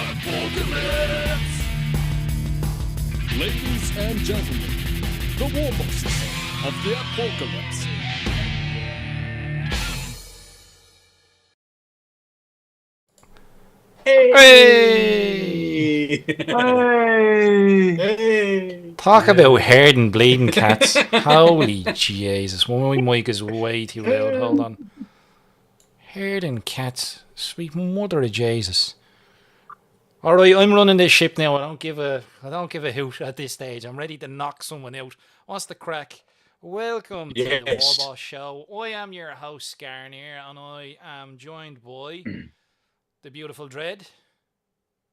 Apocalypse! Ladies and gentlemen, the Warbosses of the Apocalypse. Hey! Hey! Talk about herding bleeding cats. Holy Jesus. My mic is way too loud. Hold on. Herding cats. Sweet mother of Jesus. Alright, I'm running this ship now. I don't give a hoot at this stage. I'm ready to knock someone out. What's the crack? Welcome to the Warboss show. I am your host, Scarnier, and I am joined by the beautiful Dread.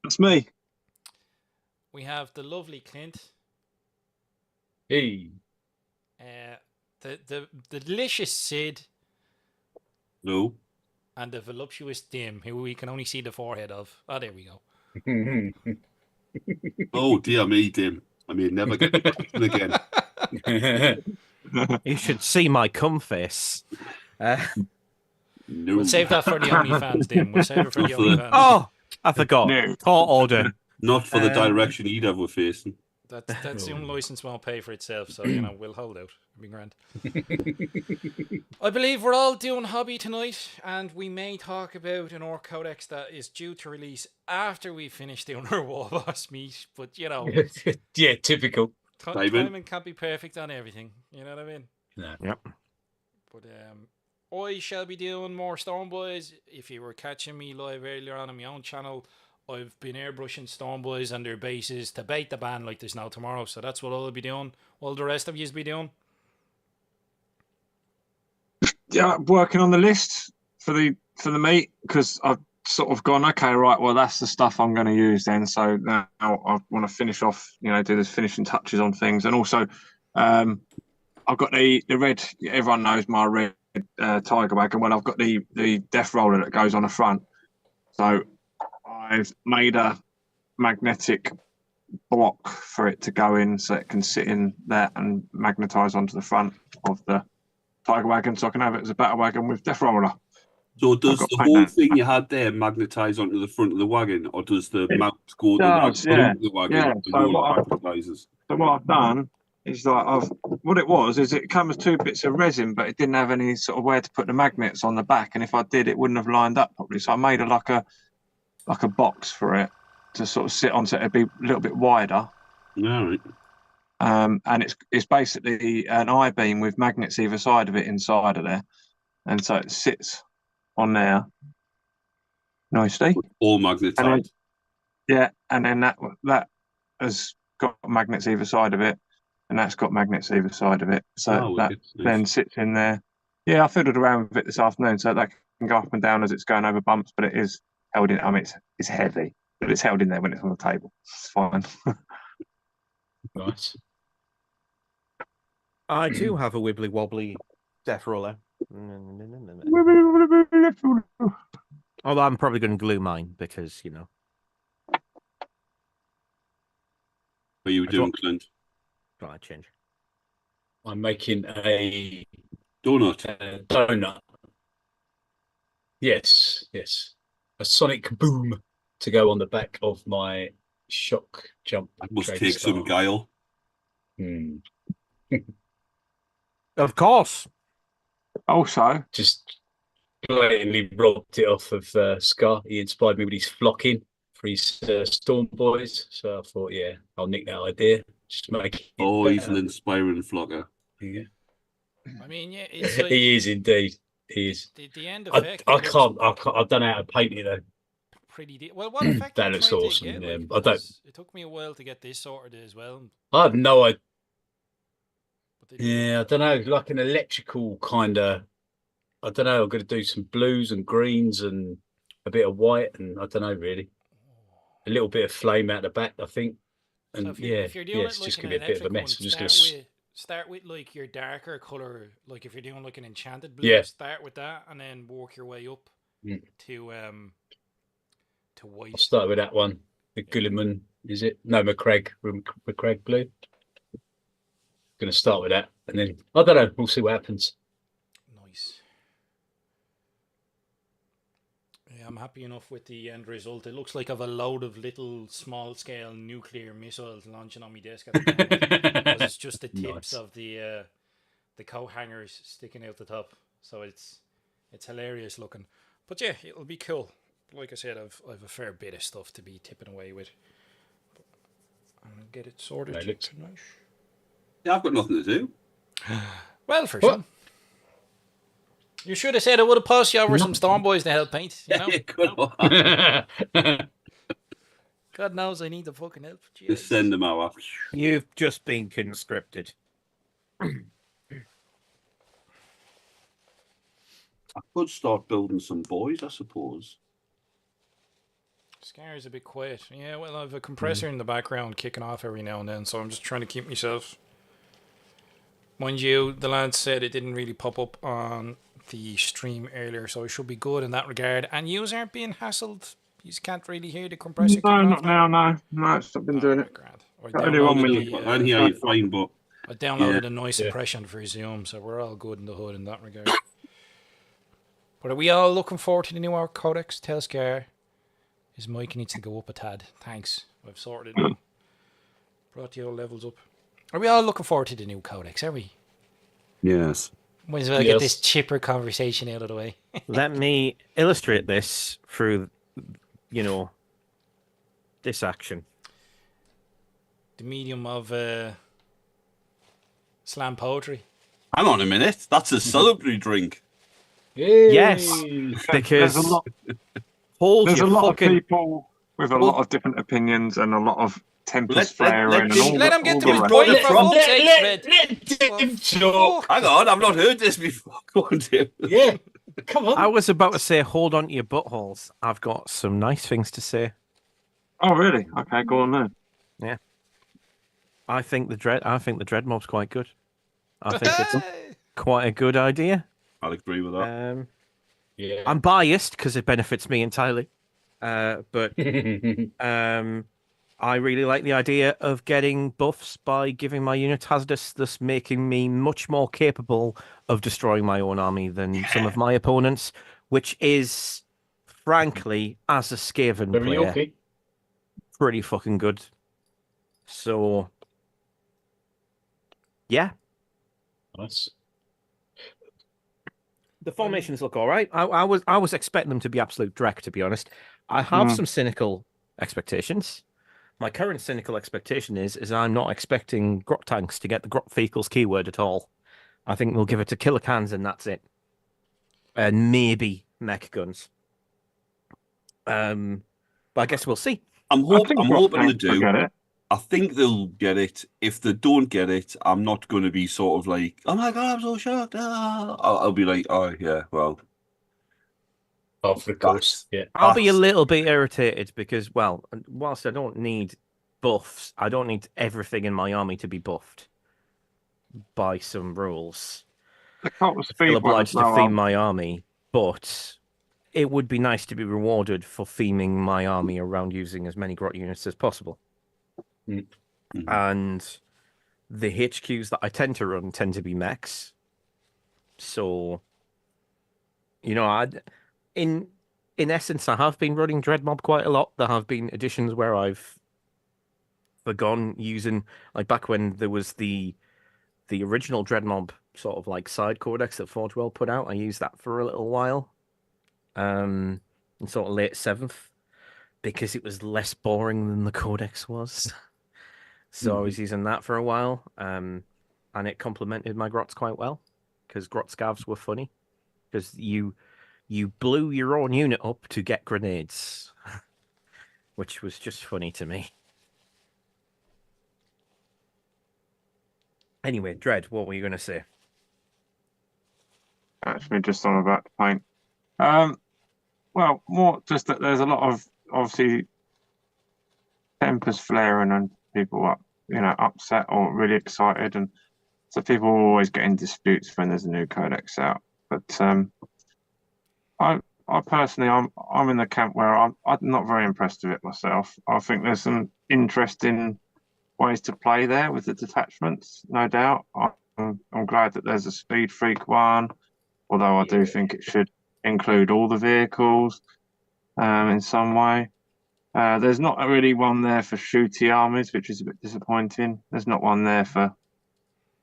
That's me. We have the lovely Clint. Hey. The delicious Sid. No. And the voluptuous Dim, who we can only see the forehead of. Oh, there we go. Oh, dear me, Dim. I may never get the question again. You should see my cum face. No. We'll save that for the OnlyFans, Dim. We'll save it for the OnlyFans. Oh, I forgot. No. Court order. Not for the direction either we're facing. That's the license won't pay for itself, so we'll hold out. It'll be grand. I believe we're all doing hobby tonight, and we may talk about an Ork Codex that is due to release after we finish doing our Warboss meet. But yeah, typical. Timing can't be perfect on everything. You know what I mean? No. Yep. But I shall be doing more Stormboys. If you were catching me live earlier on my own channel, I've been airbrushing Stormboys and their bases to bait the ban like there's no tomorrow. So that's what I'll be doing. All the rest of yous be doing. Yeah, working on the list for the meet because I've sort of gone, okay, right, well that's the stuff I'm going to use then. So now I want to finish off, do the finishing touches on things, and also I've got the red. Everyone knows my red Tiger wagon. Well, I've got the death roller that goes on the front. So I've made a magnetic block for it to go in, so it can sit in there and magnetize onto the front of the Tiger wagon, so I can have it as a battle wagon with death roller. So does the whole thing you had there magnetize onto the front of the wagon, or does the mount go to the wagon? Yeah. So what I've done is what it was is it came as two bits of resin, but it didn't have any sort of where to put the magnets on the back, and if I did, it wouldn't have lined up properly. So I made like a box for it to sort of sit on, so it'd be a little bit wider. All right. And it's basically an I-beam with magnets either side of it inside of there, and so it sits on there nicely. All magnetized. And then that has got magnets either side of it, and that's got magnets either side of it. So that then sits in there. Yeah, I fiddled around with it this afternoon, so that can go up and down as it's going over bumps, but it is held in. I mean, it's heavy, but it's held in there when it's on the table. It's fine. Right. I do have a wibbly wobbly death roller. Although I'm probably going to glue mine because, What are you doing, Clint? Right, change. I'm making a donut. Yes. A sonic boom to go on the back of my shock jump. That must take some guile. Of course. Also, just blatantly robbed it off of Scar. He inspired me with his flocking for his Storm Boys. So I thought, yeah, I'll nick that idea. Just make it he's an inspiring flocker. Yeah. I mean, yeah, it's like, he is indeed. He is. The end effect. I can't. I don't know how to paint it though. Well, what effect that looks awesome. Get, yeah. like, I don't. It took me a while to get this sorted as well. I have no idea. Yeah, I don't know. Like an electrical kind of. I don't know. I'm going to do some blues and greens and a bit of white, and I don't know really. A little bit of flame out the back, I think. And so if you're doing it's just going to be a bit of a mess. I'm just going to start with like your darker color. Like if you're doing like an enchanted blue, start with that, and then work your way up to white. I'll start with that one. The Gulliman, is it? No, McCraig blue. Going to start with that, and then I don't know. We'll see what happens. Nice. Yeah, I'm happy enough with the end result. It looks like I've a load of little small-scale nuclear missiles launching on my desk at the moment. Because it's just the tips of the coat hangers sticking out the top. So it's hilarious looking. But yeah, it'll be cool. Like I said, I've a fair bit of stuff to be tipping away with. I'm going to get it sorted tonight. Yeah, I've got nothing to do. Well, for sure. You should have said I would have passed you over some Storm Boys to help paint. You know? God knows I need the fucking help. Jeez. Just send them out. You've just been conscripted. I could start building some boys, I suppose. Scar's a bit quiet. Yeah, well, I have a compressor in the background kicking off every now and then, so I'm just trying to keep myself. Mind you, the lads said it didn't really pop up on the stream earlier, so I should be good in that regard. And yous aren't being hassled. You can't really hear the compressor. No, not now. No, it's not been doing it. I can hear you fine, but I downloaded a noise suppression for Zoom, so we're all good in the hood in that regard. But are we all looking forward to the new Ork Codex? Tell Scar his mic needs to go up a tad. Thanks. I've sorted it now. Brought the old levels up. Are we all looking forward to the new Codex, are we? yes. Might as well get this chipper conversation out of the way. Let me illustrate this through, this action. The medium of slam poetry. Hang on a minute. That's a celebratory drink. Yay. Yes, because there's a lot of people with a lot of different opinions and a lot of tempers flaring. Let him get to his point for fuck's sake, Let him talk. Hang on, I've not heard this before. Go on, Tim. Yeah, come on. I was about to say, hold on to your buttholes. I've got some nice things to say. Oh, really? Okay, go on then. Yeah. I think the dread mob's quite good. I think it's quite a good idea. I'll agree with that. Yeah. I'm biased because it benefits me entirely. But I really like the idea of getting buffs by giving my units hazardous, thus making me much more capable of destroying my own army than some of my opponents, which is, frankly, as a Skaven player, pretty fucking good. So, yeah. Nice. The formations look all right. I was expecting them to be absolute dreck, to be honest. I have some cynical expectations. My current cynical expectation is I'm not expecting grot tanks to get the grot vehicles keyword at all. I think we'll give it to killer cans and that's it. And maybe mech guns. But I guess we'll see. I'm hoping they do. Get it. I think they'll get it. If they don't get it, I'm not going to be sort of like, oh my God, I'm so shocked. I'll be like, oh yeah, well. Of the course, yeah. I'll be a little bit irritated because, well, whilst I don't need buffs, I don't need everything in my army to be buffed by some rules. I'm still obliged to theme my army, but it would be nice to be rewarded for theming my army around using as many grot units as possible. Mm-hmm. And the HQs that I tend to run tend to be mechs. So, in essence, I have been running Dreadmob quite a lot. There have been editions where I've forgone using, like back when there was the original Dreadmob sort of like side codex that Forgewell put out. I used that for a little while, in sort of late 7th, because it was less boring than the codex was. So I was using that for a while, and it complemented my grots quite well, because grot scavs were funny, because you blew your own unit up to get grenades, which was just funny to me. Anyway, Dread, what were you going to say? Actually, just on about the paint. Well, more just that there's a lot of, obviously, tempers flaring and people are, upset or really excited. And so people are always getting disputes when there's a new codex out. But I personally, I'm in the camp where I'm not very impressed with it myself. I think there's some interesting ways to play there with the detachments, no doubt. I'm glad that there's a speed freak one, although I do think it should include all the vehicles. in some way. There's not really one there for shooty armies, which is a bit disappointing. There's not one there for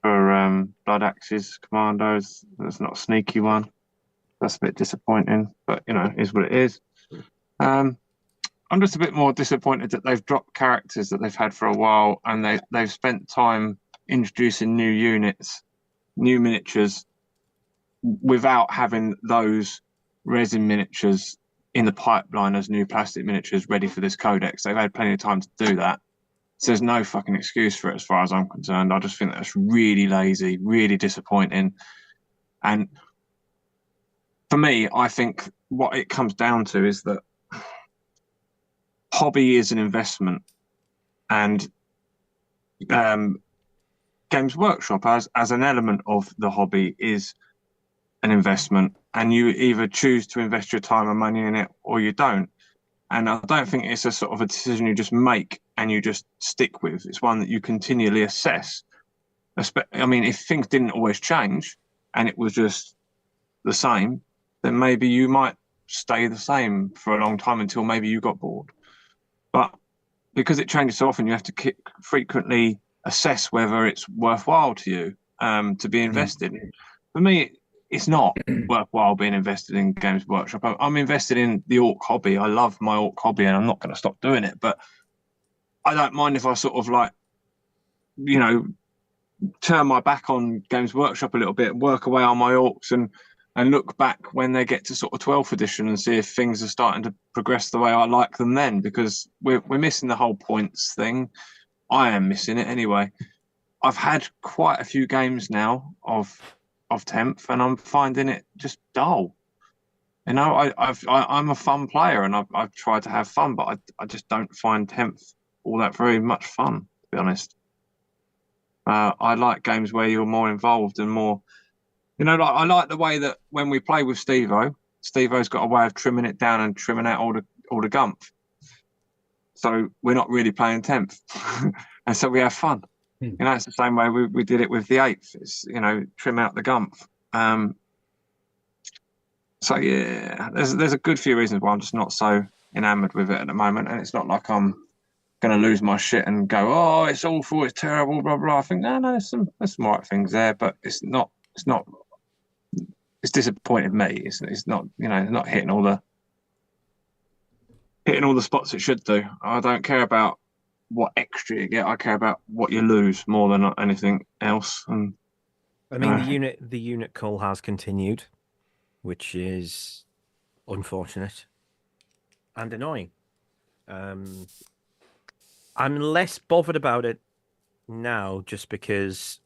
blood axes commandos. There's not a sneaky one. That's a bit disappointing, but you know, is what it is. I'm just a bit more disappointed that they've dropped characters that they've had for a while, and they've spent time introducing new units, new miniatures, without having those resin miniatures in the pipeline as new plastic miniatures ready for this codex. They've had plenty of time to do that. So there's no fucking excuse for it as far as I'm concerned. I just think that's really lazy, really disappointing. And for me, I think what it comes down to is that hobby is an investment, and Games Workshop as an element of the hobby is an investment, and you either choose to invest your time and money in it or you don't. And I don't think it's a sort of a decision you just make and you just stick with. It's one that you continually assess. I mean, if things didn't always change and it was just the same, then maybe you might stay the same for a long time until maybe you got bored. But because it changes so often, you have to frequently assess whether it's worthwhile to you to be invested in. For me, it's not worthwhile being invested in Games Workshop. I'm invested in the Ork hobby. I love my Ork hobby, and I'm not going to stop doing it. But I don't mind if I sort of like, you know, turn my back on Games Workshop a little bit, work away on my Orks, and look back when they get to sort of 12th edition and see if things are starting to progress the way I like them then, because we're missing the whole points thing. I am missing it anyway. I've had quite a few games now of 10th, and I'm finding it just dull. You know, I'm a fun player, and I've tried to have fun, but I just don't find 10th all that very much fun, to be honest. I like games where you're more involved and more, you know, like I like the way that when we play with Steve-O's got a way of trimming it down and trimming out all the gump. So we're not really playing 10th, and so we have fun. You know, it's the same way we did it with the 8th. It's, you know, trim out the gump. So yeah, there's a good few reasons why I'm just not so enamored with it at the moment, and it's not like I'm going to lose my shit and go, oh, it's awful, it's terrible, blah blah. I think no, there's some right things there, but it's disappointed me. It's not, you know, not hitting all the spots it should do. I don't care about what extra you get. I care about what you lose more than anything else. And I mean, the unit cull has continued, which is unfortunate and annoying. I'm less bothered about it now, just because,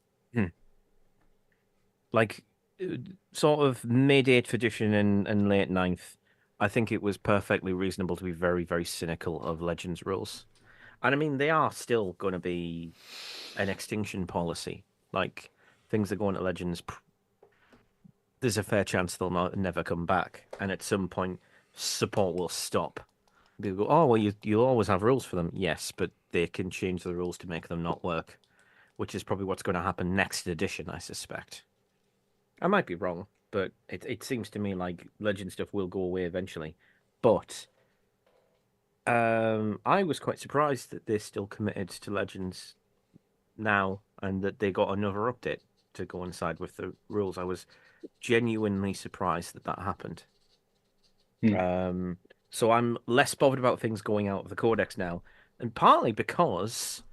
like, sort of mid-8th edition and late 9th, I think it was perfectly reasonable to be very, very cynical of Legends rules. And I mean, they are still going to be an extinction policy. Like, things that go into Legends, there's a fair chance they'll never come back. And at some point, support will stop. People go, oh, well, you'll always have rules for them. Yes, but they can change the rules to make them not work, which is probably what's going to happen next edition, I suspect. I might be wrong, but it seems to me like Legend stuff will go away eventually. But I was quite surprised that they're still committed to Legends now, and that they got another update to go inside with the rules. I was genuinely surprised that happened. So I'm less bothered about things going out of the Codex now, and partly because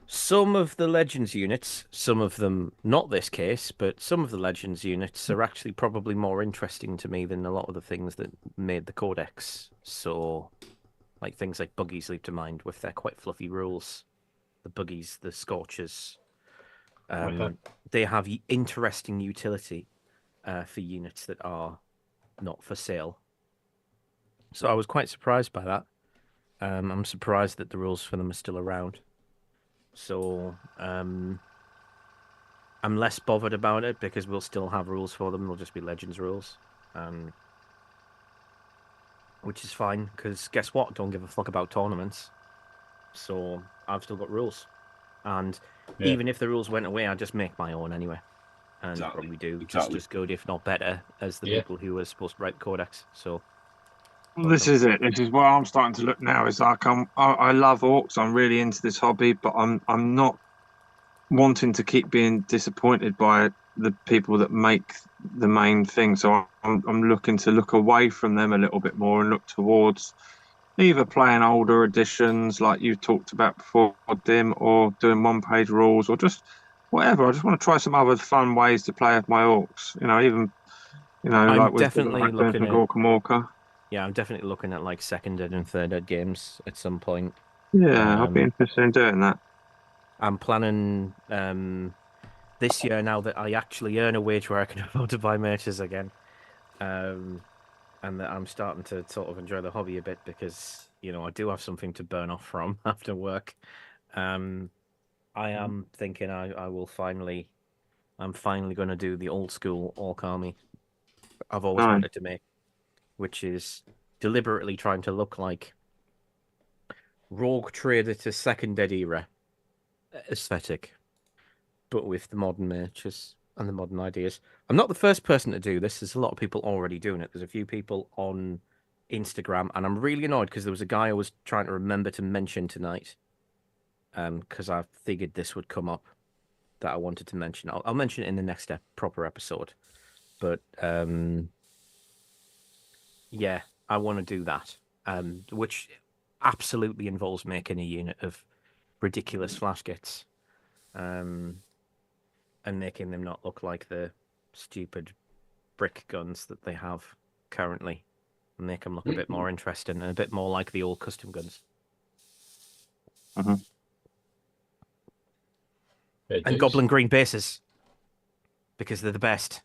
some of the Legends units, some of them not this case, but some of the Legends units are actually probably more interesting to me than a lot of the things that made the Codex. So, like things like Buggies leap to mind with their quite fluffy rules. The Buggies, the Scorchers, they have interesting utility for units that are not for sale. So I was quite surprised by that. I'm surprised that the rules for them are still around. So I'm less bothered about it because we'll still have rules for them. They'll just be Legends rules, which is fine because guess what? Don't give a fuck about tournaments. So I've still got rules. And even if the rules went away, I'd just make my own anyway. And probably do just as good, if not better, as the people who were supposed to write the Codex. So Well, this is it. This is where I'm starting to look now. Is like I love orcs. I'm really into this hobby, but I'm not wanting to keep being disappointed by the people that make the main thing. So I'm looking to look away from them a little bit more and look towards either playing older editions like you talked about before, Dim, or doing one-page rules, or just whatever. I just want to try some other fun ways to play with my orcs. Even I'm like with definitely like doing looking some at Gorka Morka. yeah, I'm definitely looking at like second ed and third ed games at some point. Yeah, I'd be Um, interested in doing that. I'm planning this year now that I actually earn a wage where I can afford to buy merches again. And that I'm starting to sort of enjoy the hobby a bit because, I do have something to burn off from after work. I am thinking I'm finally going to do the old school Ork army I've always Nice. wanted to make, which is deliberately trying to look like Rogue Trader to Second Ed era aesthetic, but with the modern merches and the modern ideas. I'm not the first person to do this. There's a lot of people already doing it. There's a few people on Instagram, and I'm really annoyed because there was a guy I was trying to remember to mention tonight, because I figured this would come up that I wanted to mention. I'll mention it in the next proper episode, but yeah, I want to do that, which absolutely involves making a unit of ridiculous flash kits, and making them not look like the stupid brick guns that they have currently, and make them look a bit more interesting and a bit more like the old custom guns. Mhm. And Goblin Green bases, because they're the best.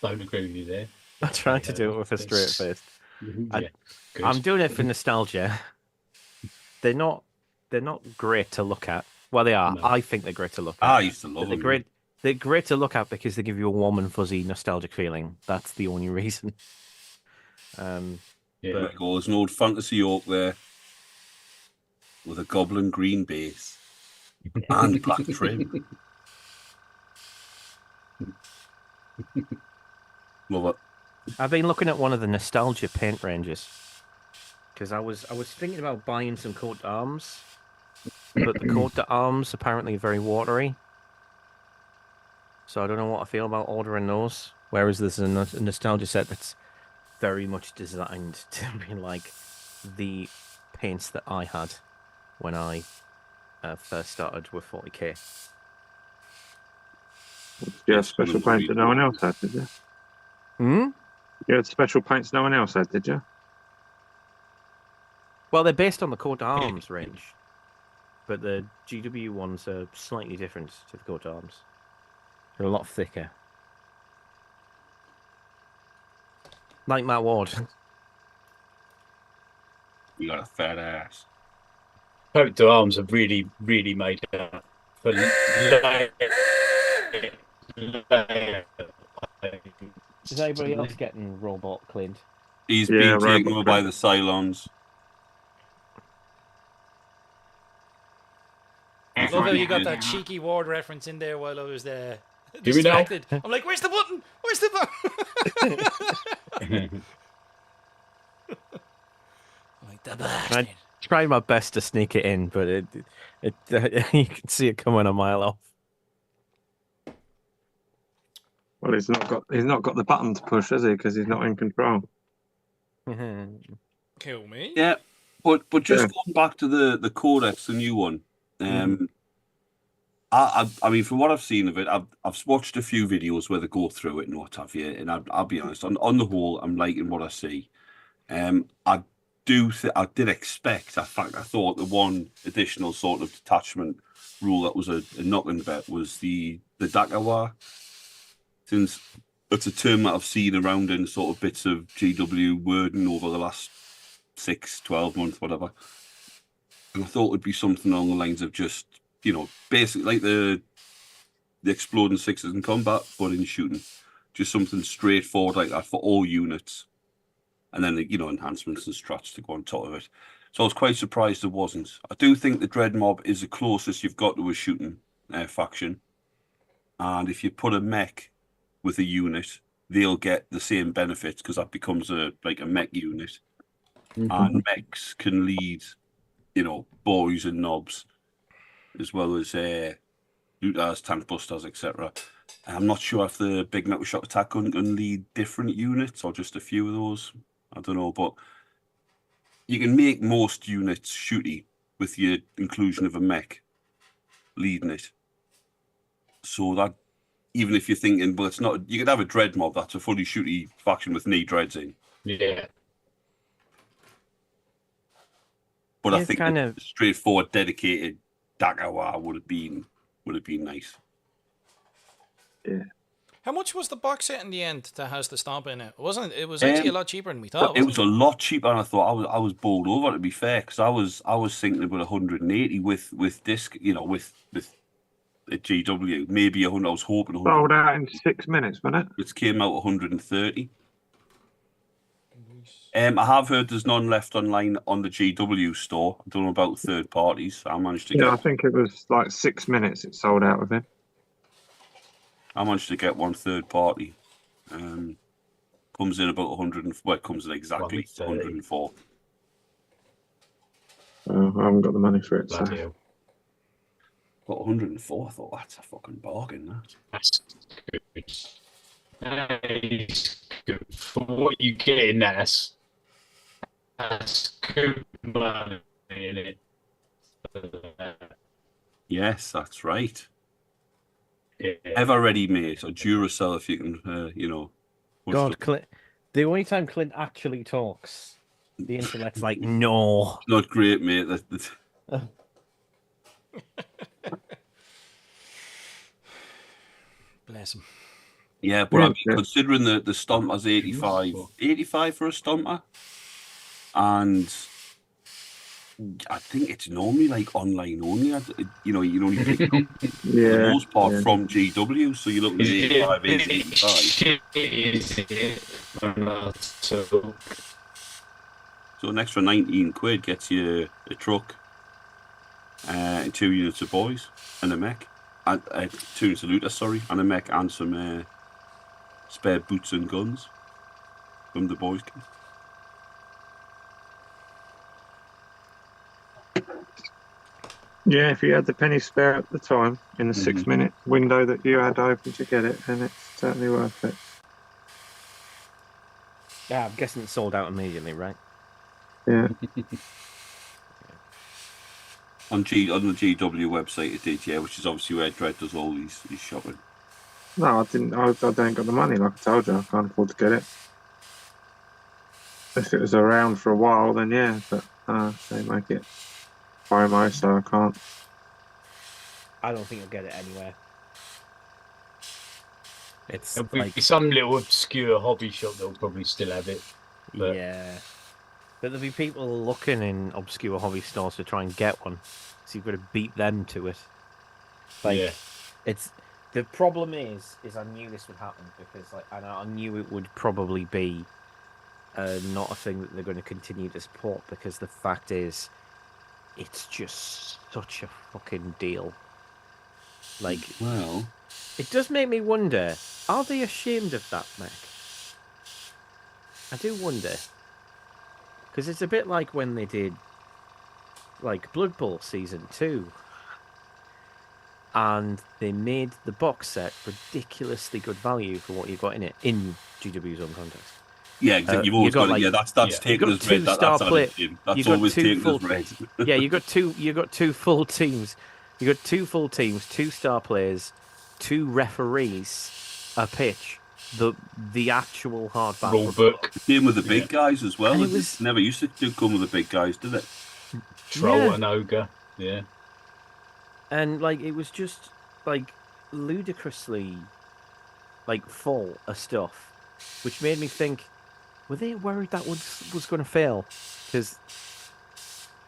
Don't agree with you there. I tried to do it with a straight face. Yeah, I'm doing it for nostalgia. They're not great to look at. Well, they are. No. I think they're great to look at. I used to love They're them. great. They're great to look at because they give you a warm and fuzzy nostalgic feeling. That's the only reason. Yeah. There you go. There's an old fantasy orc there with a goblin green base and black trim. Love it. I've been looking at one of the nostalgia paint ranges because I was thinking about buying some coat d'arms, but the coat d'arms apparently are very watery. So I don't know what I feel about ordering those. Whereas there's a nostalgia set that's very much designed to be like the paints that I had when I first started with 40k. You had special paints that no one else had, did you? Hmm? You had special paints no one else had, did you? Well, they're based on the coat d'arms range, but the GW ones are slightly different to the coat d'arms. They're a lot thicker. Like Matt Ward. You got a fat ass. Coat d'arms are really, really made up for Is anybody else getting robot cleaned? He's Yeah, being taken robot over by the Cylons. Love how you got that cheeky Ward reference in there while I was there. Hear me now? Distracted. I'm like, where's the button? Where's the button? Like the bastard. I tried my best to sneak it in, but it you can see it coming a mile off. Well, he's not got the button to push, has he? Because he's not in control. Kill me. Yeah, but just Yeah. going back to the Codex, the new one. I mean, from what I've seen of it, I've watched a few videos where they go through it and what have you, and I'll be honest, on the whole, I'm liking what I see. I did expect. In fact, I thought the one additional sort of detachment rule that was a knocking bet was the Dakawa, since it's a term that I've seen around in sort of bits of GW wording over the last 6, 12 months, whatever. And I thought it'd be something along the lines of just, basically like the exploding sixes in combat, but in shooting. Just something straightforward like that for all units. And then, enhancements and strats to go on top of it. So I was quite surprised it wasn't. I do think the Dread Mob is the closest you've got to a shooting faction. And if you put a mech with a unit, they'll get the same benefits because that becomes a mech unit, Mhm. and mechs can lead, boys and knobs, as well as looters, tank busters, etc. I'm not sure if the big metal shock attack gun can lead different units or just a few of those. I don't know, but you can make most units shooty with your inclusion of a mech leading it. So that, even if you're thinking, well, it's not, you could have a dread mob that's a fully shooty faction with knee dreads in. Yeah. But Yeah, I it's think kind a of straightforward, dedicated Dakawa would have been nice. How much was the box set in the end that has the stomp in it? It was actually a lot cheaper than we thought. It was a lot cheaper than I thought. I was bowled over, to be fair, because I was thinking about 180 with disc, with a GW, maybe 100. I was hoping 100. Sold out in 6 minutes, wasn't it? It came out 130. I have heard there's none left online on the GW store. I don't know about third parties. I managed to Yeah, I get. think it was like 6 minutes it sold out of it. I managed to get one third party. Comes in about 100. Well, it comes in exactly 104. I haven't got the money for it. So. Bloody hell. Got 104. I thought that's a fucking bargain. That. That's good. That is good. For what you get in that's good money in it. Yes, that's right. Yeah. Ever ready, mate, or Duracell if you can, God. The only time Clint actually talks, the internet's like, no. Not great, mate. Bless him. Yeah, but I mean, considering the Stomper's 85 for a Stomper, and I think it's normally like online only. You can only pick it up for the most part from GW, so you're looking at 85 is 85. So an extra 19 quid gets you a truck, and 2 units of boys, and a mech, and 2 units of looter, and a mech, and some spare boots and guns from the boys. Yeah, if you had the penny spare at the time in the 6 minute window that you had open to get it, then it's certainly worth it. Yeah, I'm guessing it sold out immediately, right? Yeah. On the GW website it did, yeah, which is obviously where Dread does all his shopping. No, I didn't. I don't got the money, like I told you. I can't afford to get it. If it was around for a while, then yeah, but they make it promo, so I can't. I don't think you'll get it anywhere. It's There'll like be some little obscure hobby shop that'll probably still have it. But... yeah. But there'll be people looking in obscure hobby stores to try and get one. So you've got to beat them to it. Like, it's the problem is I knew this would happen because and I knew it would probably be not a thing that they're going to continue to support because the fact is, it's just such a fucking deal. Like, well, it does make me wonder: are they ashamed of that mech? I do wonder. Because it's a bit like when they did, like, Blood Bowl Season 2. And they made the box set ridiculously good value for what you got in it, in GW's own context. Yeah, exactly. You've always got like, that's taken as red. That's always taken as red. Yeah, you got two full teams. You got 2 full teams, 2 star players, 2 referees, a pitch. The actual hardback rule book. Same with the big guys as well. And it never used to come with the big guys, did it? Troll and ogre, yeah. And like it was just like ludicrously like full of stuff, which made me think, were they worried that was going to fail? Because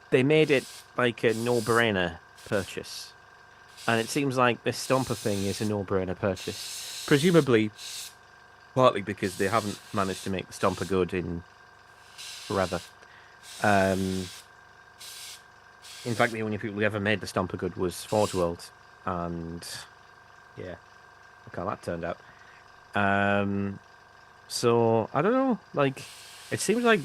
they made it like a no-brainer purchase, and it seems like this Stomper thing is a no-brainer purchase, presumably. Partly because they haven't managed to make the Stomper good in forever. In fact, the only people who ever made the Stomper good was Forge World. And, yeah, look how that turned out. So I don't know. Like, it seems like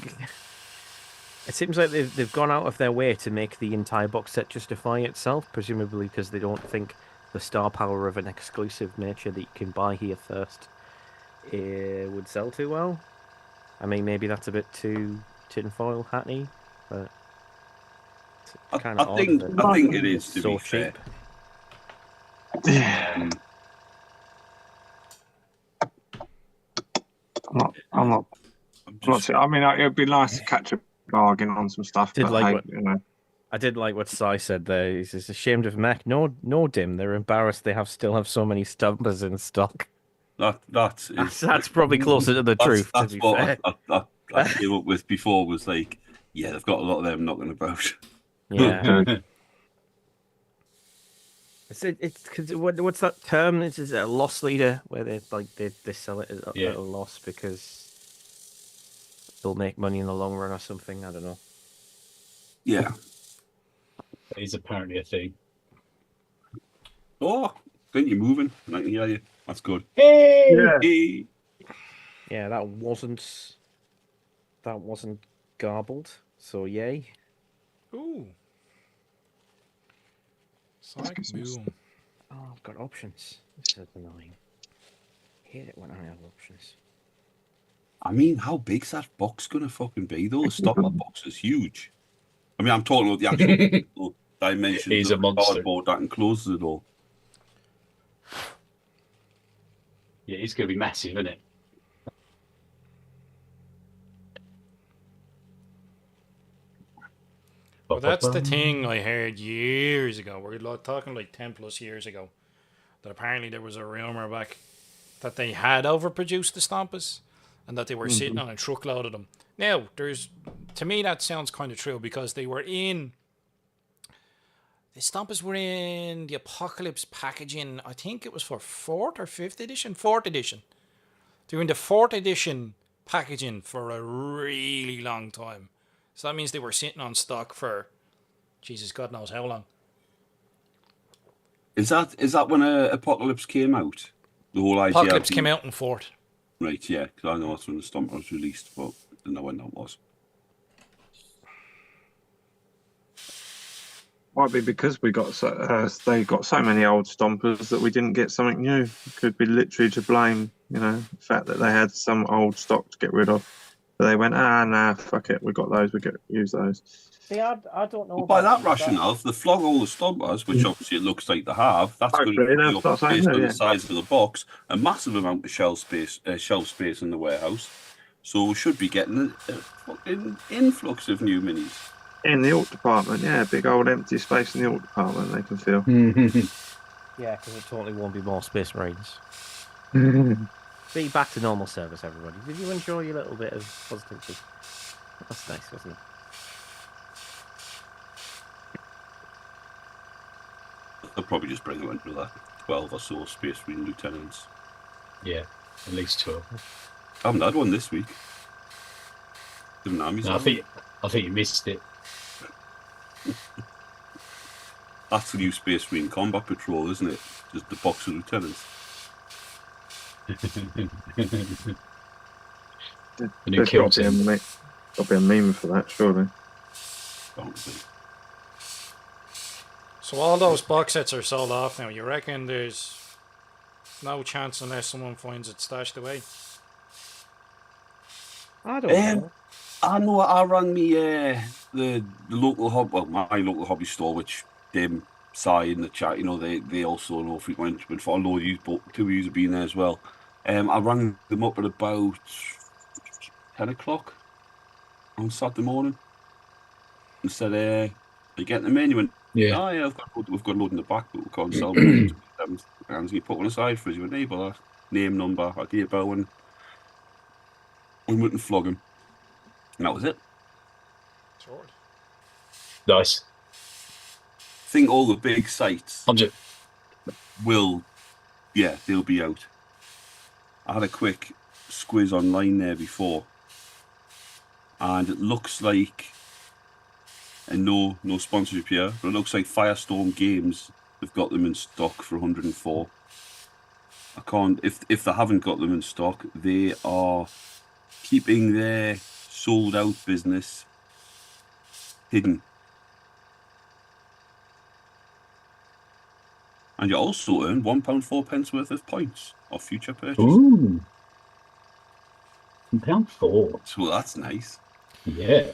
they've gone out of their way to make the entire box set justify itself, presumably because they don't think the star power of an exclusive nature that you can buy here first would sell too well. I mean, maybe that's a bit too tinfoil hatty, but it's kind of odd that I think it is, it's to so be fair. cheap. Yeah. I'm not sure. I mean, it'd be nice to catch a bargain on some stuff, Did but like hey, what- you know. I did like what Sai said there. He's ashamed of Mech. No, Dim. They're embarrassed they still have so many Stumpers in stock. That's probably closer to the truth, to be fair. I came up with before was like, yeah, they've got a lot of them knocking about. Yeah. It's cause what's that term? Is it a loss leader where they sell it at a loss because they'll make money in the long run or something? I don't know. Yeah. That is apparently a thing. Oh, then you're moving. I can hear you. That's good. Hey! Yeah. Hey. Yeah, that wasn't garbled. So yay. Ooh. Sonic Boom. Oh, I've got options. This is annoying. I hate it when I have options. I mean, how big's that box gonna fucking be though? The stopper box is huge. I mean, I'm talking about the actual dimensions He's of a the monster. cardboard that encloses it all. Yeah, it's going to be massive, isn't it? Well, that's the thing I heard years ago. We're talking like 10 plus years ago. That apparently there was a rumour back that they had overproduced the Stompers and that they were sitting on a truckload of them. Now, to me that sounds kind of true because the Stompers were in the Apocalypse packaging. I think it was for 4th or 5th edition? 4th edition. They were in the 4th edition packaging for a really long time. So that means they were sitting on stock for, Jesus, God knows how long. Is that when Apocalypse came out? The whole idea. Apocalypse came out in 4th. Right, yeah, because I know that's when the Stomper was released, but I don't know when that was. Might be because they got so many old Stompers that we didn't get something new. Could be literally to blame, the fact that they had some old stock to get rid of. But they went, nah, fuck it, we got those, use those. See, I don't know. Well, by that rationale, if they flog all the Stompers, which obviously it looks like they have, that's going to be up based on the size of the box, a massive amount of shelf space in the warehouse. So we should be getting a fucking influx of new minis. In the Ork department, yeah, big old empty space in the Ork department they can feel. Yeah, because it totally won't be more Space Marines. Be back to normal service, everybody. Did you enjoy your little bit of positivity? That's nice, wasn't it? They'll probably just bring them another 12 or so Space Marine lieutenants. Yeah, at least 12. I haven't had one this week. No, I think you missed it. That's the new Space Marine Combat Patrol, isn't it? Just the box of lieutenants. There's got to be a meme for that, surely. So all those box sets are sold off now. You reckon there's no chance unless someone finds it stashed away? I don't know. I know. I rang me the local my local hobby store, which Dim, Sai in the chat, they also know frequent. But for a lot of you, two of you have been there as well. I rang them up at about 10 o'clock on Saturday morning and said, "Are you getting them in?" You went, "Yeah, oh yeah, we've got a load in the back, but we can't sell them." And you put one aside for us. You went, "Hey, but name, number, idea about one." We went and flog him. And that was it. Sword. Nice. I think all the big sites 100. they'll be out. I had a quick squiz online there before, and it looks like, and no sponsorship here, but it looks like Firestorm Games have got them in stock for 104. I can't. If they haven't got them in stock, they are keeping their sold out business hidden. And you also earn £1.04 worth of points of future purchase. Ooh. £1.04. So that's nice. Yeah.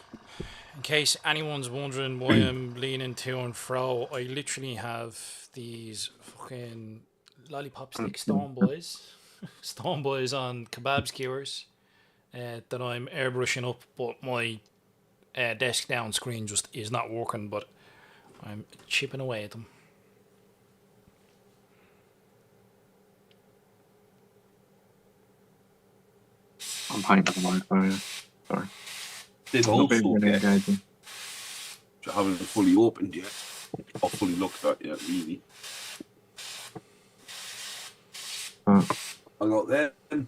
In case anyone's wondering why I'm leaning to and fro, I literally have these fucking lollipop stick stone boys on kebab skewers that I'm airbrushing up, but my desk down screen just is not working, but I'm chipping away at them. I'm painting mine for you. Sorry. They've Not also being really get, engaging. which I haven't fully opened yet, or fully looked at yet, really. Oh. I got them.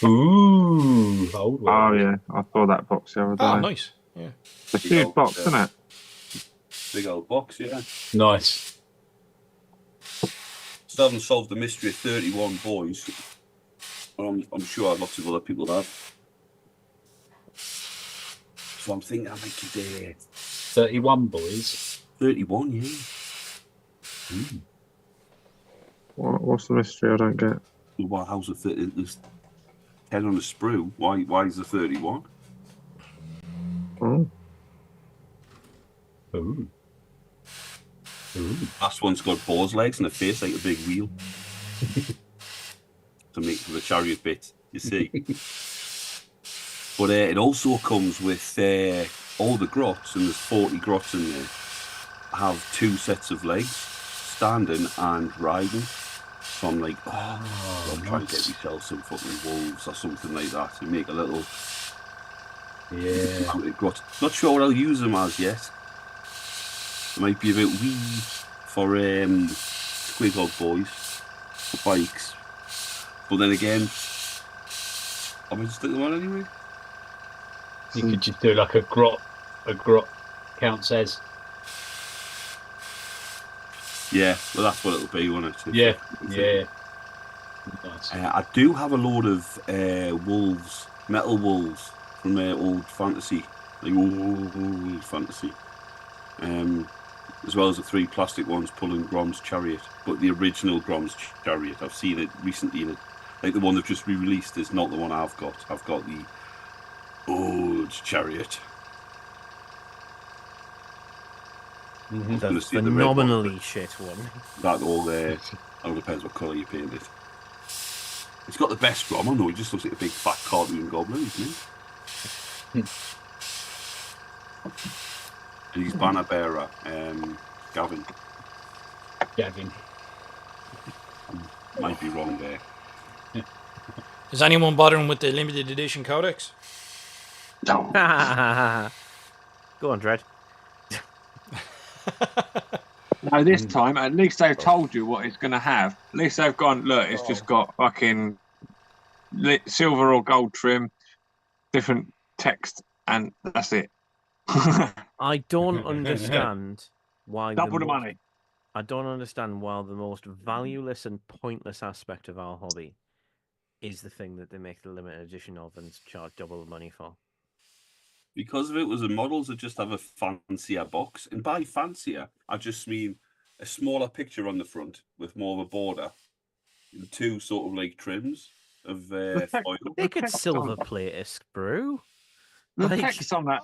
Ooh. Old one. Oh yeah, I saw that box the other day. Oh, nice. Yeah. It's a huge box, isn't it? Big old box, yeah. Nice. Still haven't solved the mystery of 31 boys. Well, I'm sure lots of other people have. So I'm thinking I might get 31 boys. 31, yeah. Ooh. What's the mystery? I don't get. Well, how's the 30? There's 10 on a sprue. Why is the 31? Oh. Ooh. Ooh. Last one's got boar's legs and a face like a big wheel. To make for the chariot bit, you see. But it also comes with all the grots, and there's 40 grots in there, have 2 sets of legs, standing and riding. So I'm like, I'll try and get myself some fucking wolves or something like that and make a little grot. Not sure what I'll use them as yet. It might be a bit wee for squig boys, for bikes. But then again, I might just stick them on anyway. You could just do like a grot count says. Yeah, well, that's what it'll be, won't it? Yeah, yeah. Nice. I do have a load of wolves, metal wolves from old fantasy, like old fantasy, as well as the 3 plastic ones pulling Grom's chariot. But the original Grom's chariot, I've seen it recently in it. Like the one they've just re-released is not the one I've got. I've got the old chariot. The phenomenally shit one. That all there. It depends what colour you paint it. It's got the best Grom. I know he just looks like a big fat cartoon goblin, isn't he? And he's banner bearer, Gavin. Might be wrong there. Is anyone bothering with the limited edition Codex? No. Go on, Dread. No, this time at least they've told you what it's going to have. At least they've gone, look, it's just got fucking silver or gold trim, different text, and that's it. I don't understand why Double the money. I don't understand why the most valueless and pointless aspect of our hobby is the thing that they make the limited edition of and charge double the money for. Because if it was the models that just have a fancier box, and by fancier, I just mean a smaller picture on the front with more of a border, and 2 sort of like trims of foil. They could silver plate a sprue. The Like- text on that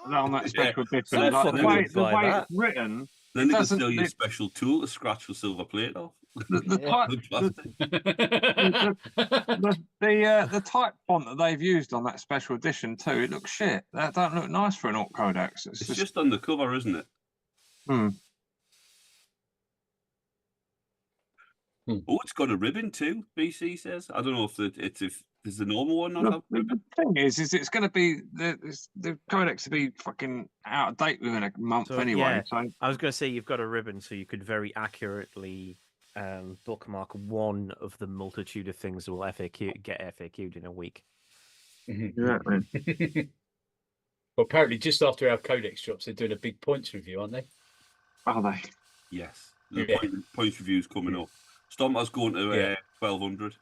special edition, Some like, the way that. it's written, Then they could doesn't- sell you a special tool to scratch the silver plate off. the type font that they've used on that special edition too, it looks shit. That don't look nice for an Ork Codex. It's just on the cover, isn't it? Oh, it's got a ribbon too. BC says. I don't know if there's the normal one not have a ribbon. The thing is it's going to be the Codex to be fucking out of date within a month So, anyway. yeah. So I was going to say you've got a ribbon, so you could very accurately bookmark one of the multitude of things that will get FAQ'd in a week. exactly. Well, apparently, just after our Codex drops, they're doing a big points review, aren't they? Are they? Yes, the Yeah. points review's coming up. Stomper's going to Yeah. 1200.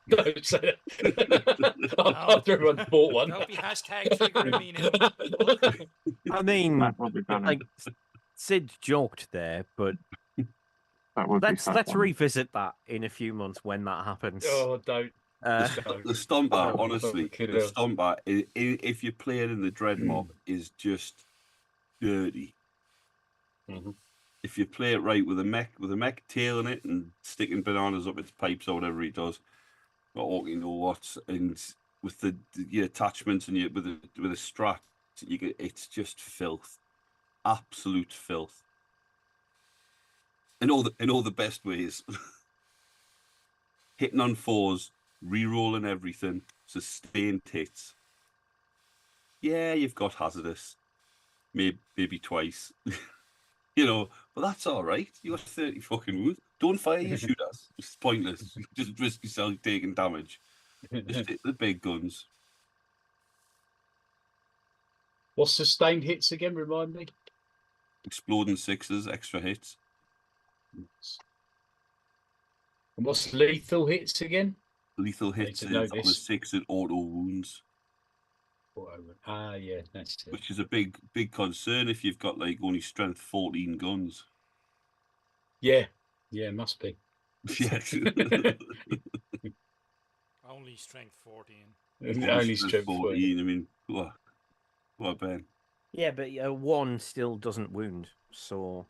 Don't say that. After everyone bought one. Don't be hashtag triggering me now. I mean, That would be funny. like Sid joked there, but That would be let's so funny. revisit that in a few months when that happens. Oh, don't. The Stomper, Oh, honestly, fucking the hell. Stomper, if you play it in the Dread Mob, is just dirty. Mhm. If you play it right with a mech tailing it and sticking bananas up its pipes or whatever he does, or you know what, and with the your attachments and with a strat, it's just filth, absolute filth, in all the best ways. Hitting on fours, re-rolling everything, sustained hits. Yeah, you've got hazardous, maybe twice. You know, but that's all right. You got 30 fucking wounds. Don't fire your shooters. It's pointless. You just risk yourself taking damage. Just hit the big guns. What's sustained hits again? Remind me. Exploding sixes, extra hits. And what's lethal hits again? Lethal I need hits to is know on the this. 6 and auto wounds, Yeah, that's it. which is a big concern if you've got like only strength 14 guns. Yeah, must be. Yeah. Only strength 14. Only strength 14. I mean, what Ben? Yeah, but one still doesn't wound. So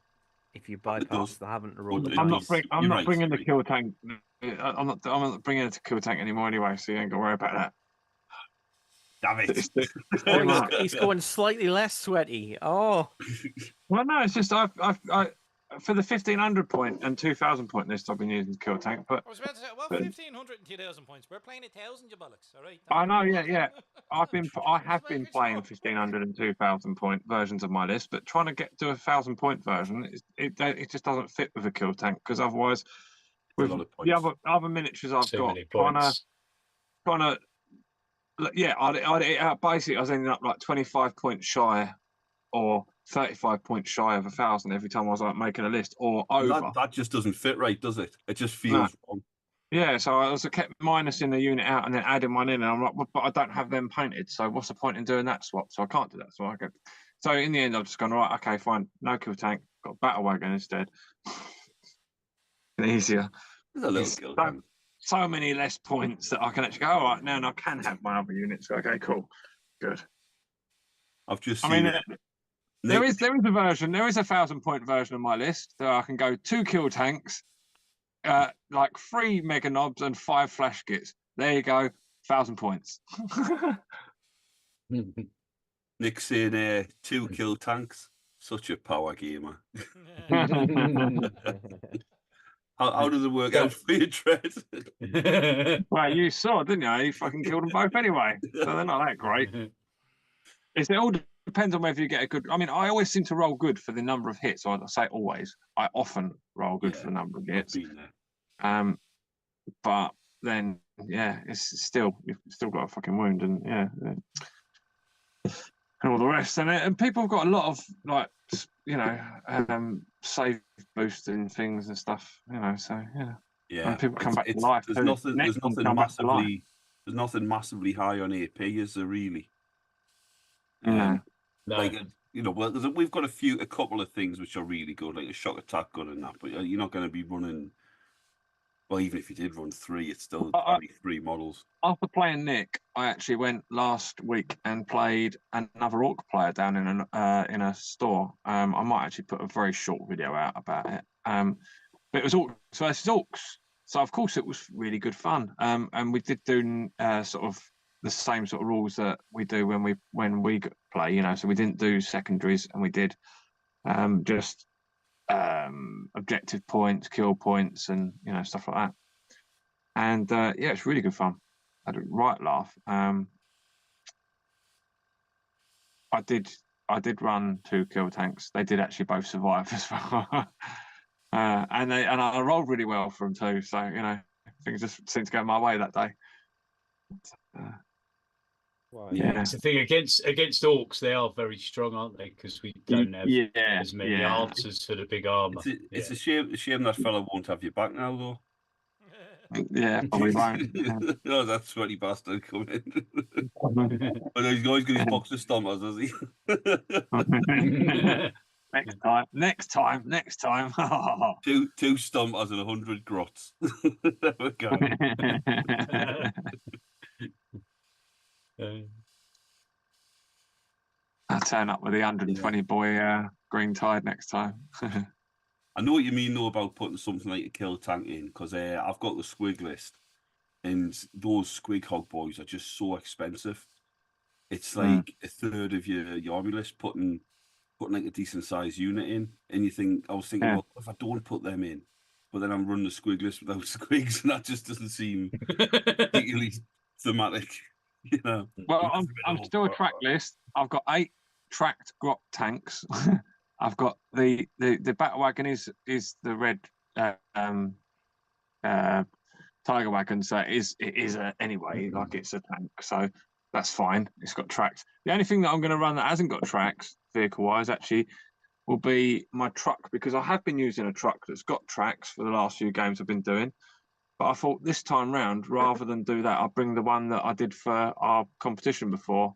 if you bypass does. the haven't rolled But the it I'm does. dice, not You're right, bringing the you're kill tank. I'm not bringing it to kill tank anymore anyway. So you ain't got to worry about that. Damn it. It's too oh, much. he's going slightly less sweaty. Oh, Well, no, it's just I for the 1500 point and 2000 point list I've been using kill tank, but I was about to say, well, but 1,500 and 2,000 points. We're playing 1,000, you bollocks. All right. I know, yeah. I have been Make playing it 1500 and 2000 point versions of my list, but trying to get to 1,000 point version, it just doesn't fit with a kill tank because otherwise, with lot of the points. other miniatures I've Too got, many points. trying to basically I was ending up like 25 points shy or 35 points shy of 1,000 every time I was like making a list or over. That just doesn't fit right, does it? It just No. feels wrong. Yeah, so I kept minusing the unit out and then adding one in, and I'm like, well, but I don't have them painted, so what's the point in doing that swap? So I can't do that. So in the end, I've just gone, right, okay, fine, no kill tank, got battle wagon instead. Easier. There's a little It's kill tank. so many less points that I can actually go, all right, now and I can have my other units. Okay, cool, good. I've just I seen mean, there is a version, there is 1,000 point version of my list that I can go 2 kill tanks, like 3 mega knobs and 5 flash kits. There you go, 1,000 points. Nick saying 2 kill tanks. Such a power gamer. How does it work out for you, Tread? Well, you saw, didn't you? You fucking killed them both anyway. So they're not that great. It all depends on whether you get a good. I mean, I always seem to roll good for the number of hits. Or I say always. I often roll good for the number of hits. But then, it's still you've still got a fucking wound, and and all the rest. And people have got a lot of like save boosting things and stuff. So yeah. And people come back to life. There's nothing massively high on AP, is there really? No. Like we've got a couple of things which are really good, like a shock attack gun and that, but you're not going to be running. Well, even if you did run 3, it's still only 3 models. After playing Nick, I actually went last week and played another Ork player down in a store. I might actually put a very short video out about it. But it was Orks versus Orks, so of course it was really good fun. And we did do sort of the same sort of rules that we do when we play. So we didn't do secondaries, and we did just objective points, kill points, and stuff like that. And it's really good fun. I had a right laugh. I did run 2 kill tanks. They did actually both survive as well. and I rolled really well for them too. So things just seemed to go my way that day. Why? Yeah. It's the thing against orcs. They are very strong, aren't they? Because we don't have as many answers for the big armor. It's a shame that fella won't have your back now, though. Yeah, probably won't. No, that sweaty bastard coming in. But he's always got his box of stompers, has he? Next time. two stompers and 100 grots. There we go. I'll turn up with the 120 boy green tide next time. I know what you mean, though, about putting something like a kill tank in, because I've got the squig list, and those squig hog boys are just so expensive. It's like a third of your army list putting like a decent sized unit in, and I was thinking, well, if I don't put them in, but then I'm running the squig list without squigs, and that just doesn't seem particularly thematic, you know. Well, I'm still a track list. I've got 8 tracked grot tanks. I've got the battle wagon is the red tiger wagon, so it is anyway, like it's a tank, so that's fine. It's got tracks. The only thing that I'm going to run that hasn't got tracks, vehicle wise, actually, will be my truck, because I have been using a truck that's got tracks for the last few games I've been doing. But I thought this time round, rather than do that, I'll bring the one that I did for our competition before.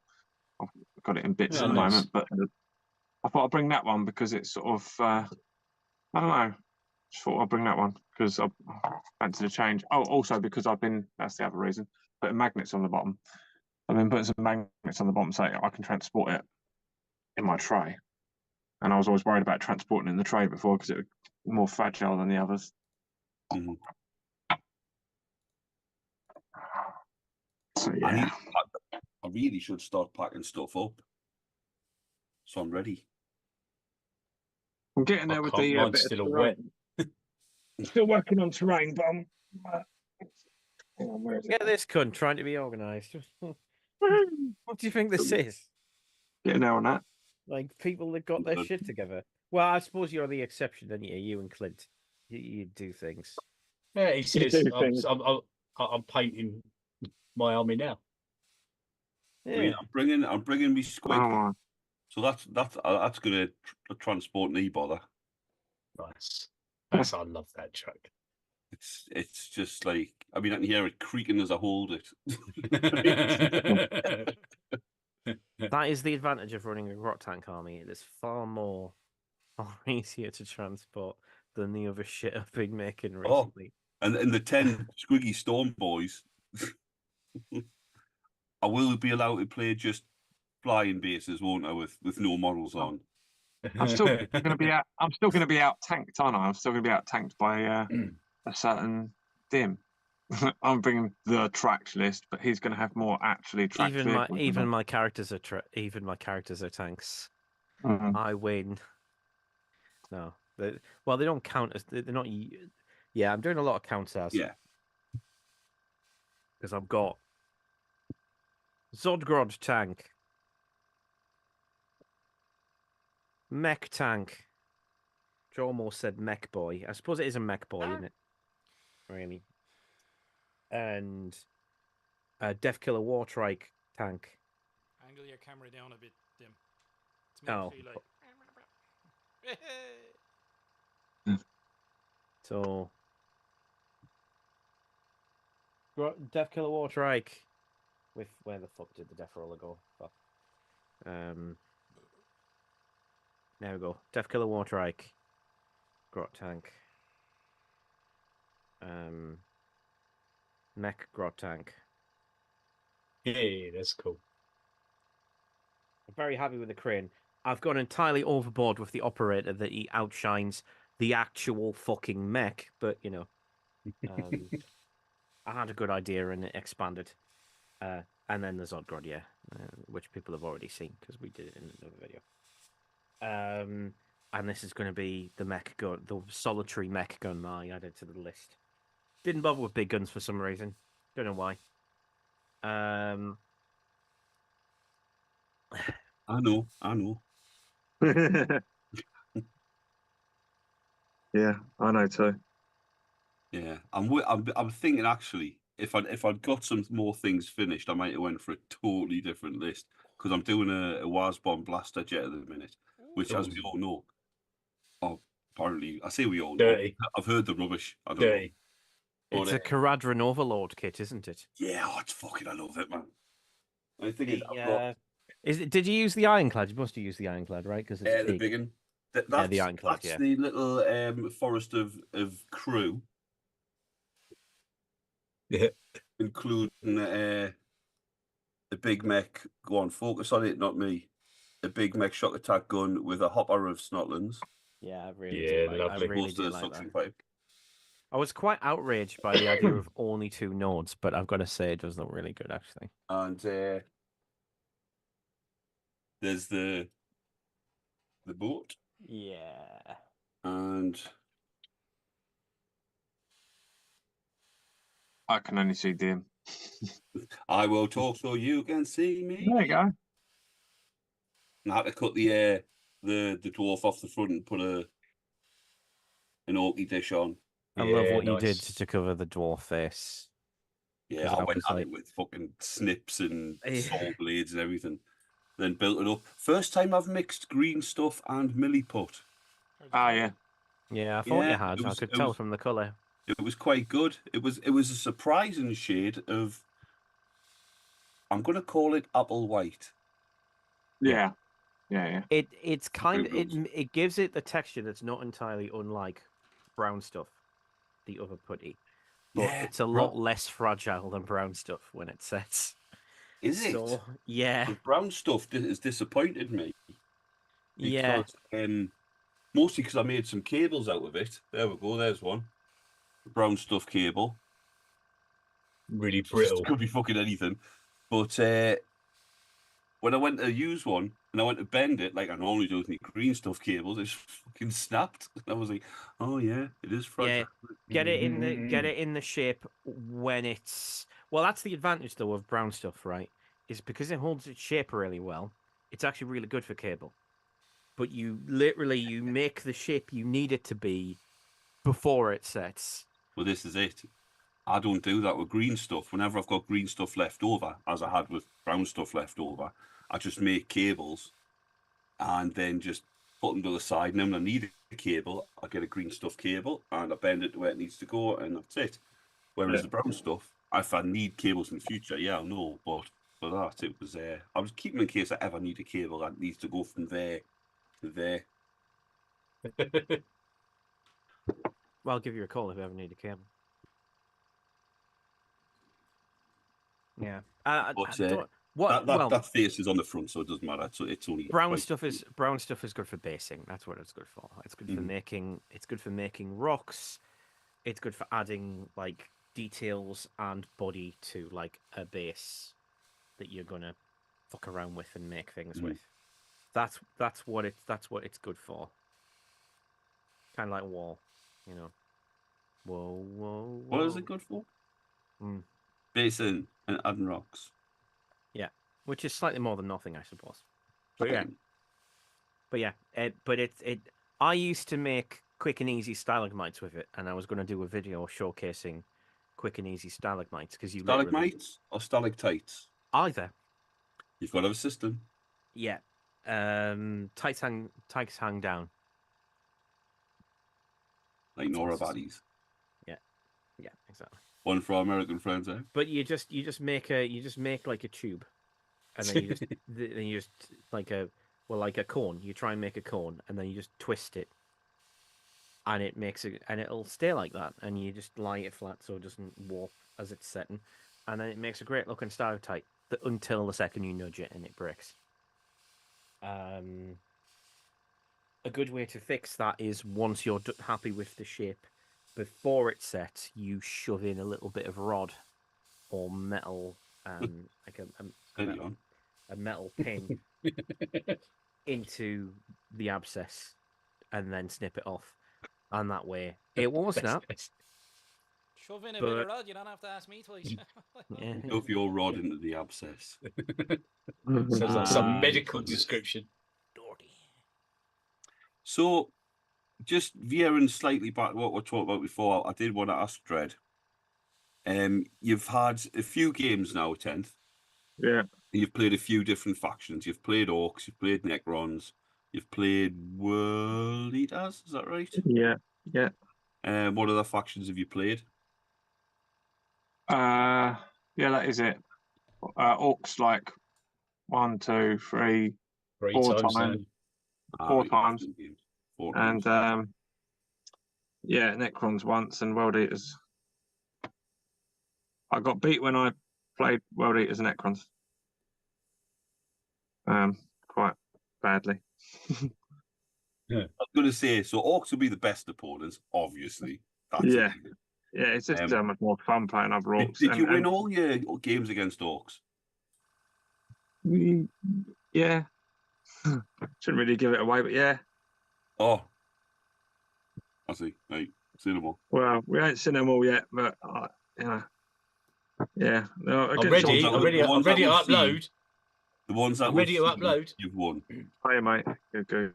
I've got it in bits at the moment, but I thought I'd bring that one because it's sort of, I don't know, just thought I'd bring that one because I fancy the change. Oh, also because that's the other reason, putting magnets on the bottom. I've been putting some magnets on the bottom so I can transport it in my tray. And I was always worried about transporting in the tray before because it was more fragile than the others. Mm-hmm. So, yeah. I really should start packing stuff up, so I'm ready. I'm getting there with the mine's bit still of wet. Still working on terrain, but I'm. Get this cunt trying to be organised. What do you think this is? Getting there on that. Like people that got their shit together. Well, I suppose you're the exception, then you and Clint. You do things. Yeah, he says I'm painting my army now. Yeah. I mean, I'm bringing me squig. Oh, So that's going to transport an e-bother. Nice. I love that truck. It's just like, I mean, I can hear it creaking as I hold it. That is the advantage of running a grot tank army. It is far easier to transport than the other shit I've been making recently. And the 10 squiggy storm boys, I will be allowed to play just flying bases, won't I, with no models on. I'm still going to be out. I'm still going to be out tanked, aren't I? I'm still going to be out tanked by a certain dim. I'm bringing the tracks list, but he's going to have more actually tracked vehicles. Even my characters are tanks. Mm-hmm. I win. No, they don't count as they're not. Yeah, I'm doing a lot of counters. Yeah, because I've got Zodgrod tank, mech tank. Joe almost said mech boy. I suppose it is a mech boy, isn't it? Really. And a Death Killer Wartrike tank. Angle your camera down a bit, Dim. Oh. So, Death Killer Wartrike. With where the fuck did the Death Roller go? Fuck. There we go. Death Killer Wartrike. Grot tank. Mech grot tank. Yeah, that's cool. I'm very happy with the crane. I've gone entirely overboard with the operator that he outshines the actual fucking mech, but you know, I had a good idea and it expanded. And then the Zodgrod, yeah, which people have already seen because we did it in another video. And this is going to be the mech gun, the solitary mech gun that I added to the list. Didn't bother with big guns for some reason. Don't know why. I know. Yeah, I know too. Yeah, I'm thinking actually if I'd got some more things finished, I might have went for a totally different list because I'm doing a Wasbomb blaster jet at the minute, which, as we all know, apparently I say we all know. Dirty. I've heard the rubbish. I don't Dirty. know. It's But, a Caradron Overlord kit, isn't it? yeah, it's fucking. I love it, man. I think The, I've got Is it? Did you use the Ironclad? You must have used the Ironclad, right? Because it's the big. big one. Yeah, the Ironclad, That's yeah. the little forest of crew, Yeah. including a big mech. Go on, focus on it, not me. A big mech shock attack gun with a hopper of snotlings. Yeah, I really Yeah, do. I lovely. really Poster do of like suction that. pipe. I was quite outraged by the idea of only 2 nodes, but I've got to say it does look really good, actually. And there's the boat, Yeah. and I can only see Dim. I will talk so you can see me. There you go. I had to cut the dwarf off the front and put an orky dish on. I love what you nice. did to cover the dwarf face. Yeah, 'Cause I I went was at like- it with fucking snips and Yeah. saw blades and everything. Then built it up. First time I've mixed green stuff and milliput. Ah, yeah. Yeah, I thought you Yeah, had. it I was- could it tell was- from the colour. It was quite good. It was a surprising shade of. I'm going to call it apple white. Yeah. Yeah. It's kind of Very it gives it the texture that's not entirely unlike brown stuff, the other putty, but Yeah, it's a lot less fragile than brown stuff when it sets. Is it? So yeah, The brown stuff has disappointed me. yeah, Because, mostly because I made some cables out of it. There we go. There's one. Brown stuff cable. Really brittle. Could be fucking anything. But when I went to use one and I went to bend it, like I normally do with my green stuff cables, it just fucking snapped. I was like, oh yeah, it is fragile. yeah. Get it in the shape when it's That's the advantage though of brown stuff, right? Is because it holds its shape really well. It's actually really good for cable. But you make the shape you need it to be before it sets. Well, this is it. I don't do that with green stuff. Whenever I've got green stuff left over, as I had with brown stuff left over, I just make cables and then just put them to the side. And then when I need a cable, I get a green stuff cable and I bend it to where it needs to go, and that's it. Whereas the brown stuff, if I need cables in the future, yeah, I'll know. But for that, it was I was keeping in case I ever need a cable that needs to go from there to there. Well, I'll give you a call if you ever need a cable. Yeah. That face is on the front, so it doesn't matter. So it's only brown stuff is good for basing. That's what it's good for. It's good for making rocks. It's good for adding like details and body to like a base that you're gonna fuck around with and make things with. That's what it's good for. Kind of like wall, you know. Whoa. What is it good for? Basing and adding rocks. Yeah, which is slightly more than nothing, I suppose. But yeah, I used to make quick and easy stalagmites with it, and I was going to do a video showcasing quick and easy stalagmites because you Stalagmites or stalactites? either. You've got to have a system. Yeah, tights hang down. Like Nora baddies. Yeah, exactly. One for our American friends, eh? But you just make like a tube, and then you just like a cone. You try and make a cone, and then you just twist it, and it'll stay like that. And you just lie it flat so it doesn't warp as it's setting, and then it makes a great looking stalactite until the second you nudge it and it breaks. A good way to fix that is once you're happy with the shape. Before it sets, you shove in a little bit of rod or metal, like a metal pin into the abscess, and then snip it off. And that way, it won't snap. Shove in a bit of rod, you don't have to ask me twice. Yeah. Shove your rod into the abscess. Sounds like some medical description. Dirty. So, just veering slightly back to what we talked about before, I did want to ask Dredd. You've had a few games now, 10th. Yeah. You've played a few different factions. You've played Orcs, you've played Necrons, you've played World Eaters, is that right? Yeah. Yeah. What other factions have you played? Yeah, that is it. Orcs like 1, 2, 3, Three 4 times now. times. Four times. Games. Four And times. yeah, Necrons once and World Eaters. I got beat when I played World Eaters and Necrons. Quite badly. I was going to say, so Orcs will be the best opponents, obviously. That's Yeah. it. Yeah, it's just so much more fun playing other Orcs. Did you win all your games against Orcs? Yeah. Shouldn't really give it away, but yeah. Oh, I see. Right, seen them all. Well, we ain't seen them all yet, but you know, yeah. No, I'm ready. I'm ready to upload. The ones that I'm ready to upload. You've won. Hi, mate. Good.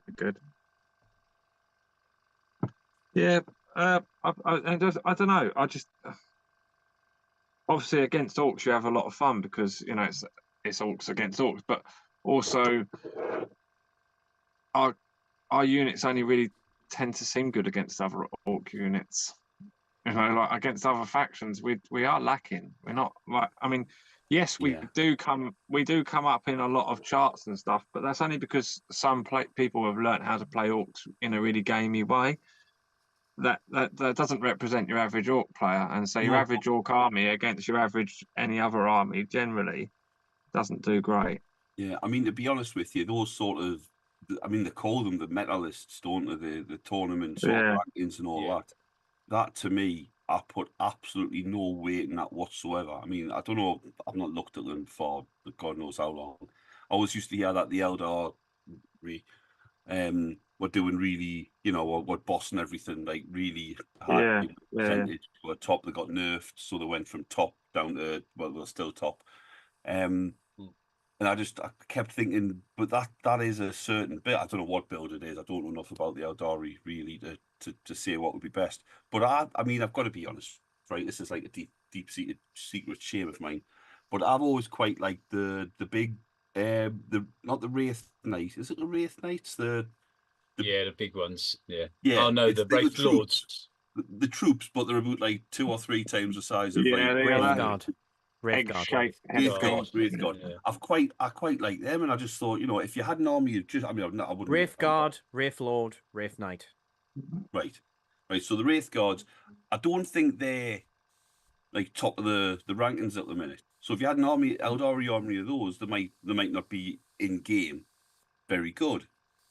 Yeah. I don't know. I just obviously against Orcs you have a lot of fun because you know it's Orcs against Orcs, but also our units only really tend to seem good against other Orc units. You know, like against other factions, we are lacking. We're not like I mean, yes, we do come up in a lot of charts and stuff, but that's only because some people have learned how to play Orcs in a really gamey way. That doesn't represent your average Orc player, and so your average Orc army against your average any other army generally doesn't do great. Yeah, I mean to be honest with you, those sort of, I mean they call them the meta lists, don't they? The tournament sort of rankings and all that. That to me, I put absolutely no weight in that whatsoever. I mean, I don't know, I've not looked at them for God knows how long. I always used to hear that the Eldar were doing really, you know, were bossing everything like really high percentage. Were top, they got nerfed, so they went from top down to they're still top. And I kept thinking, but that is a certain bit. I don't know what build it is. I don't know enough about the Eldari really to say what would be best. But I mean, I've got to be honest, right? This is like a deep-seated secret shame of mine. But I've always quite liked the big, not the Wraith Knight. Is it the Wraith Knights? The big ones. Yeah. Yeah. Oh no, the Wraith Lords. The troops, but they're about like 2 or 3 times the size of Wraith Guard. Yeah. I quite like them, and I just thought, you know, if you had an army, I wouldn't. Wraith Guard, Wraith Lord, Wraith Knight. Right. So the Wraith Guards, I don't think they're like top of the rankings at the minute. So if you had an Eldari army of those, they might not be in game very good.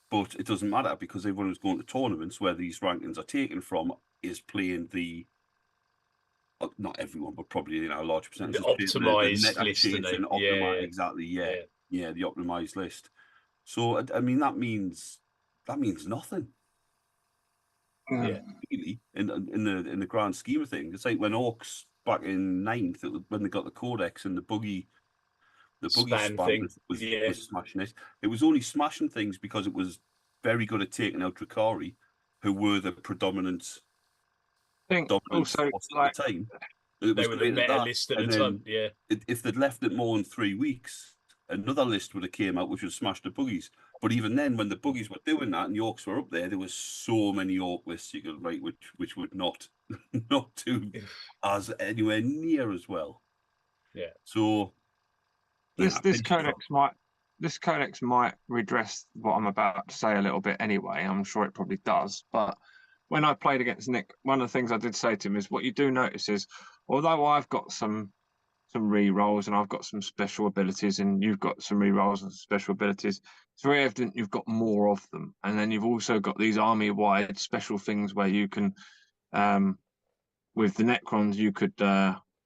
But it doesn't matter because everyone who's going to tournaments where these rankings are taken from is playing the, not everyone, but probably a large percentage the optimized list, exactly, the optimized list. So I mean that means nothing. Yeah, really, in the grand scheme of things, it's like when Orcs back in 9th, when they got the Codex and the buggy spam thing was smashing it. It was only smashing things because it was very good at taking out Drakari, who were the predominant. Also, like, at the time. They were the meta list at the time. Yeah. If they'd left it more than 3 weeks, another list would have came out which would smash the buggies. But even then, when the buggies were doing that and the Orcs were up there was so many Orc lists you could write which would not do as anywhere near as well. Yeah. So this codex might redress what I'm about to say a little bit anyway. I'm sure it probably does. But when I played against Nick, one of the things I did say to him is what you do notice is, although I've got some re-rolls and I've got some special abilities and you've got some re-rolls and special abilities, it's very evident you've got more of them. And then you've also got these army-wide special things where you can, with the Necrons, you could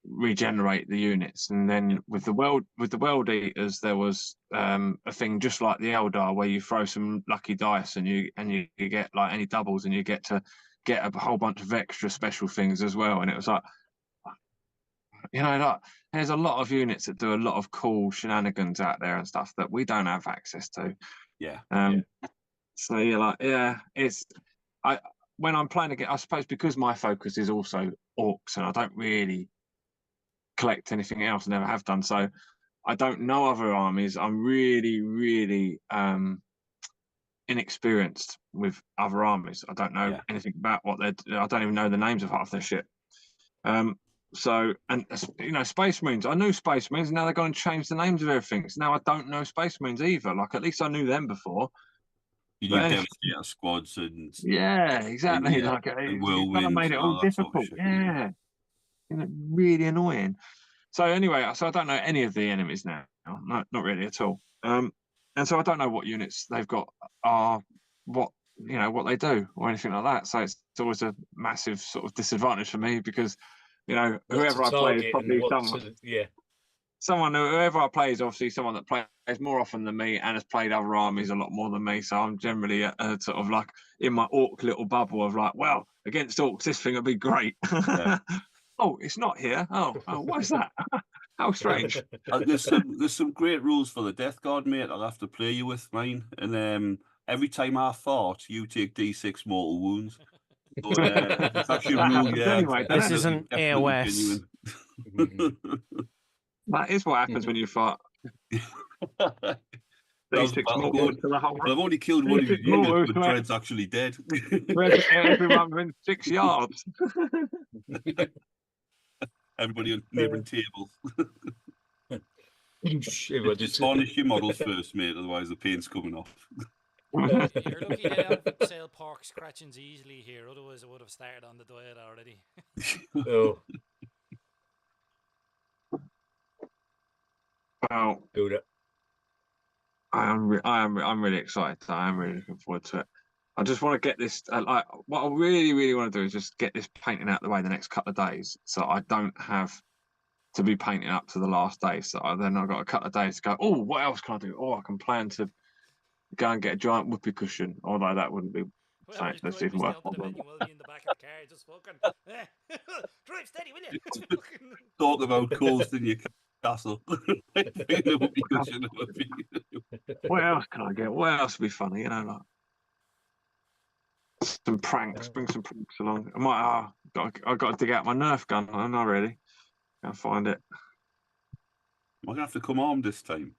regenerate the units. And then with the World Eaters, there was a thing just like the Eldar where you throw some lucky dice and you get like any doubles and you get to get a whole bunch of extra special things as well. And it was like, you know, like, there's a lot of units that do a lot of cool shenanigans out there and stuff that we don't have access to. Yeah. So you're like, when I'm playing again, I suppose because my focus is also Orcs and I don't really collect anything else. Never have done. So I don't know other armies. I'm really, really inexperienced with other armies. I don't know anything about what they're. I don't even know the names of half their shit. So, and Space Marines. I knew Space Marines. Now they're going to change the names of everything. So now I don't know Space Marines either. Like at least I knew them before. You knew Devastator squads and exactly. And, like and it kind of made it all difficult. Really annoying. So anyway, so I don't know any of the enemies now. Not really at all. And so I don't know what units they've got are what they do or anything like that. So it's always a massive sort of disadvantage for me because whoever I play is probably whoever I play is obviously someone that plays more often than me and has played other armies a lot more than me. So I'm generally sort of like in my orc little bubble of like, well, against orcs this thing would be great. Yeah. Oh, it's not here. Oh, what is that? How strange. There's some great rules for the Death Guard, mate. I'll have to play you with mine. And every time I fart, you take D6 mortal wounds. So, it's actually a rule. Anyway, this is an AOS. That is what happens when you fart. D6 mortal to the whole. But I've only killed one of your units, but Dread's actually dead. Everyone within 6 yards. Everybody on neighbouring table. Just tarnish your models first, mate. Otherwise, the paint's coming off. You're lucky they don't sell pork scratchings easily here. Otherwise, I would have started on the diet already. Oh, well, I'm really excited. I am really looking forward to it. I just want to get this. What I really, really want to do is just get this painting out of the way the next couple of days, so I don't have to be painting up to the last day. So then I've got a couple of days to go. Oh, what else can I do? Oh, I can plan to go and get a giant whoopee cushion. Although that wouldn't be something that's even worth. In the back of the car, just fucking drive steady, will you? Talk about coasting your castle. What else can I get? What else would be funny? Like some pranks. Bring some pranks along. I might. I've got to dig out my Nerf gun. I'm not really. Can't find it. I'm gonna have to come armed this time.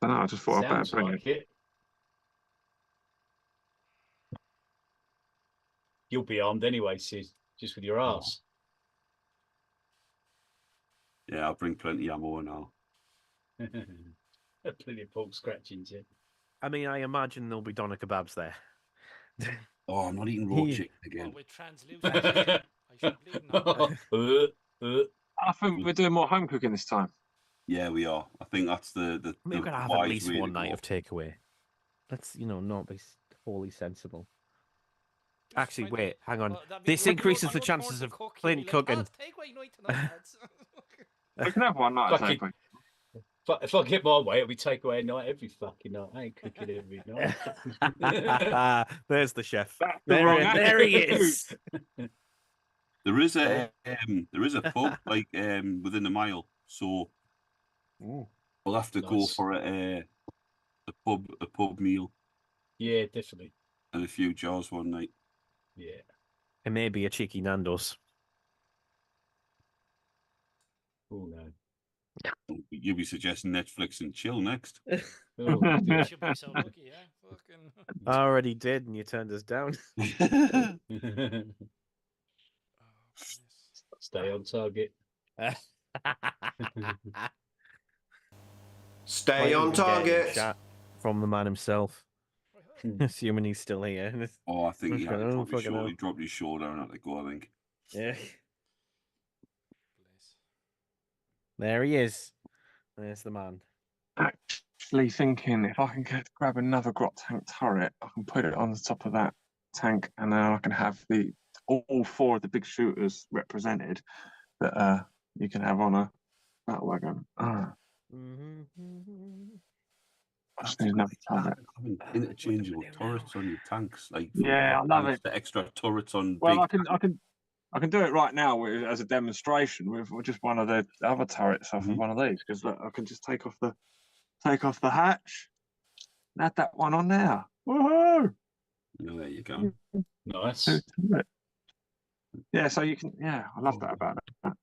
I don't know. I just thought I'd better bring it. You'll be armed anyway, Sid, just with your arse. Yeah, I'll bring plenty of ammo now. Plenty of pork scratchings, yeah. I mean, I imagine there'll be doner kebabs there. Oh, I'm not eating raw chicken again. With translucent I should bleed I think we're doing more home cooking this time. Yeah, we are. I think that's the We're gonna have at least one night of takeaway. Let's not be wholly sensible. Actually, wait, hang on. This increases the chances of Clint cooking. We can have one night of takeaway. If I get my way, it'll be takeaway night every fucking night. I ain't cooking every night. There's the chef. There he is. There is a pub like within a mile, so we'll have to go for a pub meal. Yeah, definitely. And a few jars one night. Yeah. And maybe a cheeky Nando's. Oh no. You'll be suggesting Netflix and chill next. You should be so lucky, yeah. Fucking. I already did, and you turned us down. Stay on target. Stay on target. Chat from the man himself. Assuming he's still here. Oh, I think he dropped his shoulder and had to go, I think. Yeah. There he is. There's the man. Actually thinking if I can grab another grot tank turret, I can put it on the top of that tank and then I can have all four of the big shooters represented that you can have on a battle wagon. I just need another turret. Having interchangeable turrets on your tanks, I love it. The extra turrets on. Well, I can do it right now as a demonstration with just one of the other turrets off of one of these because I can just take off the hatch and add that one on there. Woohoo! Oh, there you go. Nice. Yeah, so you can. Yeah, I love that about it.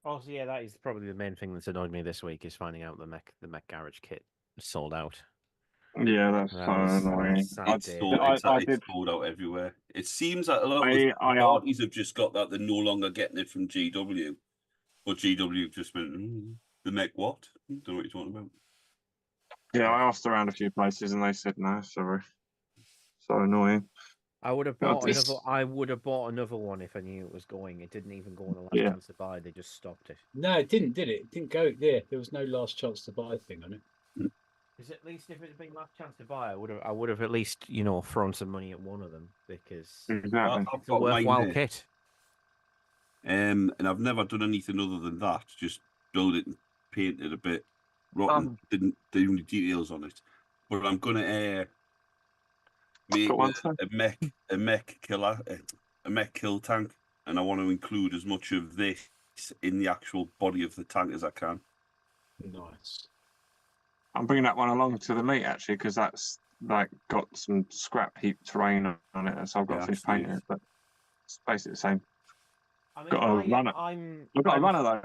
Oh, so yeah, that is probably the main thing that's annoyed me this week is finding out the mech garage kit sold out. Yeah, that's That so was annoying. sad It's day. sold, I it's did. sold out everywhere. It seems like a lot of the I parties have just got that they're no longer getting it from GW, but GW just went the mech what? Don't know what you're talking about. Yeah, I asked around a few places and they said no. Sorry. So annoying. I would have God, bought this- another. I would have bought another one if I knew it was going. It didn't even go on the last Yeah. chance to buy. They just stopped it. No, it didn't, did it? It didn't go there. There was no last chance to buy thing on it. Because at least if it had been last chance to buy, I would have at least thrown some money at one of them because Exactly. I've it's a got mine worthwhile there. kit. And I've never done anything other than that. Just build it and paint it a bit rotten. Didn't do any details on it. But I'm gonna make Got one, a mech killer, a mech kill tank, and I want to include as much of this in the actual body of the tank as I can. Nice. I'm bringing that one along to the meet actually because that's like got some scrap heap terrain on it, so I've got Yeah, to finish that's painting nice. it. But it's basically the same. I mean, Got a runner. I've got a runner though.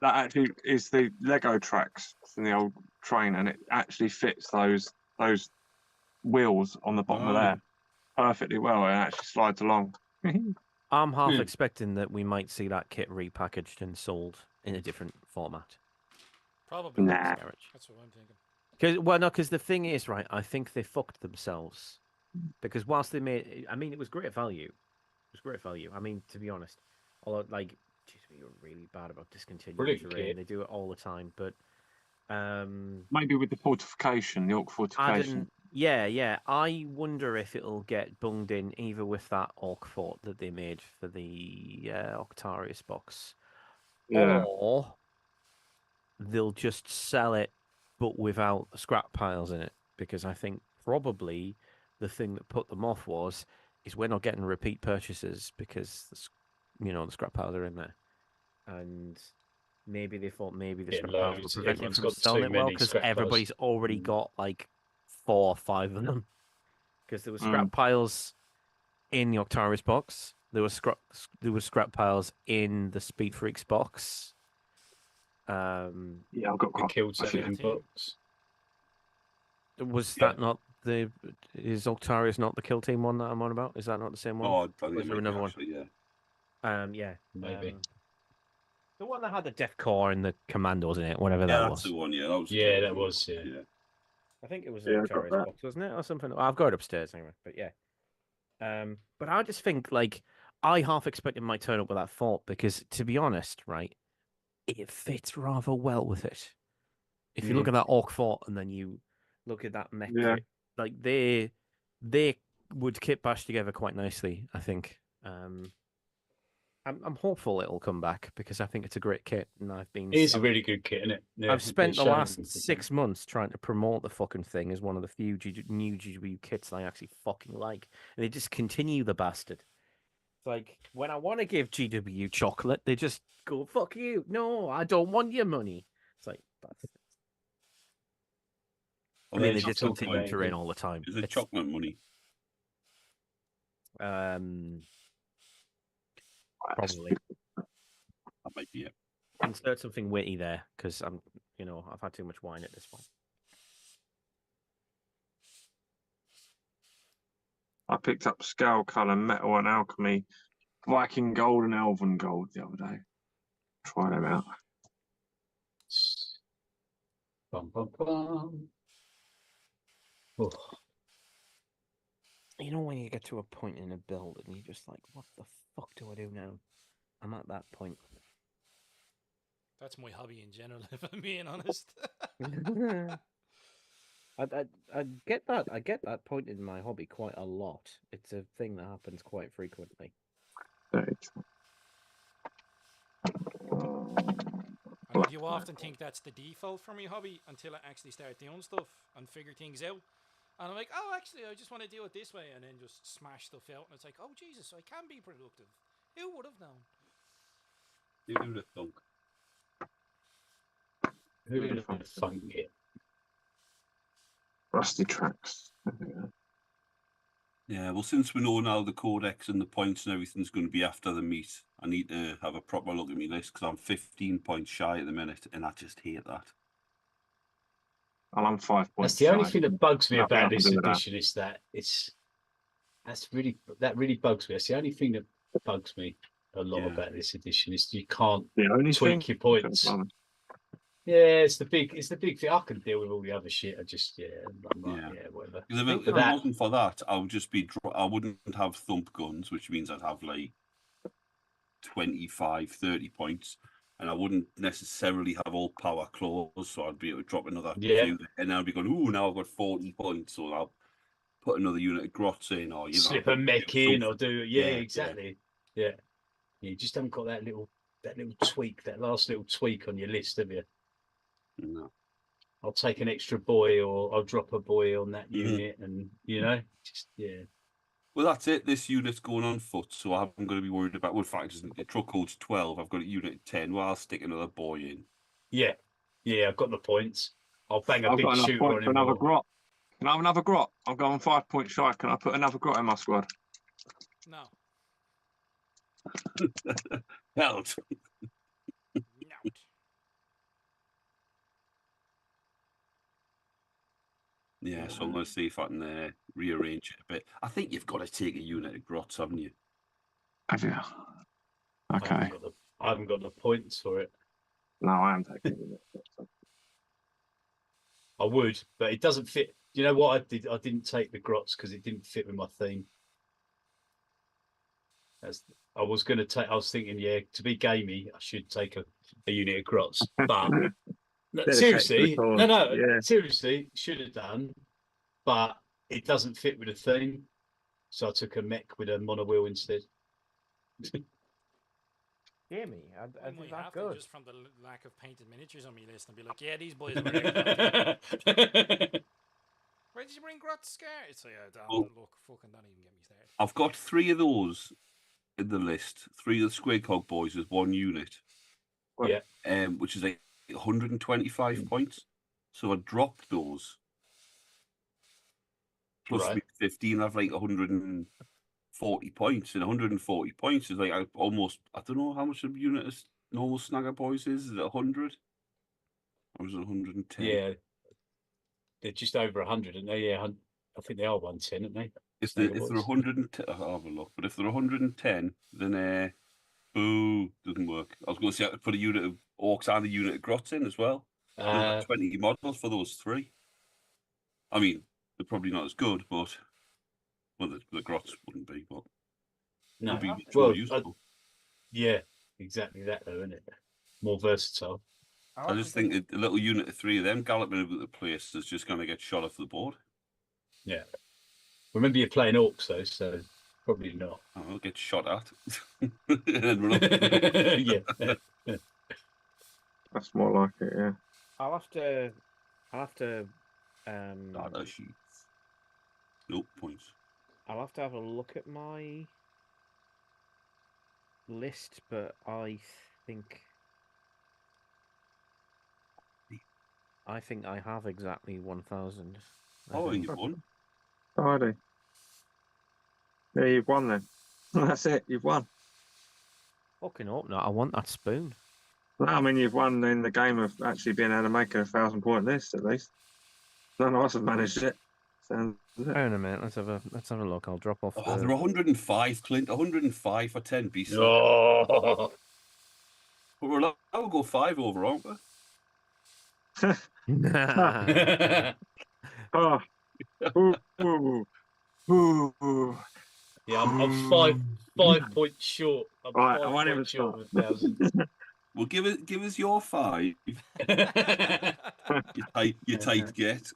That actually is the Lego tracks from the old train, and it actually fits those wheels on the bottom of there perfectly well, and actually slides along. I'm half expecting that we might see that kit repackaged and sold in a different format. Probably. Nah. That's what I'm thinking. Because the thing is, right, I think they fucked themselves. Because whilst they made, I mean, it was great value. It was great value. I mean, to be honest, although, like, geez, we were really bad about discontinuing Brilliant terrain. kit. They do it all the time, but Maybe with the fortification, the Ork fortification. yeah. I wonder if it'll get bunged in either with that Ork fort that they made for the Octarius box, Yeah. or they'll just sell it, but without scrap piles in it. Because I think probably the thing that put them off is we're not getting repeat purchases because the scrap piles are in there, and maybe they thought maybe the Yeah, scrap piles were loads. preventing Everyone's from got selling too it well many because scrap piles. everybody's already got like 4 or 5 of them. Because there were scrap piles in the Octarius box. There were scrap piles in the Speed Freaks box. Yeah, I've got The quite kill a few. setting box. Was that not is Octarius not the kill team one that I'm on about? Is that not the same one? Oh, I think Or it is there might be another one? actually, yeah. Yeah. Maybe. The one that had the Death Corps and the Commandos in it, whatever Yeah, that that's was. the one. Yeah, that was. Yeah, that was. Yeah. Yeah. I think it was Yeah, an I got Octarius that. box, wasn't it, or something? I've got it upstairs anyway. But yeah. But I just think like I half expected my turn up with that fort because, to be honest, right, it fits rather well with it. If you look at that Orc fort and then you look at that mech Yeah. kit, like they would kit bash together quite nicely, I think. I'm hopeful it'll come back because I think it's a great kit, and I've been. It is a really good kit, isn't it? Yeah, I've spent it's the shown last to 6 months trying to promote the fucking thing as one of the few new GW kits I actually fucking like, and they just continue the bastard. It's like when I want to give GW chocolate, they just go fuck you. No, I don't want your money. It's like bastards. I mean, they just continue terrain all the time. Is it chocolate money? Probably. That might be it. Insert something witty there because I've had too much wine at this point. I picked up scale color, metal, and alchemy, Viking gold and elven gold the other day. Try them out. Bum, bum, bum. Oh. You know when you get to a point in a build and you're just like, what the fuck do I do now? I'm at that point. That's my hobby in general, if I'm being honest. I get that. I get that point in my hobby quite a lot. It's a thing that happens quite frequently. And I do often think that's the default for my hobby until I actually start doing stuff and figure things out. And I'm like, oh, actually, I just want to do it this way, and then just smash stuff out. And it's like, oh, Jesus, I can be productive. Who would have known? You do the thunk. Who would have thunk it? Rusty tracks. Yeah, well, since we know now the Codex and the points and everything's going to be after the meet, I need to have a proper look at my list because I'm 15 points shy at the minute, and I just hate that. And I'm 5 points That's the only shy. thing that bugs me Nothing I about can this do with that. edition is that that really bugs me. That's the only thing that bugs me a lot Yeah. about this edition is you can't The only thing. tweak your points. Yeah, it's the big thing. I can deal with all the other shit. I'm like, Yeah. whatever. Because if it wasn't for that, I would just be. I wouldn't have thump guns, which means I'd have like 25, 30 points, and I wouldn't necessarily have all power claws, so I'd be able to drop another few, and I'd be going, ooh, now I've got 40 points, so I'll put another unit of grots in, or slip a mech in, or do exactly. Yeah. You just haven't got that little tweak, that last little tweak on your list, have you? No. I'll take an extra boy, or I'll drop a boy on that unit, and Well, that's it. This unit's going on foot, so I'm going to be worried about. Well, in fact, the truck holds 12. I've got a unit of 10. Well, I'll stick another boy in. Yeah, I've got the points. I'll bang a I've big got enough shooter points on for him. another grot. Can I have another grot? I'm going 5 points shy. Can I put another grot in my squad? No. Held. No. Yeah, so I'm going to see if I can rearrange it a bit. I think you've got to take a unit of grots, haven't you? Have you? Okay. I haven't got the points for it. No, I am taking a unit of grots. I would, but it doesn't fit. You know what I did? I didn't take the grots because it didn't fit with my theme. I was thinking, to be gamey, I should take a unit of grots. But seriously, seriously, should have done. But it doesn't fit with the theme, so I took a mech with a monowheel instead. Hear me? I might think that have good. to, just from the lack of painted miniatures on my list, and be like, yeah, these boys were there. Where did you bring Grot Scar? So look, fucking don't even get me started. I've got 3 of those in the list. 3 of the Squid Cog boys with 1 unit. Yeah. Which is like 125 points. So I dropped those. Plus 15, I have like 140 points. And 140 points is like I don't know how much a unit of normal Snagger boys is. Is it 100? Or is it 110? Yeah. They're just over 100, and they, I think they are 110, aren't they? If they're 110, I'll have a look. But if they're 110, then boo, doesn't work. I was going to say I have to put a unit of orcs and a unit of grots in as well. 20 models for those 3. I mean, they're probably not as good, but the grots wouldn't be, but no, be much more useful. Yeah, exactly that though, isn't it? More versatile. I just think a little unit of 3 of them galloping over the place is just going to get shot off the board. Yeah. Remember, you're playing orcs though, so probably not. I'll get shot at. And then run up. Yeah. That's more like it, yeah. I'll have to. Data sheets. Nope, points. I'll have to have a look at my list, but I think I have exactly 1,000. Oh, and you've won. Alrighty. Yeah, you've won then. That's it, you've won. Fucking hope not. I want that spoon. No, I mean, you've won in the game of actually being able to make a 1,000-point list, at least. None of us have managed it. Hang on a minute. Let's have a look. I'll drop off. They're 105, Clint. 105 for 10 beasts. Oh. But we're allowed to go 5 over, aren't we? Oh. Ooh. Ooh. Yeah, I'm 5 points short. I'm right, 5 I won't even points short start. of 1,000. Well, give us your 5. You tight get.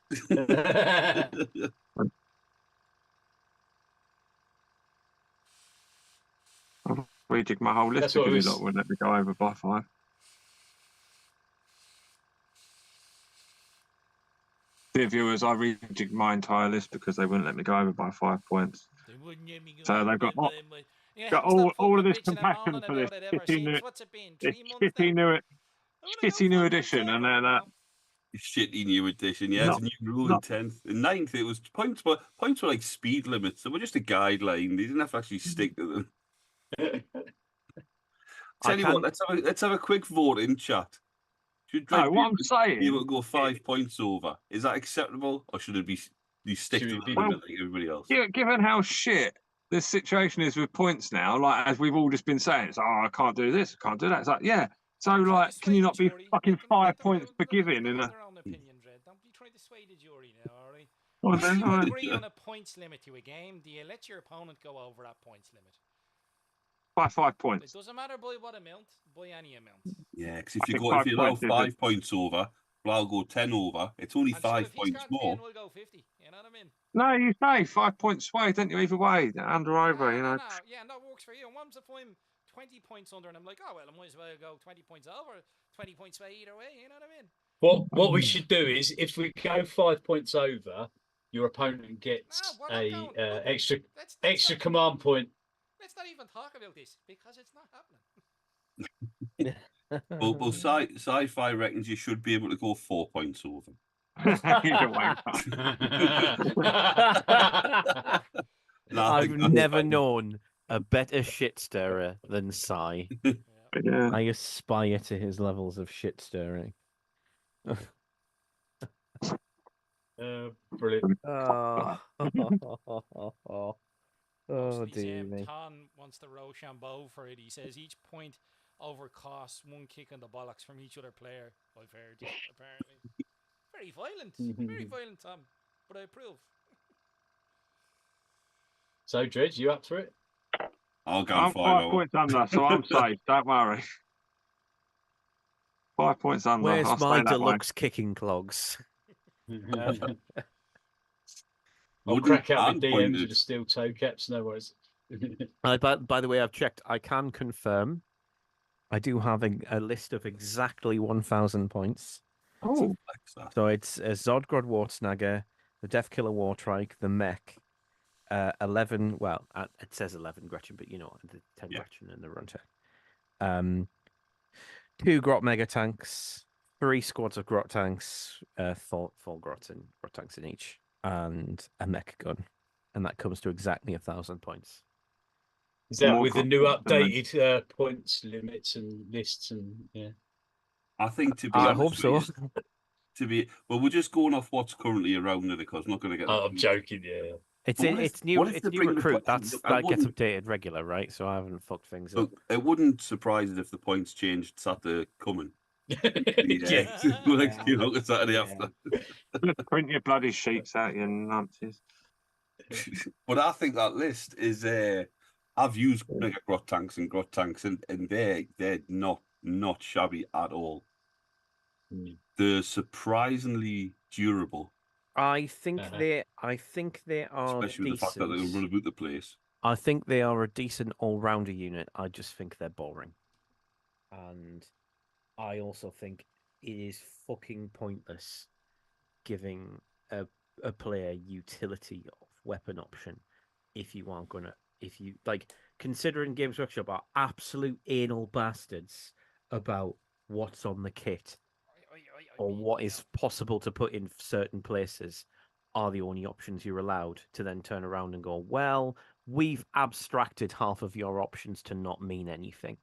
I've rejigged my whole list because you lot wouldn't let me go over by 5. Dear viewers, I rejigged my entire list because they wouldn't let me go over by 5 points. They wouldn't let me go So they've got all of this compassion for this shitty new edition, and they're that. shitty new edition. Yeah, No, it's a new rule no. in 10th. In 9th, it was points were like speed limits. They were just a guideline. They didn't have to actually stick to them. Tell you what, let's have a quick vote in chat. Should Dread No, what I'm be saying, able to go 5 points over? Is that acceptable, or should it be you stick to Should it the be- limit like everybody else? given how shit this situation is with points now, like as we've all just been saying, it's I can't do this, I can't do that. It's like, yeah. So Don't try like, to can you sway not the be jury. fucking Let them- 5 let them points do- for let them giving? have And their own opinion, Dread. Don't be trying to sway the jury now, all right? well, If then, you all right. agree on a points limit to a game, do you let your opponent go over that points limit? by 5 It points. doesn't matter by what amount, by any amount. Yeah, because I if think you 5 allow points is 5 points over, well, I'll go 10 over. It's only And so 5 if he's points got more. 10, we'll go 50. You know what I mean? No, you say 5 points sway, don't you? Either way, under over, you know. No. Yeah, and that works for you. And once if I'm 20 points under and I'm like, oh, well, I might as well go 20 points over, 20 points sway either way. You know what I mean? What we should do is, if we go 5 points over, your opponent gets No, we're not going. Look, extra let's not, command point. let's not even talk about this because it's not happening. Well, sci-fi reckons you should be able to go 4 points over. He's a wanker. No, I I've think that's never fine. known a better shit stirrer than Psy. Yeah. I aspire to his levels of shit stirring. Brilliant. Oh, Mostly dear me. Ton wants to Rochambeau for it. He says each point over costs 1 kick in the bollocks from each other player. I've heard, apparently. Very violent. Very violent, Tom. But I approve. So, Dredge, you up for it? I'll go I'm 5 5 over. points under, so I'm safe. Don't worry. 5 points under. Where's I'll my stay that way. deluxe kicking clogs? I'll Wooden crack out my and DMs pointed. with the steel toe caps. No worries. By the way, I've checked. I can confirm. I do have a list of exactly 1,000 points. Oh, Flex that. So it's a Zodgrod Wartsnagger, the Deathkiller Wartrike, the Mech, 11. Well, it says 11 Gretchen, but you know, the 10 Yeah. Gretchen and the Runtech. 2 Grot Mega Tanks, 3 squads of Grot Tanks, 4 Grot Tanks in each, and a Mech gun, and that comes to exactly 1,000 points. Is that More with the new confident than updated points limits and lists and yeah? I think to be I honest hope so. with you, we're just going off what's currently around it because I'm not going to get. Oh, I'm joking. Yeah. It's But what it's if- new. what if It's they new bring the recruit. po- That I gets wouldn't- updated regular, right? So I haven't fucked things up. Look, it wouldn't surprise us if the points changed Saturday coming. Yeah. Like, you know, Saturday after. print your bloody sheets out, you numpties. But I think that list is. I've used mega grot tanks, and they're not shabby at all. Mm. They're surprisingly durable, I think Uh-huh. they are especially with the fact that they decent. run about the place. I think they are a decent all-rounder unit. I just think they're boring, and I also think it is fucking pointless giving a player utility of weapon option if you aren't gonna considering Games Workshop are absolute anal bastards about what's on the kit or what is possible to put in certain places are the only options you're allowed to then turn around and go, well, we've abstracted half of your options to not mean anything.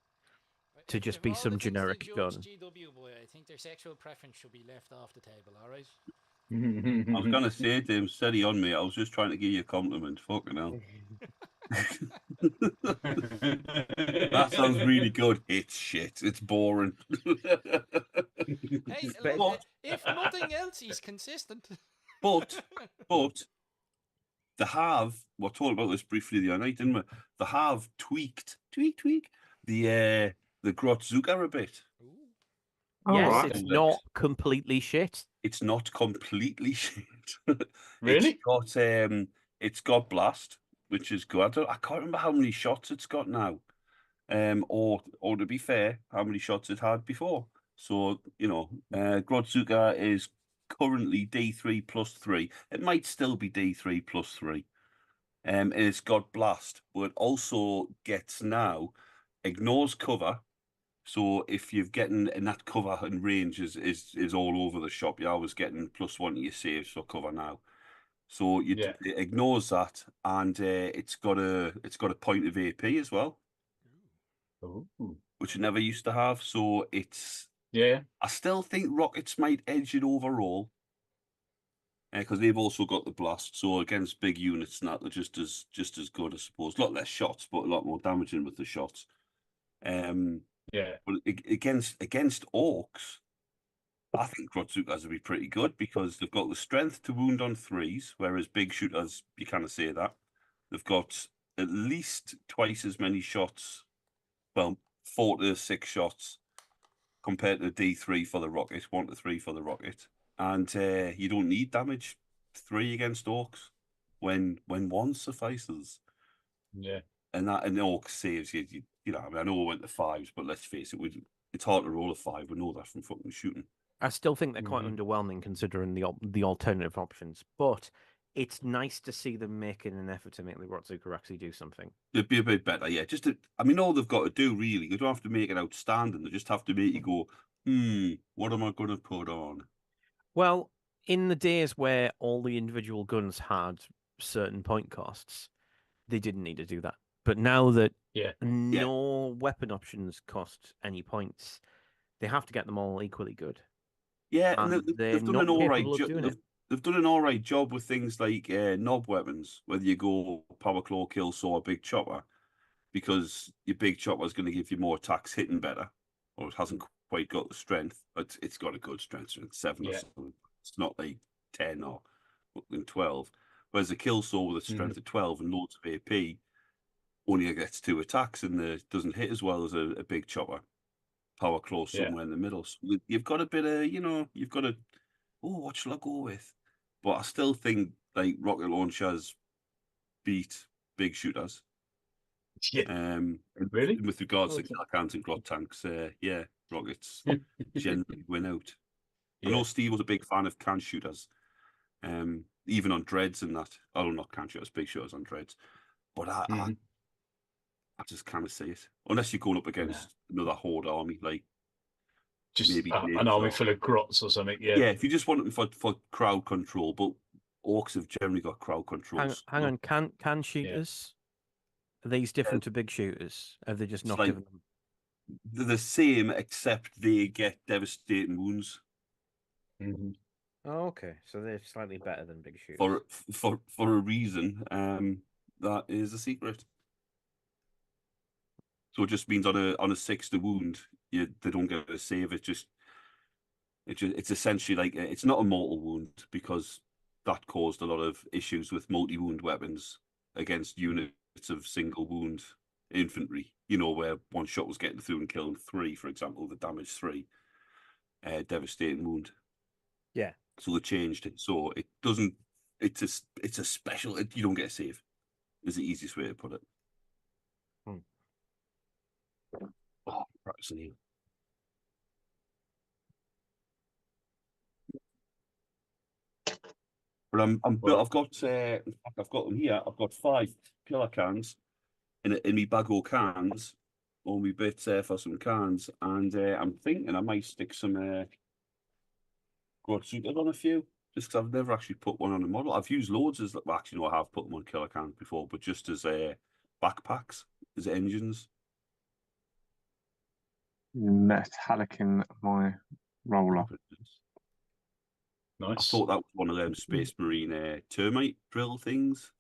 To just be some generic gun. GW boy, I think their sexual preference should be left off the table, alright? I was gonna say to him, steady on me. I was just trying to give you a compliment. Fucking hell. That sounds really good. It's shit. It's boring. Hey, look, if nothing else, he's consistent. But they have. We're talking about this briefly the other night, didn't we? They have tweaked the Grotzuka a bit. Yes, Alright. it's not completely shit. It's not completely shit. Really? It's got blast, which is good. I can't remember how many shots it's got now. Or to be fair, how many shots it had before. So, you know, Grotzuka is currently D3 plus 3. It might still be D3 plus 3. And it's got blast, but it also gets now ignores cover, So if you're getting in that cover and range is all over the shop, you're always getting +1 to your saves for cover now. So it ignores that, and it's got a point of AP as well, which it never used to have. So I still think rockets might edge it overall, because they've also got the blast. So against big units, and that they're just as good, I suppose. A lot less shots, but a lot more damaging with the shots. But against orcs, I think Grotzukas would be pretty good because they've got the strength to wound on 3s, whereas big shooters, you kind of say that. They've got at least twice as many shots, well, 4 to 6 shots compared to D3 for the rocket, 1 to 3 for the rocket. And you don't need damage 3 against orcs when 1 suffices. Yeah. And orcs saves you. I mean, I know we went to 5s, but let's face it, it's hard to roll a 5. We know that from fucking shooting. I still think they're quite underwhelming considering the alternative options, but it's nice to see them making an effort to make the Rotzuka actually do something. It'd be a bit better, yeah. All they've got to do really, they don't have to make it outstanding. They just have to make you go, what am I going to put on? Well, in the days where all the individual guns had certain point costs, they didn't need to do that. But now that no weapon options cost any points, they have to get them all equally good. Yeah, and they've done an all right job. They've done an all right job with things like knob weapons, whether you go power claw, kill saw, or big chopper, because your big chopper is going to give you more attacks hitting better, or it hasn't quite got the strength, but it's got a good strength, 7 or something. It's not like 10 or 12. Whereas a kill saw with a strength of 12 and loads of AP only gets 2 attacks and doesn't hit as well as a big chopper. Power claw somewhere in the middle. So you've got a bit of, you've got a, what shall I go with? But I still think like rocket launchers beat big shooters. Yeah. Really? With regards to killer cans and grot tanks, rockets generally win out. I know Steve was a big fan of can shooters, even on dreads and that. Oh, not can shooters, big shooters on dreads. But I just kind of see it. Unless you're going up against another horde army, like just maybe an army full of grots or something. Yeah. Yeah, if you just want them for crowd control, but orcs have generally got crowd control. Hang on, can shooters? Are these different to big shooters? Have they just not given them? They're the same, except they get devastating wounds. Mm-hmm. Oh, okay. So they're slightly better than big shooters. For a reason. That is a secret. So it just means on a 6 to wound, they don't get a save. It's essentially like it's not a mortal wound because that caused a lot of issues with multi-wound weapons against units of single wound infantry. Where 1 shot was getting through and killing 3, for example, the damage 3, devastating wound. Yeah. So they changed it. So it doesn't. It's a special. You don't get a save. Is the easiest way to put it. Oh, practicing here. But I've got I've got them here. I've got 5 killer cans in my bag of cans, all my bits for some cans, and I'm thinking I might stick some Grotzukas on a few, just because I've never actually put one on a model. I've used loads as well, actually, no, I have put them on killer cans before, but just as backpacks, as engines. Metallic in my roller. Nice. I thought that was one of them Space Marine termite drill things.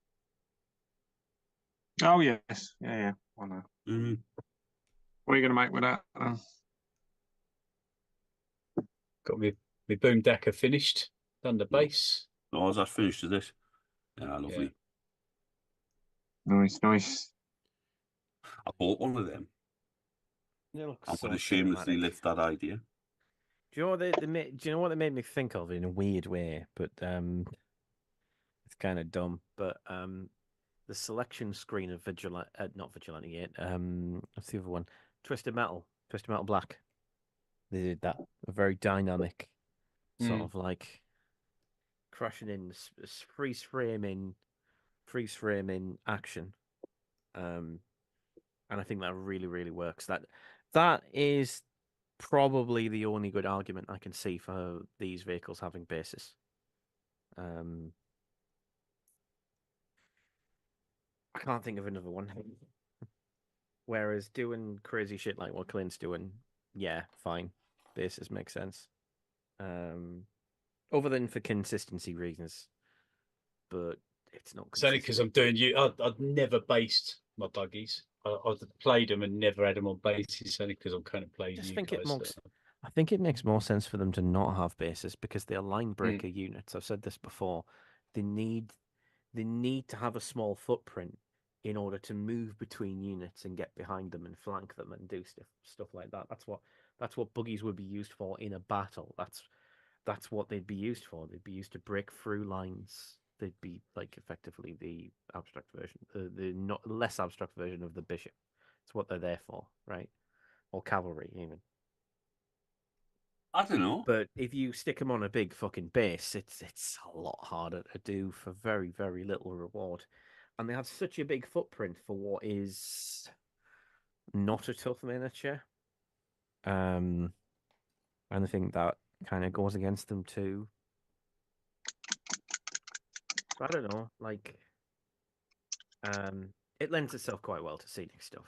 Oh yes, yeah. I know. Mm. What are you going to make with that? Got my boom decker finished. Done the base. Oh, is that finished? Is this? Yeah, lovely. Nice. I bought one of them. I'm going to shamelessly lift that idea. Do you know what do you know what they made me think of in a weird way? But it's kind of dumb. But the selection screen of Vigilante, not Vigilante yet. What's the other one? Twisted Metal Black. They did that. A very dynamic, sort of like crashing in, freeze framing action. And I think that really, really works. That That is probably the only good argument I can see for these vehicles having bases. I can't think of another one. Whereas doing crazy shit like what Clint's doing, yeah, fine. Bases make sense. Other than for consistency reasons. But it's not It's only because I'm doing you. I'd never based my buggies. I've played them and never had them on bases. Only because I'm kind of playing you guys. I think it makes more sense for them to not have bases because they're line breaker units. I've said this before. They need to have a small footprint in order to move between units and get behind them and flank them and do stuff like that. That's what buggies would be used for in a battle. That's what they'd be used for. They'd be used to break through lines. They'd be like effectively the abstract version, the not less abstract version of the bishop. It's what they're there for, right? Or cavalry even. I don't know. But if you stick them on a big fucking base, it's a lot harder to do for very, very little reward. And they have such a big footprint for what is not a tough miniature. And I think that kind of goes against them too. I don't know, like it lends itself quite well to scenic stuff.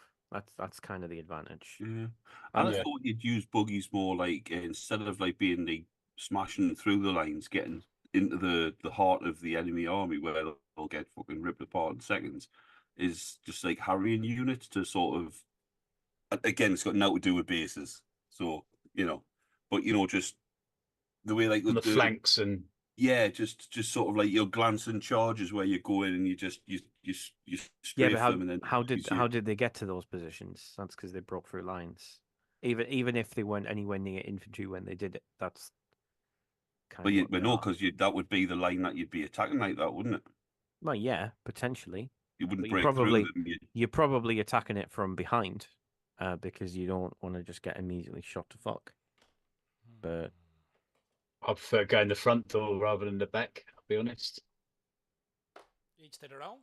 That's kind of the advantage. Yeah. I thought you'd use buggies more like instead of like being the smashing through the lines, getting into the heart of the enemy army where they'll get fucking ripped apart in seconds, is just like harrying units to sort of again, it's got nothing to do with bases. So, but just the way like the flanks and just sort of like your glancing charges where you go in and you strafe them and then how did they get to those positions? That's because they broke through lines. Even if they weren't anywhere near infantry when they did it, that's kind of. But no, because that would be the line that you'd be attacking like that, wouldn't it? Well, yeah, potentially. You wouldn't break through them. You're probably attacking it from behind, because you don't want to just get immediately shot to fuck. But I prefer going the front door rather than the back, I'll be honest. Each to their own.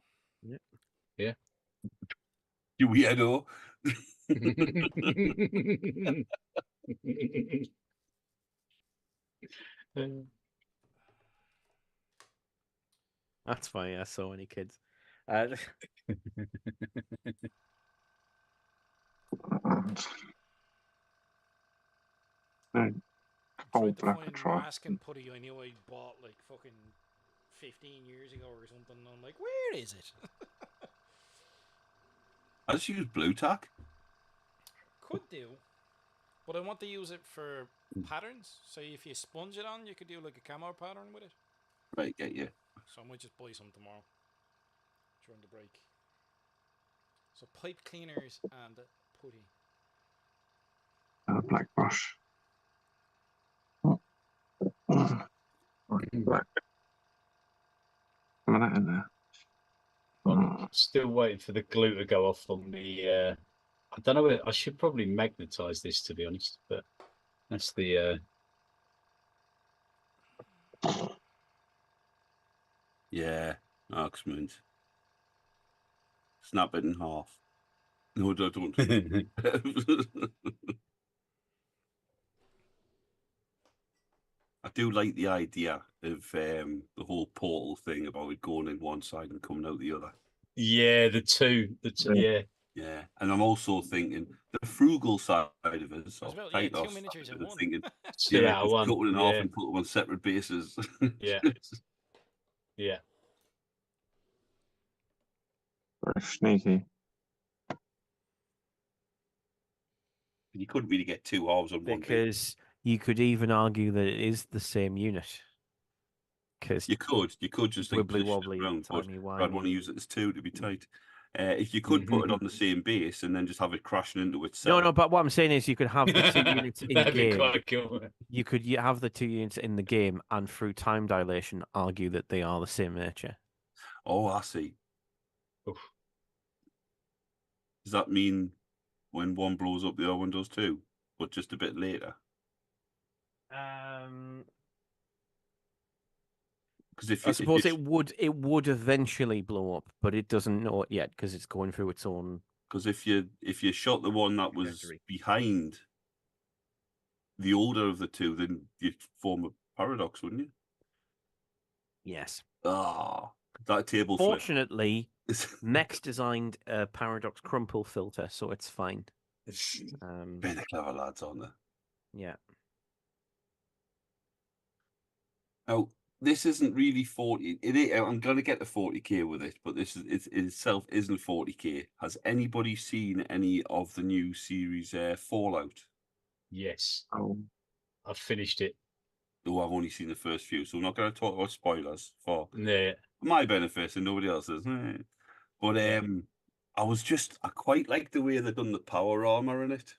Yeah. You weirdo. That's funny. I so many kids. I tried to find Mask and Putty. I knew I bought like fucking 15 years ago or something. And I'm like, where is it? I just use blue tack. Could do. But I want to use it for patterns. So if you sponge it on, you could do like a camo pattern with it. Right, get you. So I might just buy some tomorrow during the break. So pipe cleaners and putty. Black brush. Black. Some of that in there. I'm still waiting for the glue to go off on the. I don't know. I should probably magnetize this, to be honest, but that's the. Yeah, Arksmund. Snap it in half. No, don't. I do like the idea of the whole portal thing about it going in one side and coming out the other. Yeah, the two, yeah. Yeah, and I'm also thinking the frugal side of it. So well, yeah, two miniatures in one. Thinking, just cut it in half and put them on separate bases. Yeah, yeah. Very sneaky. You couldn't really get two halves on one. Because you could even argue that it is the same unit. Because you could just like wibbly wobbly, around, but I'd want to use it as two to be tight. If you could put it on the same base and then just have it crashing into itself. No, but what I'm saying is you could have the two units in the game. Quite cool. You could have the two units in the game and through time dilation argue that they are the same nature. Oh, I see. Oof. Does that mean when one blows up, the other one does too, but just a bit later? Because I suppose it would eventually blow up, but it doesn't know it yet because it's going through its own Because if you shot the one that was Trajectory. behind the older of the two, then you'd form a paradox, wouldn't you? Yes. Ah, that table flip. Fortunately, Mex designed a paradox crumple filter, so it's fine. Very clever lads on there. Yeah. Now, this isn't really 40. I'm going to get the 40k with it, but it itself isn't 40k. Has anybody seen any of the new series Fallout? Yes, Oh, I've finished it. Oh, I've only seen the first few, so I'm not going to talk about spoilers for Yeah. my benefit and nobody else's. But Yeah. I quite like the way they've done the power armor in it.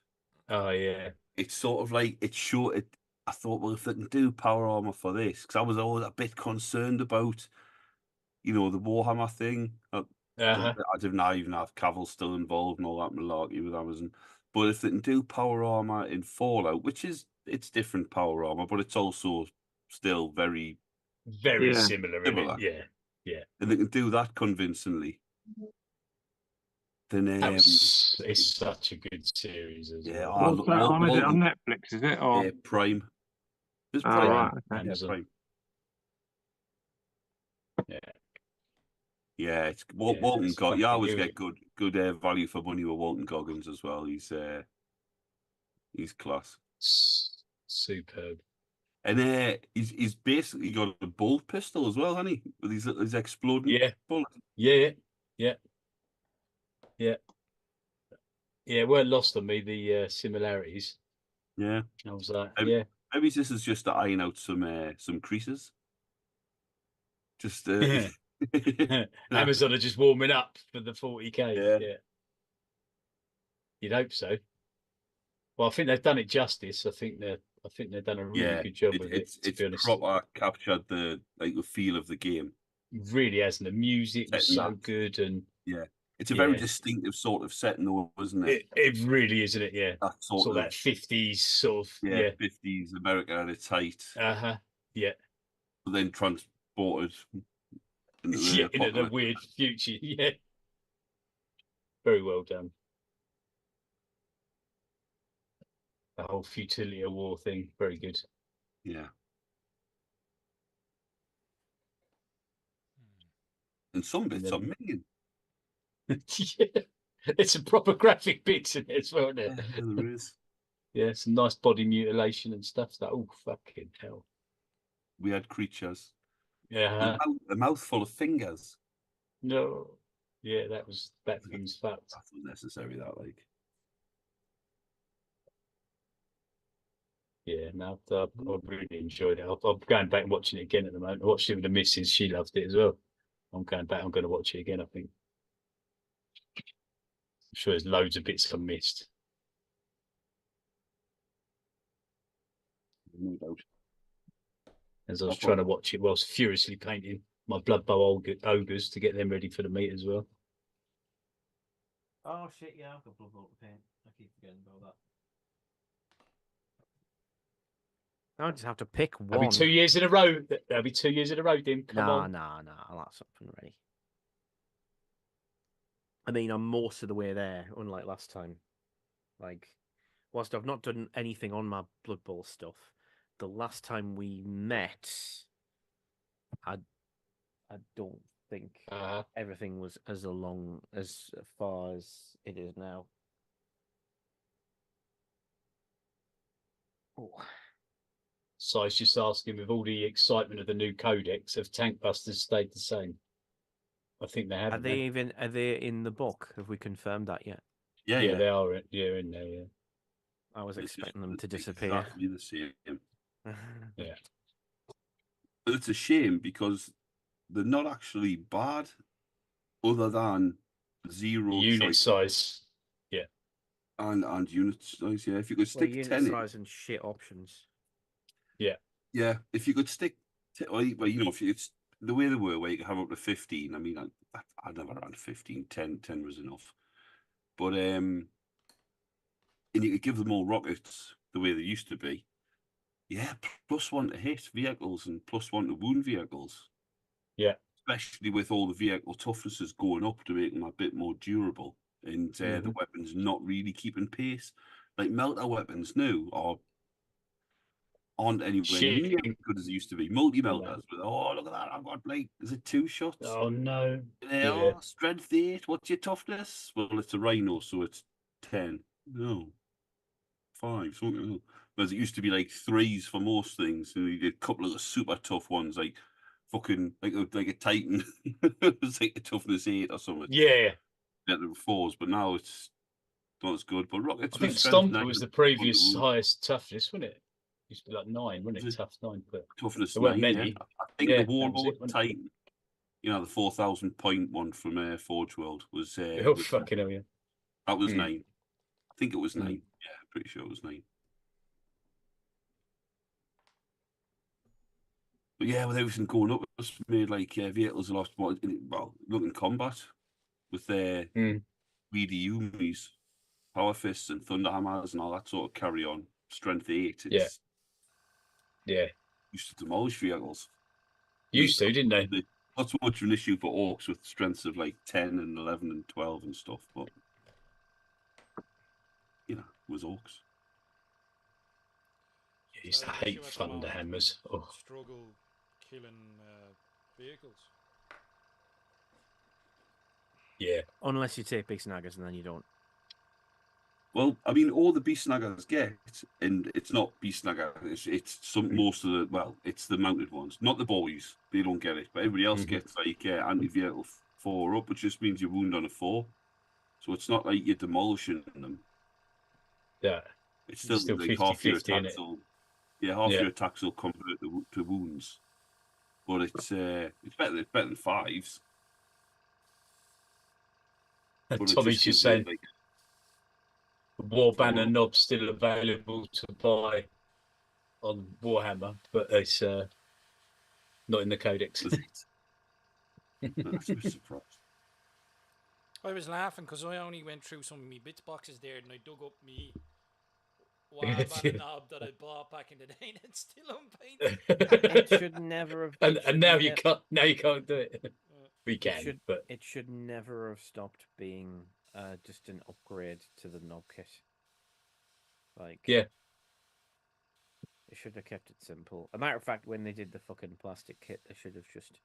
Oh yeah. It's sort of like it's short. I thought, well, if they can do power armor for this, because I was always a bit concerned about, the Warhammer thing. I Uh-huh. did not even have Cavill still involved and all that malarkey with Amazon. But if they can do power armor in Fallout, it's different power armor, but it's also still very Very Yeah. similar, isn't similar. it? Yeah. Yeah. And they can do that convincingly, then It's such a good series as yeah, well. what's that on? Is it on Netflix? Is it or? Prime. There's Oh, Prime. right. Okay. Yeah, Amazon. Prime. Yeah. Yeah, it's Yeah, Walton it's Goggins. You fucking always good. get good value for money with Walton Goggins as well. He's class. Superb. And he's basically got a bolt pistol as well, hasn't he? With his exploding Yeah. bullets. Yeah. Yeah. Yeah. Yeah. It weren't lost on me, the similarities. Yeah. I was like, Maybe, yeah. maybe this is just to iron out some creases. Just Amazon are just warming up for the 40k. Yeah. Yeah. You'd hope so. Well, I think they've done it justice. I think they've done a really good job with it. To It's be honest, proper captured the feel of the game. really hasn't. The music was so good, and yeah, it's a very distinctive sort of setting, though, isn't it? It really isn't it? Yeah, that sort of that 50s sort of 50s America at its height. Yeah. But then transported into the into the weird future. Yeah, very well done. The whole futility of war thing, very good. Yeah. And some bits are minging. Yeah, it's a proper graphic bits in it as well, isn't it? Yeah, there is. Yeah, some nice body mutilation and stuff. That fucking hell. We had creatures. Yeah. A mouthful of fingers. No. Yeah, that thing's fucked. That's unnecessary, that like. Yeah, no, I really enjoyed it. I'm going back and watching it again at the moment. I watched it with the missus. She loved it as well. I'm going back. I'm going to watch it again, I think. I'm sure there's loads of bits I missed. No doubt. As I was trying to watch it whilst furiously painting my Blood Bowl ogres to get them ready for the meet as well. Oh, shit, yeah, I've got Blood Bowl to paint. I keep forgetting about that. I just have to pick one. That'll be 2 years in a row. That'll be 2 years in a row, Dim. Come on. Nah. I'll have something ready. I mean, I'm most of the way there, unlike last time. Like, whilst I've not done anything on my Blood Bowl stuff, the last time we met, I don't think everything was as far as it is now. Oh. So I was just asking, with all the excitement of the new Codex, have tank busters stayed the same? I think they have. Are they in the book? Have we confirmed that yet? Yeah, they are. Yeah, in there. Yeah. I was expecting them to disappear. Exactly the same. Yeah. But it's a shame because they're not actually bad, other than zero unit size. Yeah. And unit size. Yeah, if you could stick unit 10 size and shit options. Yeah, if you could stick, if it's the way they were, where you could have up to 15. I mean, I never ran 15. 10 was enough. But and you could give them all rockets the way they used to be. Yeah, +1 to hit vehicles and +1 to wound vehicles. Yeah, especially with all the vehicle toughnesses going up to make them a bit more durable. and the weapons not really keeping pace. Like melter weapons now aren't anywhere near as good as they used to be. Multi melters, oh look at that! I've got like, is it 2 shots? Oh no! They are strength 8. What's your toughness? Well, it's a rhino, so it's 10. No, 5. Something. Whereas it used to be like 3s for most things, and you did a couple of the super tough ones, like fucking like a Titan. It's like a toughness 8 or something. Yeah. Better than 4s, but now it's not as good. But look, it's I think strength Stomper 9 was the previous highest toughness, wasn't it? Used to be like 9, wasn't it? Tough 9, but toughness there weren't 9. many. Yeah. I think the Warboss Titan, you know, the 4,000 point one from Forge World was. Was fucking hell, yeah. That was 9. I think it was 9. Yeah, pretty sure it was 9. But yeah, with everything going up, it's made like vehicles a lot more. Well, look in combat with their weedy Yumis, power fists, and thunder hammers, and all that sort of carry on. Strength 8. It's used to demolish vehicles. Used to, didn't they? Not so much of an issue for orcs with strengths of like 10 and 11 and 12 and stuff, but you know, it was orcs. I used to hate thunder hammers. Oh. Struggle killing vehicles. Yeah. Unless you take big snaggers and then you don't. Well, I mean, all the beast snaggers get, and it's not beast snagger. It's some most of the it's the mounted ones, not the boys. They don't get it, but everybody else gets like anti-vehicle 4 up, which just means you wound on a 4. So it's not like you're demolishing them. Yeah, it's still like 50, half your 50, attacks will, half your attacks will convert to wounds. But it's better than 5s. And Tommy's just saying. Like, War banner knob still available to buy on Warhammer, but it's not in the Codex. That's a surprise. I was laughing because I only went through some of my bits boxes there, and I dug up me War banner knob that I bought back in the day, and it's still unpainted. It should never have. And now you can't. Now you can't do it. We can, but it should never have stopped being just an upgrade to the knob kit. Like, it should have kept it simple. A matter of fact, when they did the fucking plastic kit, they should have just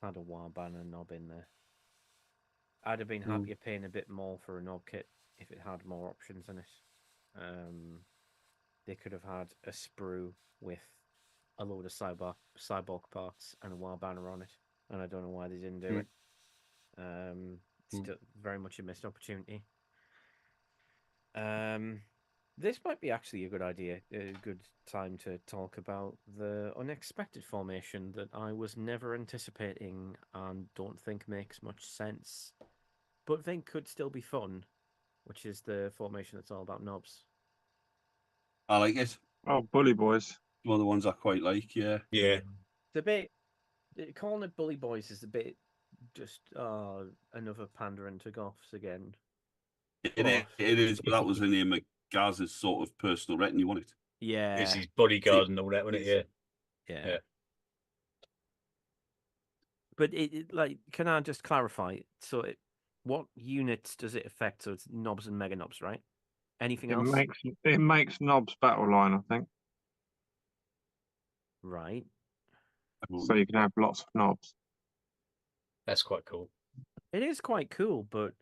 had a War banner knob in there. I'd have been happier paying a bit more for a knob kit if it had more options in it. They could have had a sprue with a load of cyborg parts and a War banner on it, and I don't know why they didn't do it. Still very much a missed opportunity. This might be actually a good idea, a good time to talk about the unexpected formation that I was never anticipating and don't think makes much sense, but think could still be fun, which is the formation that's all about knobs. I like it. Oh, bully boys. One of the ones I quite like, yeah. Yeah. The bit, calling it bully boys is a bit just another pandering to goths again. It is, but that was the name of Gaz's sort of personal retinue, wasn't it? Yeah. It's his bodyguard and all that, wasn't it? Yeah. But like, can I just clarify? So, what units does it affect? So it's knobs and mega knobs, right? Anything else? It makes knobs battle line, I think. Right. So you can have lots of knobs. That's quite cool. It is quite cool, but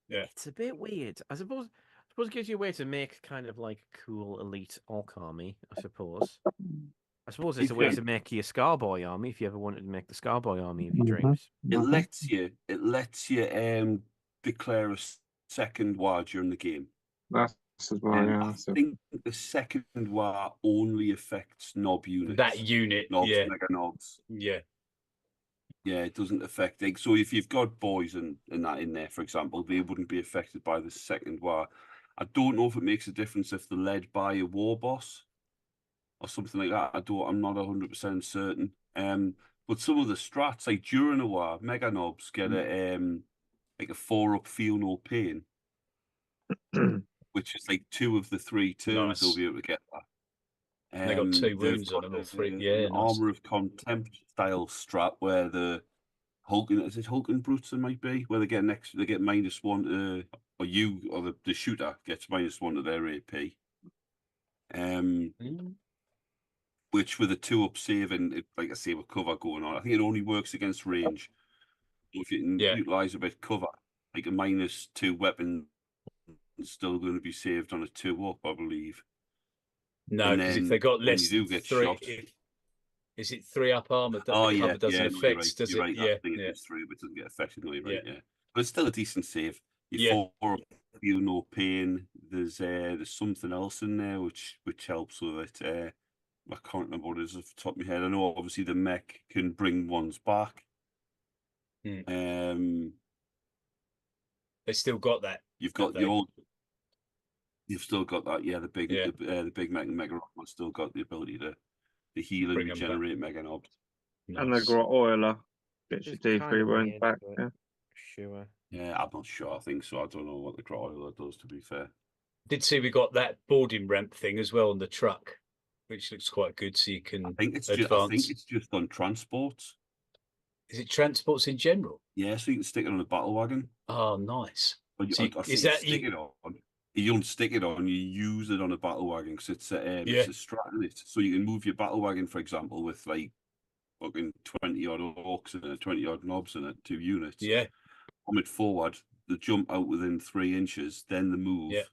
yeah, it's a bit weird. I suppose it gives you a way to make kind of like a cool elite orc army, I suppose. I suppose it's a way to make your Scarboy army if you ever wanted to make the Scarboy army of your dreams. It lets you declare a second war during the game. That's as well, yeah. I think the second war only affects knob units. That unit, knobs, mega knobs. Yeah. Yeah, it doesn't affect it. So if you've got boys and that in there, for example, they wouldn't be affected by the second war. I don't know if it makes a difference if they're led by a Warboss or something like that. I'm not 100% certain. But some of the strats, like during a war, mega knobs get like a 4-up feel no pain, which is like 2 of the 3 turns they'll be able to get that. They got 2 wounds on them, all 3. Yeah, Armor of Contempt style strat where the Hulk, is it Hulk and Brutes? It might be where they get they get -1 to, or you or the shooter gets -1 to their AP. Which with a 2-up save and like a save of cover going on, I think it only works against range. So if you can utilize a bit cover, like a -2 weapon, is still going to be saved on a 2-up, I believe. No, because if they got less you do than get 3, shot. Is it 3-up armor that the cover doesn't affect? You're right. Does You're it? right. Yeah, I think it's 3, but it doesn't get affected. No, you're right. Yeah. Yeah, but it's still a decent save. You feel no pain. There's something else in there which helps with it. I can't remember what it is off the top of my head. I know obviously the mech can bring ones back. They still got that. You've got You've still got that. Yeah, the big mech and Mega Rockman's still got the ability to heal and regenerate Mega Nobs. Nice. And the Grot Oiler gets your D3 wounds back. Yeah. Sure. Yeah, I'm not sure. I think so. I don't know what the Grot Oiler does, to be fair. Did see we got that boarding ramp thing as well on the truck, which looks quite good. So you can advance. I think it's just on transports. Is it transports in general? Yeah, so you can stick it on a battle wagon. Oh, nice. But you don't stick it on. You use it on a battle wagon because it's a strat in it. So you can move your battle wagon, for example, with like fucking 20 odd orcs and 20 odd knobs in it, 2 units. Yeah. From it forward, the jump out within 3 inches, then the move. Yeah.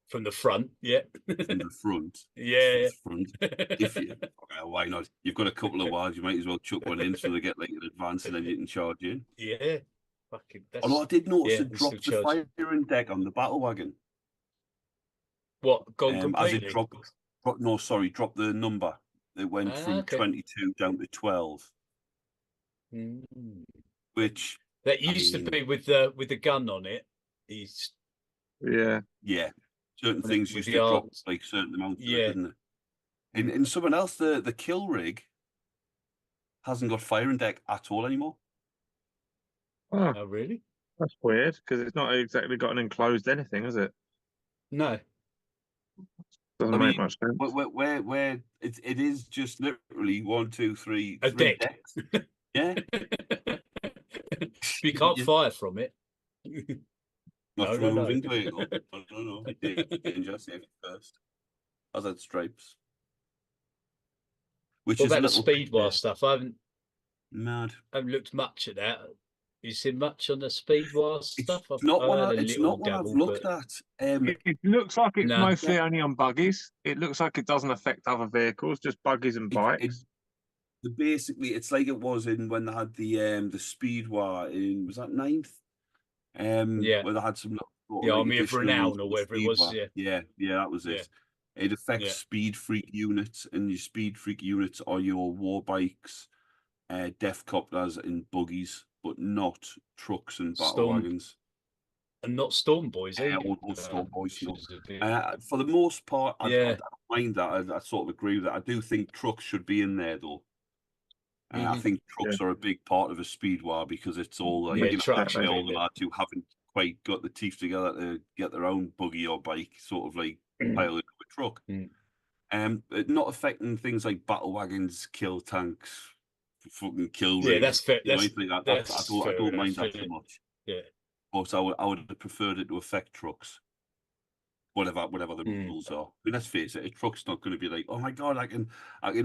From the front, from the front. Yeah. From the front. If you, why not? You've got a couple of wards, you might as well chuck one in so they get like an advance and then you can charge in. Yeah. Although I did notice it dropped the firing deck on the battle wagon. What? Gone completely? As it dropped the number. It went from 22 down to 12. Which that used to be with the gun on it. Yeah. Certain things used to drop like certain amounts, didn't it? In someone else, the kill rig hasn't got firing deck at all anymore. Oh, really? That's weird because it's not exactly got an enclosed anything, is it? No. Doesn't make much sense. Where it is just literally 1, 2, 3, a 3 deck. Decks. Yeah. You can't fire from it. Not from a moving vehicle. No. Danger, save it first. As that stripes. Which is about the Speedwire stuff? I haven't looked much at that. You seen much on the Speedwire stuff? It's not one I've looked at. It looks like it's mostly only on buggies. It looks like it doesn't affect other vehicles, just buggies and bikes. Basically, it's like it was in when they had the Speedwire in, was that 9th? Where they had some the Army of Renown or whatever it was. Yeah, that was it. It affects speed freak units, and your speed freak units are your war bikes, death copters, and buggies, but not trucks and battle wagons. And not Storm Boys, or Storm Boys. For the most part, I don't mind that. I sort of agree with that. I do think trucks should be in there, though. I think trucks are a big part of a Speedwire because it's all like all the lads who haven't quite got the teeth together to get their own buggy or bike, sort of like pile into a truck. Not affecting things like battle wagons, kill tanks, fucking kill rigs. Yeah, that's fair. I don't mind that too much. Yeah, but I would have preferred it to affect trucks. Whatever the rules are. I mean, let's face it, a truck's not going to be like, oh my god, I can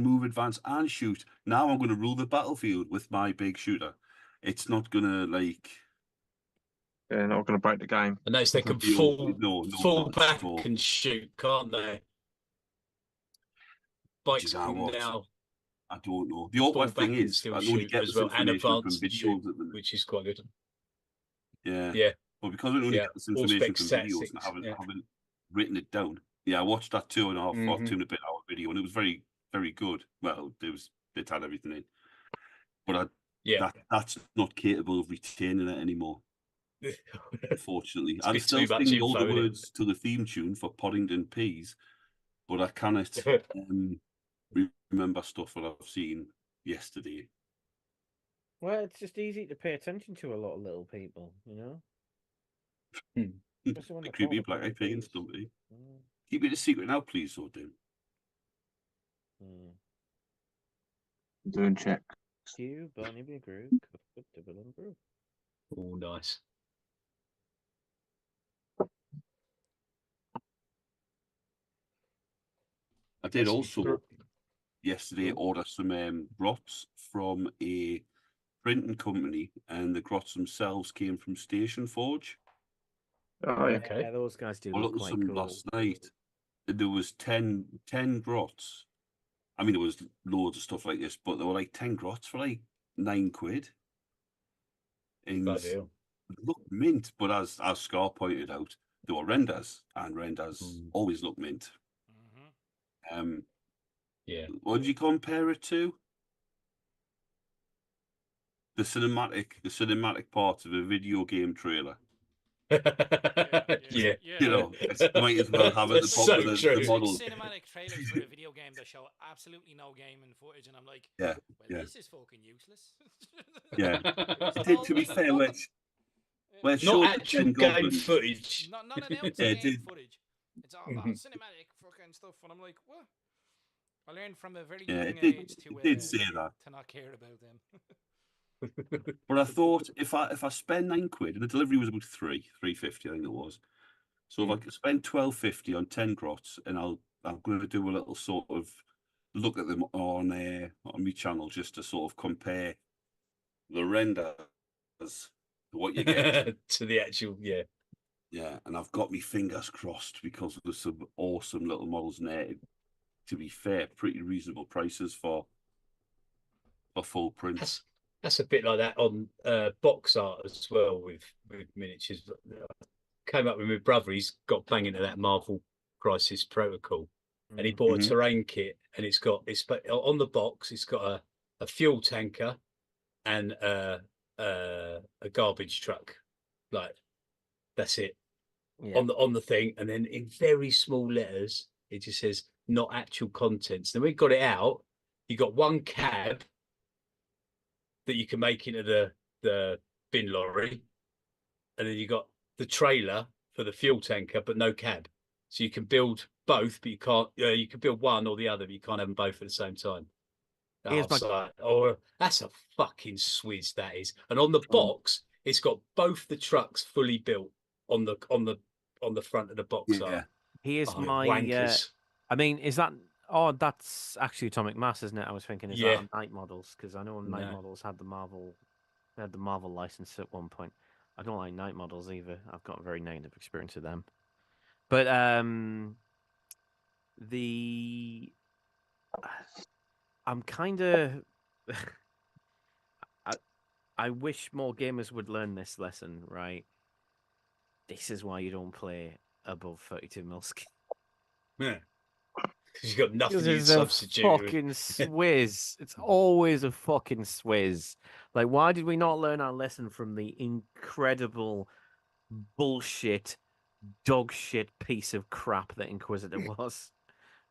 move, advance, and shoot. Now I'm going to rule the battlefield with my big shooter. It's not going to like. Yeah, not going to break the game. And they can fall back and shoot, can't they? Bikes now. I don't know. The awkward thing is, I only get this information from videos at the minute, which is quite good. Yeah. But because I only get this information from videos and I haven't written it down. Yeah, I watched that 2.5 or 2 and a bit hour video, and it was very, very good. Well, it had everything in, but that's not capable of retaining it anymore. Unfortunately, I'm still singing all the words to the theme tune for Poddington Peas, but I cannot remember stuff that I've seen yesterday. Well, it's just easy to pay attention to a lot of little people, you know. Creepy black eye pagan stumpy. Keep it a secret now, please, Odin. Doing checks. You, Barney Be Brew, double and brew. Oh, nice. I did That's also yesterday order some grots from a printing company, and the grots themselves came from Station Forge. Oh, yeah. Okay. Yeah, those guys do I look looked at quite some cool. last night. There was 10 grots. I mean, there was loads of stuff like this, but there were like 10 grots for like £9. And Bloody hell. they looked mint, but as Scar pointed out, they were renders, and renders always look mint. Yeah. What did you compare it to? The cinematic part of a video game trailer. Yeah. You know, it's, might as well have it at the That's top so of the true. model. Cinematic trailers for a video game that show absolutely no gaming footage, and I'm like, Yeah, well, yeah. this is fucking useless. Yeah. It's It did, all- to be fair, where it Not showed actual 10 game goblins. footage. not announced Yeah, it game did. footage. It's all about cinematic fucking stuff, and I'm like, what? I learned from a very Yeah, young it did, age it did say that. to not care about them. But I thought if I spend £9 and the delivery was about £3.50, I think it was. So if I could spend £12.50 on 10 grots, and I'm going to do a little sort of look at them on my channel just to sort of compare the renders to what you get. To the actual, yeah. Yeah, and I've got my fingers crossed because there's some awesome little models in there. To be fair, pretty reasonable prices for full print. That's a bit like that on box art as well with miniatures. Came up with my brother. He's got banging to that Marvel Crisis Protocol, and he bought a terrain kit, and it's on the box. It's got a fuel tanker and a garbage truck. Like that's it on the thing, and then in very small letters it just says not actual contents. Then we got it out. You got one cab that you can make into the bin lorry, and then you got the trailer for the fuel tanker, but no cab. So you can build both, but you can't. You can build one or the other, but you can't have them both at the same time. Here's my- Like, oh, that's a fucking swizz that is. And on the box, it's got both the trucks fully built on the front of the box Yeah. art. Here's Oh, my. wankers. I mean, is that? Oh, that's actually Atomic Mass, isn't it? I was thinking, is Yeah. that on Night Models? Because I know Night Models had the Marvel license at one point. I don't like Night Models either. I've got a very negative experience with them. But I'm kind of. I wish more gamers would learn this lesson, right? This is why you don't play above 32mm scale. Yeah. Because you've got nothing Because you it's can a substitute with. fucking swizz. It's always a fucking swizz. Like, why did we not learn our lesson from the incredible bullshit, dog shit piece of crap that Inquisitor was?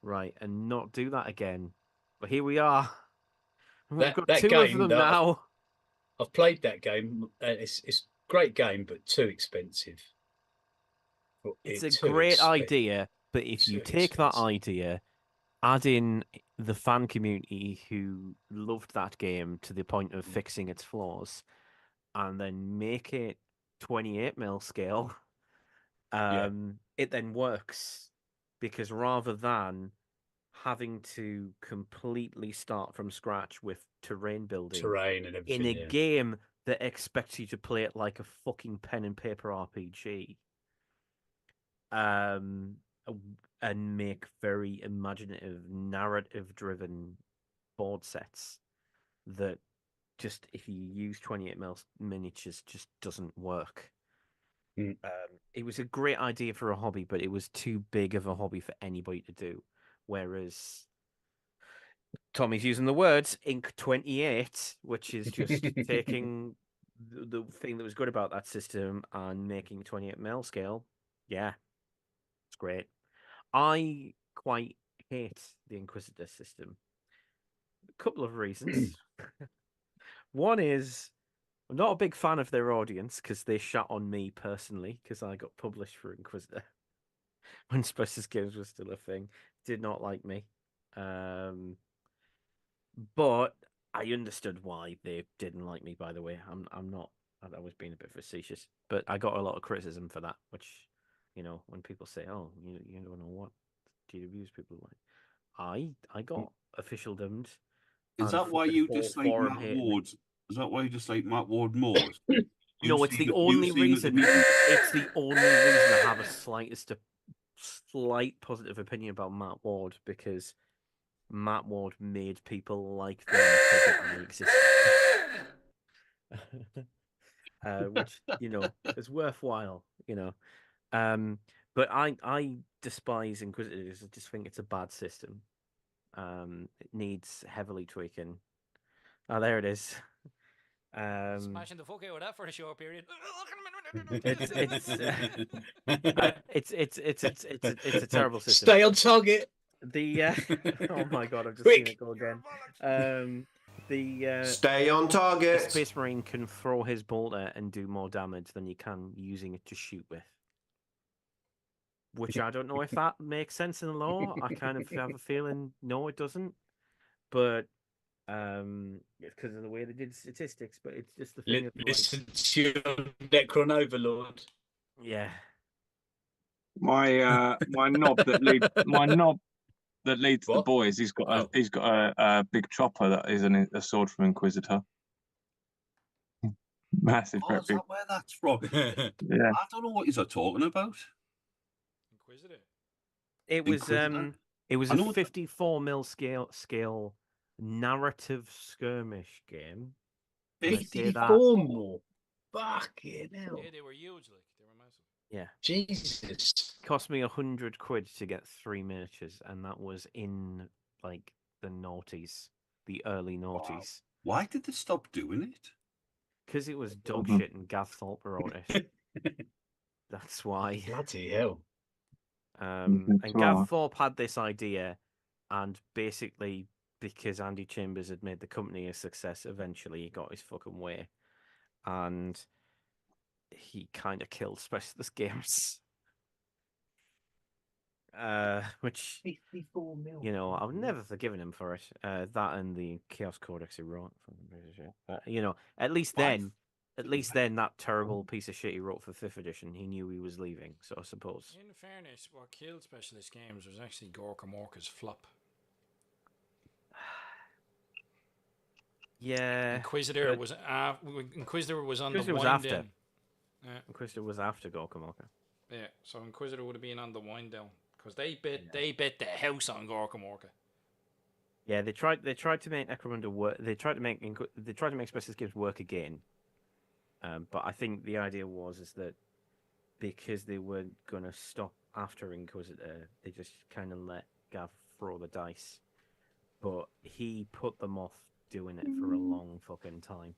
Right, and not do that again. But here we are. We've got That two of game them that now. I've played that game. It's a great game, but too expensive. It's a Too great idea, but if you too take that expensive. idea, add in the fan community who loved that game to the point of fixing its flaws, and then make it 28mm scale, it then works. Because rather than having to completely start from scratch with terrain building Terrain and in a everything. game that expects you to play it like a fucking pen and paper RPG, and make very imaginative, narrative-driven board sets that just, if you use 28mm miniatures, just doesn't work. It was a great idea for a hobby, but it was too big of a hobby for anybody to do. Whereas Tommy's using the words Ink 28, which is just taking the thing that was good about that system and making 28mm scale. Yeah, it's great. I quite hate the Inquisitor system. A couple of reasons. One is I'm not a big fan of their audience because they shot on me personally because I got published for Inquisitor when Specialist Games was still a thing. Did not like me. But I understood why they didn't like me. By the way, I'm not. I was being a bit facetious, but I got a lot of criticism for that. Which, when people say, "Oh, you don't know what GWs people like," I got officialdomed. Is And that why fucking you dislike forum Matt hating me. Ward? Is that why you dislike Matt Ward more? No, it's the only reason. It's the only reason I have a slight positive opinion about Matt Ward, because Matt Ward made people like them forget I exist. Which is worthwhile. But I despise Inquisitors. I just think it's a bad system. It needs heavily tweaking. Oh, there it is. Smashing the fuck out of that for a short period. It's a terrible system. Stay on target. Oh my god, I've just Quick. seen it go again. Stay on The target. Space Marine can throw his bolter and do more damage than you can using it to shoot with. Which I don't know if that makes sense in the law. I kind of have a feeling no, it doesn't. But it's because of the way they did statistics. But it's just the thing. Listen to your Necron Overlord. Yeah. My knob that leads the What? boys. He's got a big chopper that is a sword from Inquisitor. Massive, Oh, great is big. that where that's from? Yeah. I don't know what you're talking about. Inquisitor. It was Inquisitor? it was I a know 54 scale narrative skirmish game. And I say that- 54 more. Fucking hell. Yeah, they were huge, like they were massive. Yeah. Jesus. Cost me £100 to get 3 miniatures, and that was in like the noughties, the early noughties. Why did they stop doing it? Because it was dog shit and Gav Thorpe wrote it. That's why. Bloody hell. And Gav Thorpe had this idea, and basically, because Andy Chambers had made the company a success, eventually he got his fucking way. And he kind of killed specialist games. Which 54 million. I've never forgiven him for it. That and the Chaos Codex he wrote for the British. At least then, that terrible piece of shit he wrote for 5th edition, he knew he was leaving. So I suppose. In fairness, what killed specialist games was actually Gorka Morka's flop. Yeah. Inquisitor was on Inquisitor the was wind after. down. Yeah. Inquisitor was after Gorka Morka. Yeah, so Inquisitor would have been on the wind down because they bet the house on Gorka Morka. Yeah, they tried to make Necromunda work. They tried to make specialist games work again. But I think the idea is that because they were gonna stop after Inquisitor, they just kind of let Gav throw the dice. But he put them off doing it for a long fucking time,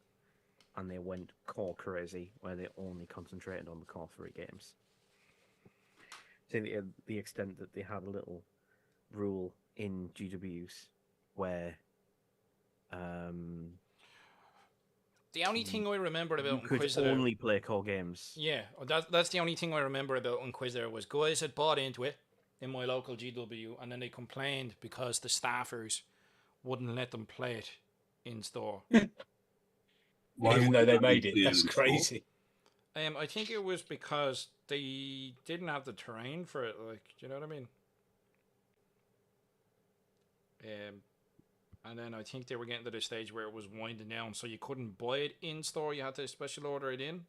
and they went core crazy, where they only concentrated on the core 3 games. To the extent that they had a little rule in GWs where The only thing I remember about you could Inquisitor only play core games. Yeah, that's the only thing I remember about Inquisitor was guys had bought into it in my local GW, and then they complained because the staffers wouldn't let them play it in store. Even though they made it, that's crazy. I think it was because they didn't have the terrain for it. Like, do you know what I mean? And then I think they were getting to the stage where it was winding down, so you couldn't buy it in store. You had to special order it in.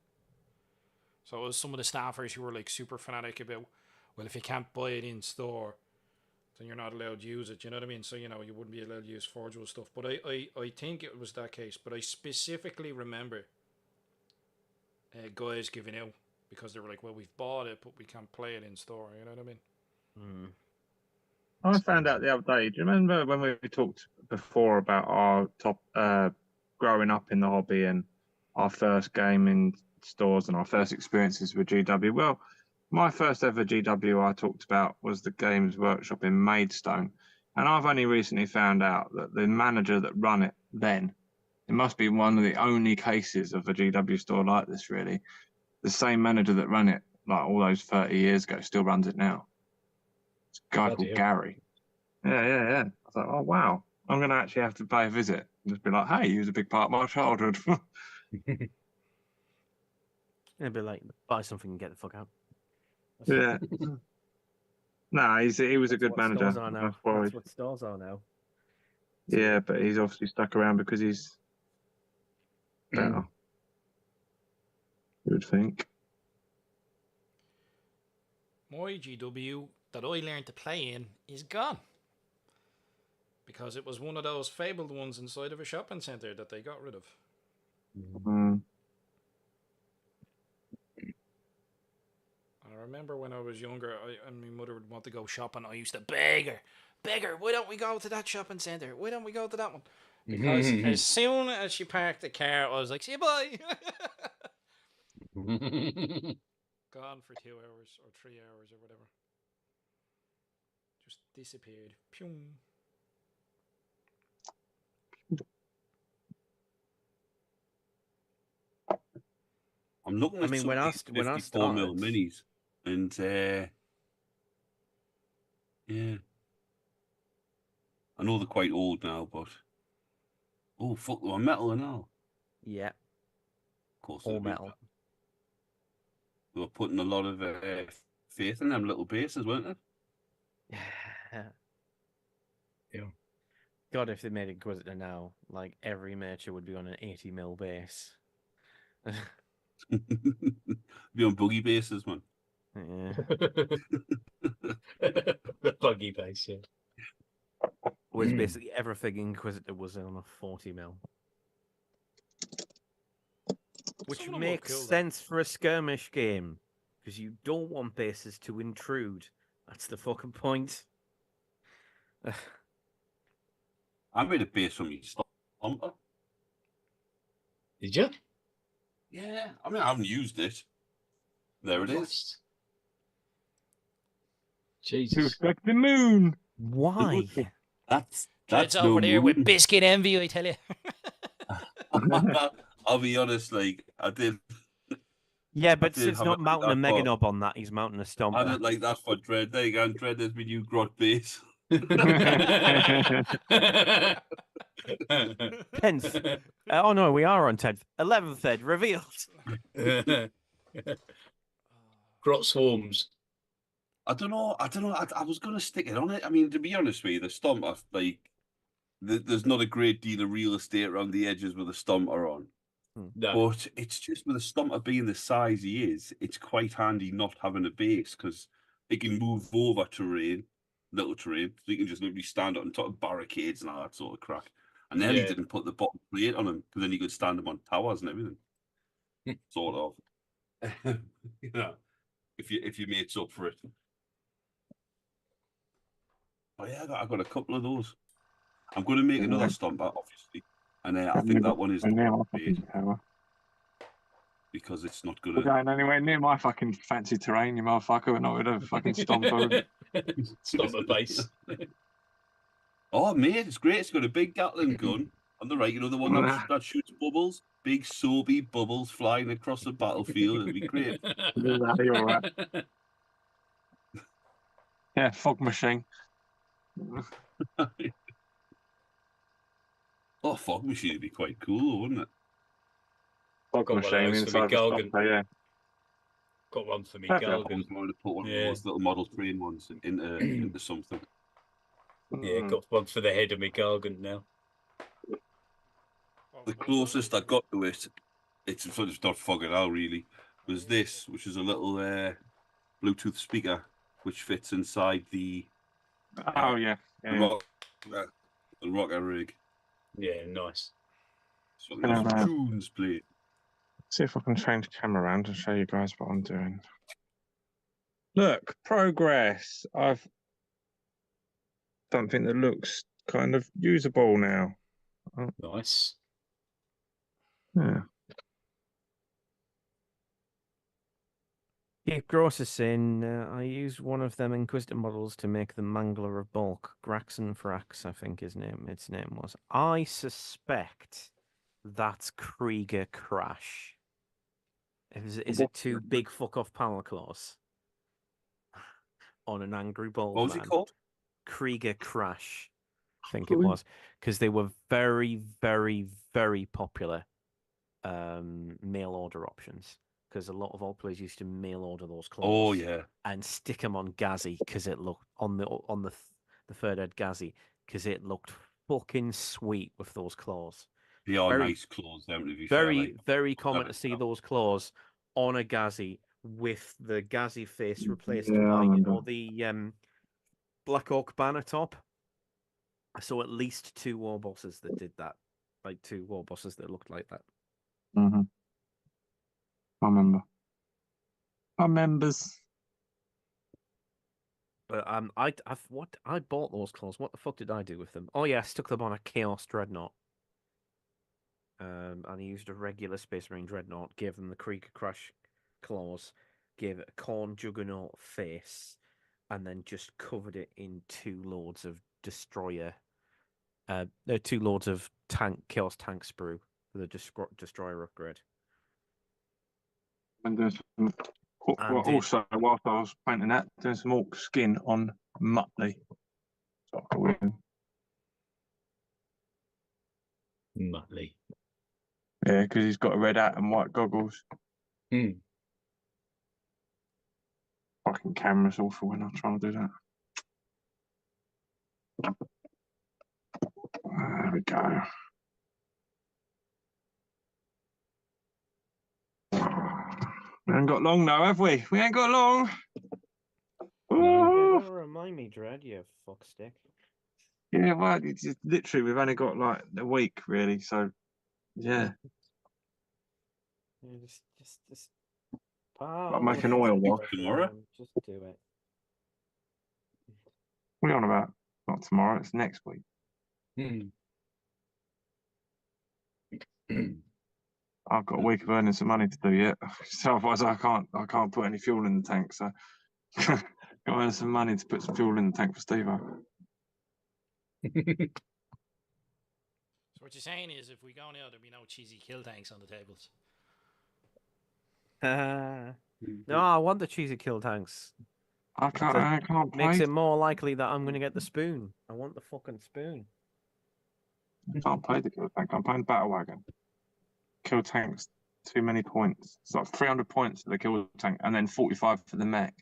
So it was some of the staffers who were like super fanatic about, well, if you can't buy it in store, then you're not allowed to use it. You know what I mean? So, you wouldn't be allowed to use Forgeable stuff. But I think it was that case. But I specifically remember guys giving out because they were like, well, we've bought it, but we can't play it in store. You know what I mean? Mm. I found out the other day. Do you remember when we talked before about our top growing up in the hobby and our first game in stores and our first experiences with GW? Well, my first ever GW I talked about was the Games Workshop in Maidstone, and I've only recently found out that the manager that ran it then, it must be one of the only cases of a GW store like this, really. The same manager that ran it like all those 30 years ago still runs it now. It's a guy called Gary. Yeah. I was like, oh wow. I'm going to actually have to pay a visit. Just be like, hey, he was a big part of my childhood. It'd be like, buy something and get the fuck out. Yeah. No, he was a That's good what manager. Stores are now. That's why. That's what stores are now. Yeah, but he's obviously stuck around because he's better. You would think. My GW that I learned to play in is gone. Because it was one of those fabled ones inside of a shopping centre that they got rid of. Mm. I remember when I was younger, and my mother would want to go shopping, I used to beg her, why don't we go to that shopping centre? Why don't we go to that one? Because as soon as she parked the car, I was like, see you, bye. Gone for 2 hours or 3 hours or whatever. Just disappeared. Pew. I'm looking at when I 54 mil started, minis, and yeah, I know they're quite old now, but oh fuck, they're metal and all. yeah, Of course, all metal. They were putting a lot of faith in them little bases, weren't they? Yeah. God, if they made Inquisitor now, like every miniature would be on an 80 mil base. Be on buggy bases, man. Yeah. The buggy base, yeah. Was basically everything Inquisitor was on a 40 mil. Which Some of them look makes cool, though. sense for a skirmish game. Because you don't want bases to intrude. That's the fucking point. I made a base from me stomper. Did you? Yeah, I mean I haven't used it. There it is. To Jesus. expect the moon. Why? That's Kids no over there with moon. biscuit envy, I tell you. I'll be honest, like I did. Yeah, but did it's have not it mounting a like that, mega but knob on that, he's mounting a I stomper. didn't like that for Dread. There you go, Dread is my new grot base. Tenth. Oh no, we are on 10th. 11th Ed revealed. Grot swarms. I don't know. I was going to stick it on it. I mean, to be honest with you, the stomper, like, there's not a great deal of real estate around the edges with a stomper on. No. But it's just with a stomper being the size he is, it's quite handy not having a base because it can move over terrain, little terrain, so you can just literally stand on top of barricades and all that sort of crack. And then he didn't put the bottom plate on him because then you could stand him on towers and everything. Sort of. You know, if you mates up for it. Oh yeah, I got a couple of those. I'm going to make another stomper, obviously, and I think that one is because it's not We're going to. going anywhere near my fucking fancy terrain, you motherfucker. We're not with a fucking stomper. Stomper base. Oh, mate, it's great. It's got a big Gatling gun on the right. You know, the one that shoots bubbles, big soapy bubbles flying across the battlefield. It'd be great. You're all right. Yeah, fog machine. Oh, fog machine would be quite cool, wouldn't it? Fog Got one of machine those for me inside the Gargan. stopper, yeah. Got one for me Perfect. I Gargan. was going to put one of those little model train ones into something. Yeah, got one for the head of me Gargan now. The closest I got to it, it's not fog at all really, was this, which is a little Bluetooth speaker which fits inside the yeah. rocker rig. Yeah, nice. So there's some tunes played. See if I can change camera around and show you guys what I'm doing. Look, progress. I've something that looks kind of usable now. Nice. Yeah. Keith Gross is saying, I used one of them Inquisitor models to make the Mangler of Bulk. Graxon Frax, I think its name was. I suspect that's Krieger Crash. Is it two big fuck off power claws on an angry bald What was man? it called? Krieger Crash. think it was, because they were very, very, very popular mail order options. Because a lot of old players used to mail order those claws. Oh yeah, and stick them on Ghazi because it looked on the third ed Ghazi because it looked fucking sweet with those claws. they are Very- nice claws. Them to be Very, fair, like, very common to see those claws on a Ghazi with the Ghazi face replaced Yeah, I by remember. the Black Orc banner top. I saw at least 2 Warbosses that did that, like 2 Warbosses that looked like that. Mm-hmm. I remember. I remembers. But I bought those claws. What the fuck did I do with them? Oh yeah, I stuck them on a Chaos Dreadnought. And I used a regular Space Marine Dreadnought, gave them the Krieger Crash claws, gave it a Khorne Juggernaut face, and then just covered it in 2 loads of Destroyer. 2 loads of Chaos Tank sprue for the Destroyer upgrade. And there's some, And also, whilst I was painting that, there's some Orc skin on Muttley. So I call him. Muttley. Yeah, because he's got a red hat and white goggles. Hmm. Fucking camera's awful when I try to do that. There we go. We ain't got long now, have we? We ain't got long. don't remind me, Dread, you fuckstick. Yeah, well, it's just, literally, we've only got like a week, really. So, yeah, Yeah, just I'll make an oil wash. Tomorrow? Just do it. What are you on about? Not tomorrow, it's next week. Hmm. I've got a week of earning some money to do yet. So otherwise, I can't put any fuel in the tank. So, got to earn some money to put some fuel in the tank for Steve. So what you're saying is, if we go now, there'll be no cheesy kill tanks on the tables. No, I want the cheesy kill tanks. I can't play. Makes it more likely that I'm going to get the spoon. I want the fucking spoon. I can't play the kill tank. I'm playing battle wagon. Kill tank's too many points. It's like 300 points for the kill tank, and then 45 for the mech.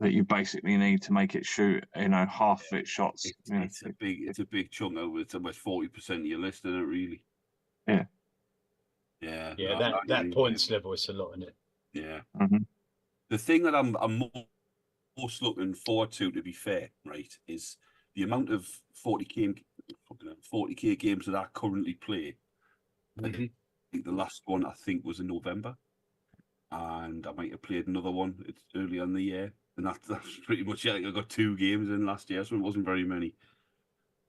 That you basically need to make it shoot, half of its shots. it's a big chunk over. It's almost 40% of your list, isn't it? Really? Yeah. Yeah. Yeah, that points level is a lot, isn't it? Yeah. Mm-hmm. The thing that I'm most looking forward to be fair, right, is the amount of 40k games that I currently play. Mm-hmm. I think the last one I think was in November, and I might have played another one. It's early in the year, and that's pretty much it. I think I got 2 games in last year, so it wasn't very many.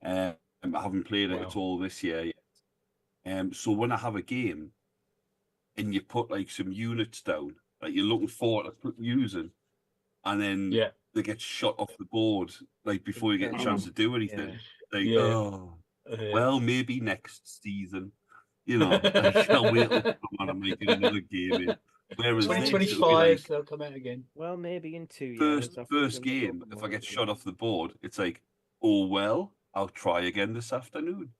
I haven't played it at all this year yet. So when I have a game, and you put like some units down that you're looking forward to using, and then they get shot off the board like before you get a chance to do anything. Well, maybe next season. I shall wait till I'm making another game in. Whereas 2025, they'll come out again. Well, maybe in 2 years. First game, if I get shot off the board, it's like, oh well, I'll try again this afternoon.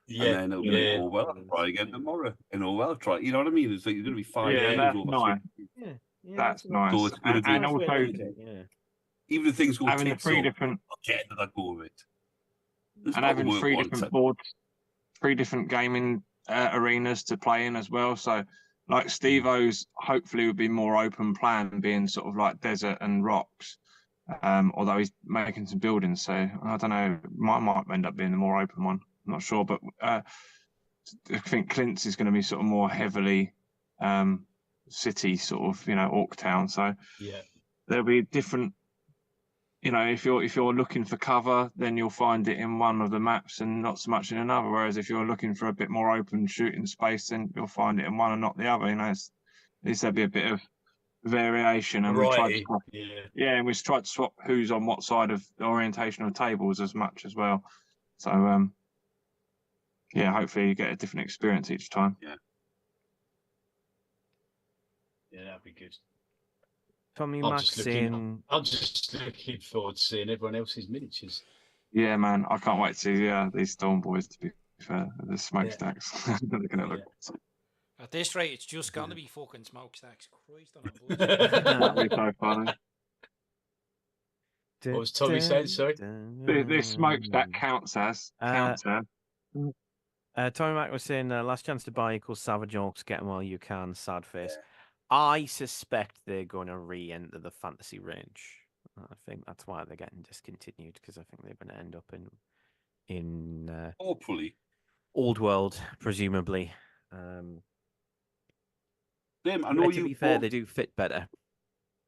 Yeah, and then it'll be like, oh well, I'll try again tomorrow, and oh well, try. You know what I mean? It's like you're going to be 5 games that's over. nice. Yeah, that's nice. So it's going to be, and also, even if things go having tits three up, different, I'll get into that go of it. And having 3 different boards, 3 different gaming arenas to play in as well. So, like Steve-O's, hopefully would be more open plan, being sort of like desert and rocks. Although he's making some buildings, so I don't know. Mine might end up being the more open one. I'm not sure, but I think Clint's is going to be sort of more heavily city, sort of, Orc town. So there'll be different. If you're looking for cover, then you'll find it in one of the maps and not so much in another. Whereas if you're looking for a bit more open shooting space, then you'll find it in one and not the other. At least there'll be a bit of variation, and we tried to swap, and we tried to swap who's on what side of the orientation of tables as much as well. So hopefully you get a different experience each time. Yeah, that'd be good. Tommy I'm Max just looking forward to seeing everyone else's miniatures. Yeah, man, I can't wait to see these Storm Boys. To be fair, the smokestacks. They're gonna look. At this rate, it's just gonna be fucking smokestacks. Christ on a budget. That'd be so funny. What was Tommy saying? Sorry. This smokestack counts as. Tommy Mac was saying, last chance to buy equals Savage Orcs, get them while you can, sad face. I suspect they're going to re-enter the fantasy range. I think that's why they're getting discontinued, because I think they're going to end up in hopefully Old World, presumably. Them, I But know to you. be fair, they do fit better.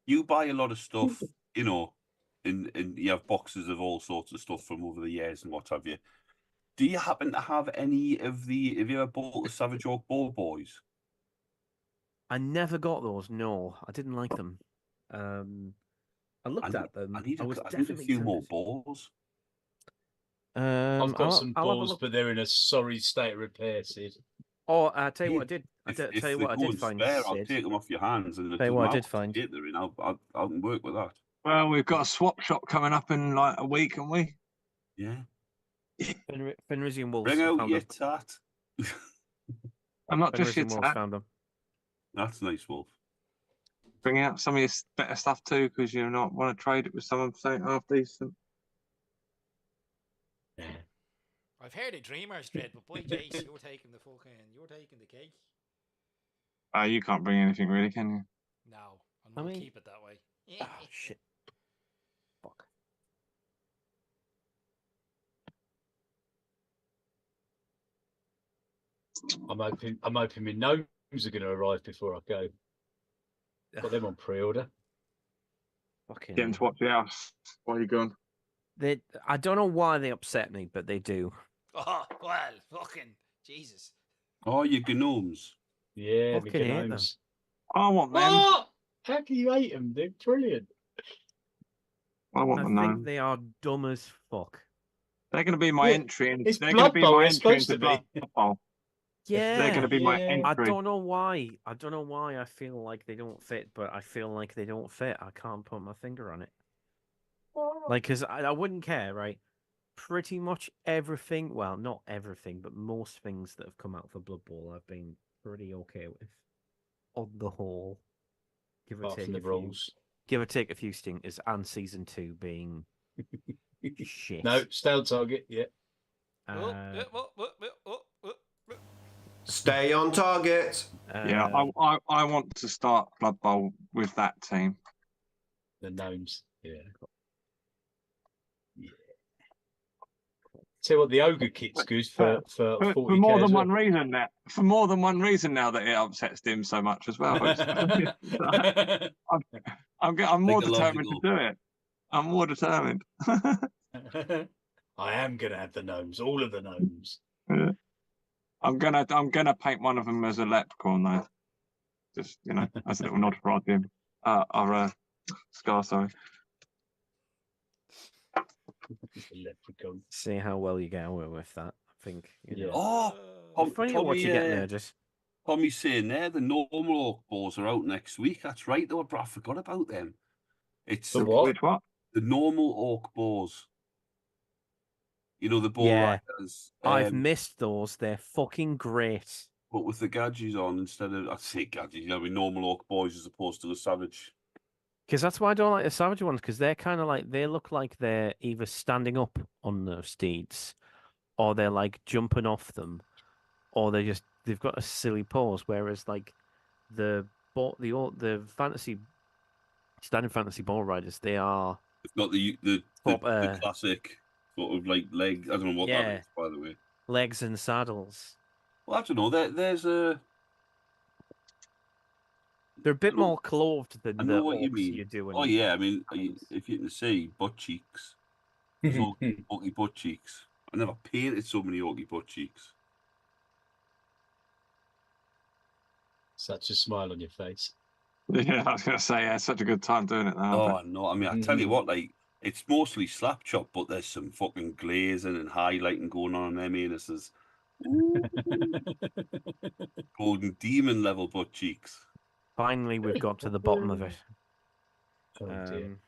You buy a lot of stuff, you know, and you have boxes of all sorts of stuff from over the years and what have you. Do you happen to have any of the? Have you ever bought the Savage Orc Ball Boys? I never got those. No, I didn't like them. I looked at them. I need was a definitely few more tempted. balls. I've got some I'll have a balls, look. but they're in a sorry state of repair, Sid. Oh, I tell you what I did. If tell you they're what I did going find. spare, I'll Sid. take them off your hands. And Tell you what I did find. They're in. I can work with that. Well, we've got a swap shop coming up in like a week, haven't we? Yeah. Fenrisian Wolves. Bring out found your them. tat. I'm not just your Fenrisian Wolves tat. found them. That's nice, Wolf. Bring out some of your better stuff too, because you not want to trade it with someone saying half decent. I've heard of Dreamers Dread, but boy, Jace, you're taking the cake. You can't bring anything really, can you? No, I'm gonna keep it that way. Oh shit! Fuck. I'm hoping my gnomes are going to arrive before I go. Got them on pre-order. Fucking. Get them to watch the house while you're gone. I don't know why they upset me, but they do. Oh well, fucking Jesus. Oh, your gnomes. Yeah, Fucking hate gnomes. I want them. What? How can you hate them? They're brilliant. I want I them think now. they are dumb as fuck. They're going to be my entry, and It's they're going to be Blood Bowl, my they're entry supposed into to be. Blood Bowl. Yeah, They're going to be my yeah. entry. I don't know why. I don't know why I feel like they don't fit, but I feel like they don't fit. I can't put my finger on it. Like, because I wouldn't care, right? Pretty much everything, well, not everything, but most things that have come out for Blood Bowl I've been pretty okay with. On the whole. Give or Apart take from the a few. rules. Give or take a few stinkers, and season 2 being shit. No, stale target, yeah. Stay on target. Yeah, I want to start Blood Bowl with that team. The gnomes, yeah. Tell you what, the ogre kit's good for 40 for more than one reason now. For more than one reason now that it upsets Dim so much as well. I'm more determined to do it. I'm more determined. I am gonna have the gnomes, all of the gnomes. Yeah. I'm gonna paint one of them as a leprechaun though. Just as a little nod for our Dim. Our Scar, sorry. Leprechaun. See how well you get away with that. I think. Yeah. Oh, funny what you get there, just. Tommy's saying there the normal Orc balls are out next week. That's right, though. I forgot about them. It's The what? Which what? The normal Orc balls. You know the ball riders. I've missed those. They're fucking great. But with the gadgets on instead of I say gadgets, normal Orc boys as opposed to the savage. Because that's why I don't like the savage ones, because they're kind of like, they look like they're either standing up on their steeds, or they're like jumping off them, or they've got a silly pose. Whereas like the standard fantasy ball riders, they are. They've got the classic sort of like leg. I don't know what that is, by the way. Legs and saddles. Well, I don't know. There's a. They're a bit more clothed than I know the what you orcs mean. you're doing. Oh yeah, I mean, if you can see butt cheeks, orky butt cheeks. I never painted so many orky butt cheeks. Such a smile on your face. Yeah, I was gonna say, it's such a good time doing it now. Oh no, I mean, I tell you what, like it's mostly slap chop, but there's some fucking glazing and highlighting going on them anuses. Golden demon level butt cheeks. Finally, we've got to the bottom of it. Oh dear.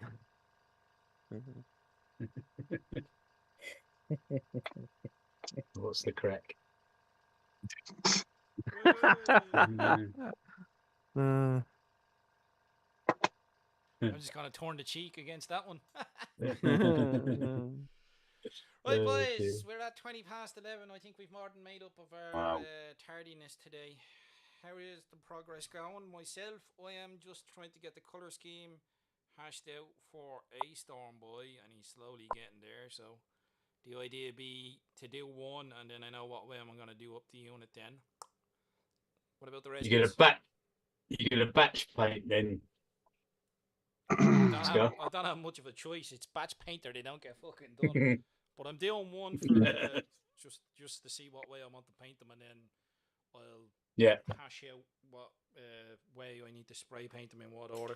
What's the crack? Uh, I'm just gonna turn the cheek against that one. uh, Right, Oh, boys, dear. we're at 20 past 11. I think we've more than made up of our Wow. tardiness today. How is the progress going? Myself, I am just trying to get the colour scheme hashed out for a Storm Boy, and he's slowly getting there. So the idea be to do one, and then I know what way I'm going to do up the unit then. What about the rest? You get a batch paint then. I don't have much of a choice. It's batch painter. They don't get fucking done. But I'm doing one for just to see what way I want to paint them, and then I'll hash out what way I need to spray paint them in what order.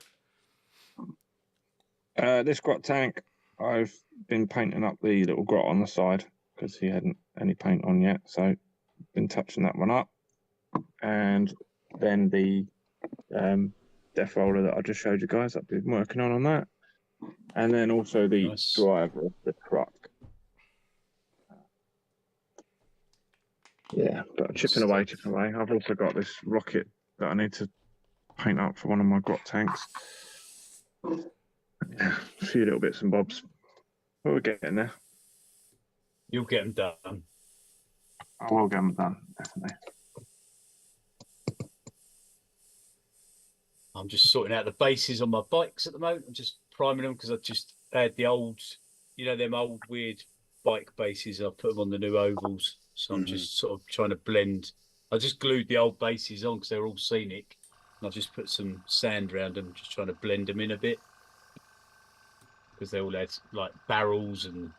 This grot tank, I've been painting up the little grot on the side because he hadn't any paint on yet, so been touching that one up. And then the death roller that I just showed you guys, I've been working on that. And then also the driver of the truck. Yeah, but chipping away. I've also got this rocket that I need to paint up for one of my grot tanks. Yeah, a few little bits and bobs. But we're getting there. You'll get them done. I will get them done, definitely. I'm just sorting out the bases on my bikes at the moment. I'm just priming them because I just had the old, them old weird bike bases. I put them on the new ovals. So I'm just sort of trying to blend. I just glued the old bases on because they're all scenic. And I just put some sand around them, just trying to blend them in a bit. Because they all had like barrels and